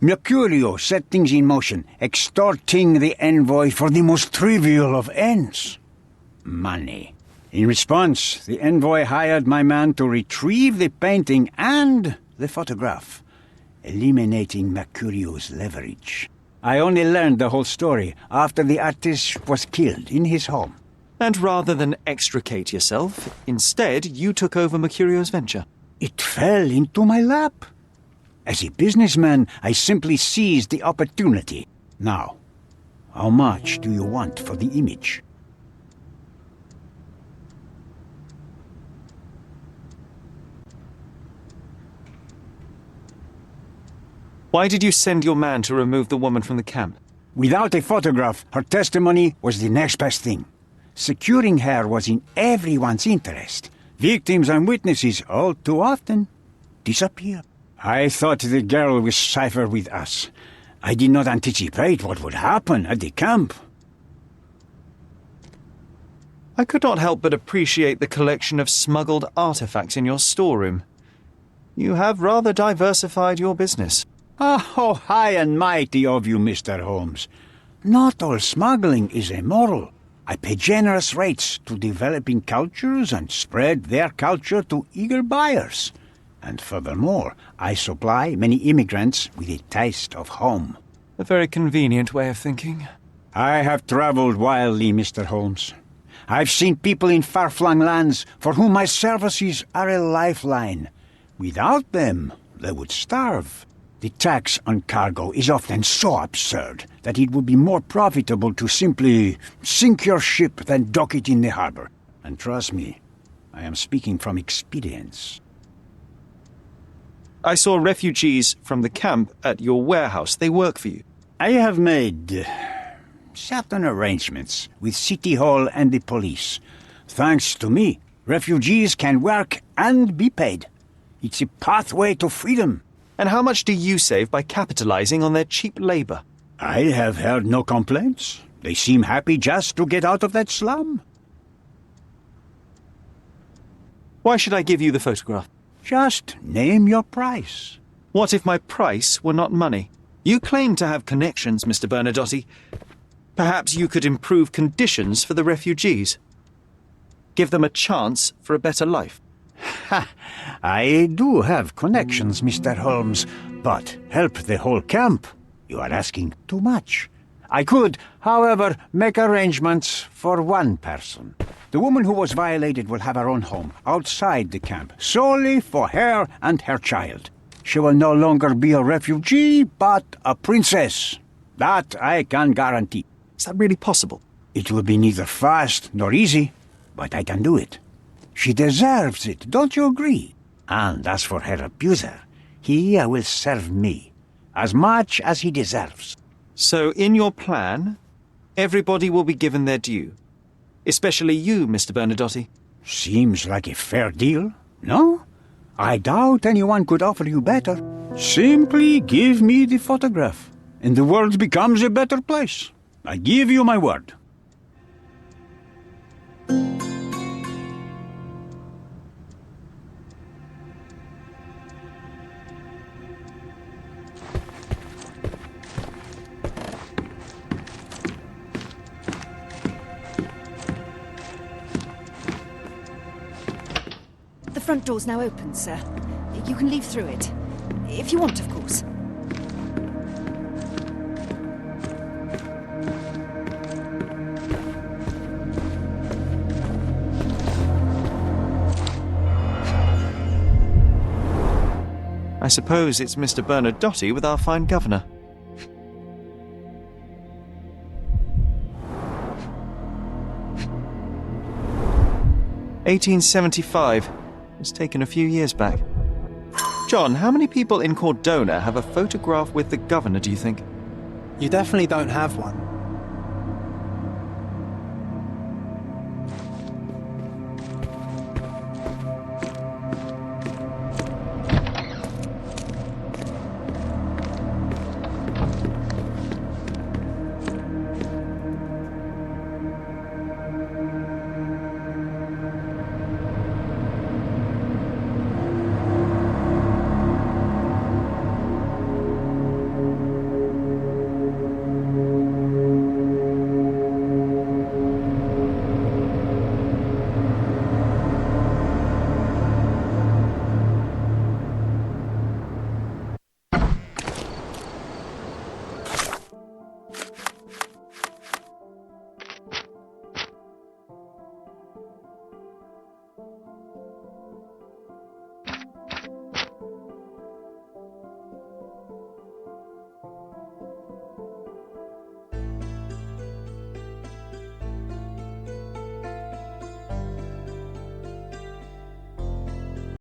Mercurio set things in motion, extorting the envoy for the most trivial of ends. Money. In response, the envoy hired my man to retrieve the painting and the photograph, eliminating Mercurio's leverage. I only learned the whole story after the artist was killed in his home. And rather than extricate yourself, instead you took over Mercurio's venture. It fell into my lap. As a businessman, I simply seized the opportunity. Now, how much do you want for the image? Why did you send your man to remove the woman from the camp? Without a photograph, her testimony was the next best thing. Securing her was in everyone's interest. Victims and witnesses all too often disappear. I thought the girl was safer with us. I did not anticipate what would happen at the camp. I could not help but appreciate the collection of smuggled artifacts in your storeroom. You have rather diversified your business. Oh, high and mighty of you, Mr. Holmes. Not all smuggling is immoral. I pay generous rates to developing cultures and spread their culture to eager buyers. And furthermore, I supply many immigrants with a taste of home. A very convenient way of thinking. I have traveled wildly, Mr. Holmes. I've seen people in far-flung lands for whom my services are a lifeline. Without them, they would starve. The tax on cargo is often so absurd that it would be more profitable to simply sink your ship than dock it in the harbor. And trust me, I am speaking from experience. I saw refugees from the camp at your warehouse. They work for you. I have made certain arrangements with City Hall and the police. Thanks to me, refugees can work and be paid. It's a pathway to freedom. And how much do you save by capitalizing on their cheap labor? I have heard no complaints. They seem happy just to get out of that slum. Why should I give you the photograph? Just name your price. What if my price were not money? You claim to have connections, Mr. Bernadotte. Perhaps you could improve conditions for the refugees. Give them a chance for a better life. Ha! I do have connections, Mr. Holmes, but help the whole camp? You are asking too much. I could, however, make arrangements for one person. The woman who was violated will have her own home outside the camp, solely for her and her child. She will no longer be a refugee, but a princess. That I can guarantee. Is that really possible? It will be neither fast nor easy, but I can do it. She deserves it, don't you agree? And as for her abuser, he will serve me, as much as he deserves. So in your plan, everybody will be given their due. Especially you, Mr. Bernadotte. Seems like a fair deal, no? I doubt anyone could offer you better. Simply give me the photograph, and the world becomes a better place. I give you my word. The front door's now open, sir. You can leave through it. If you want, of course. I suppose it's Mr. Bernadotte with our fine governor. "1875. It was taken a few years back. John, how many people in Cordona have a photograph with the governor, do you think? You definitely don't have one.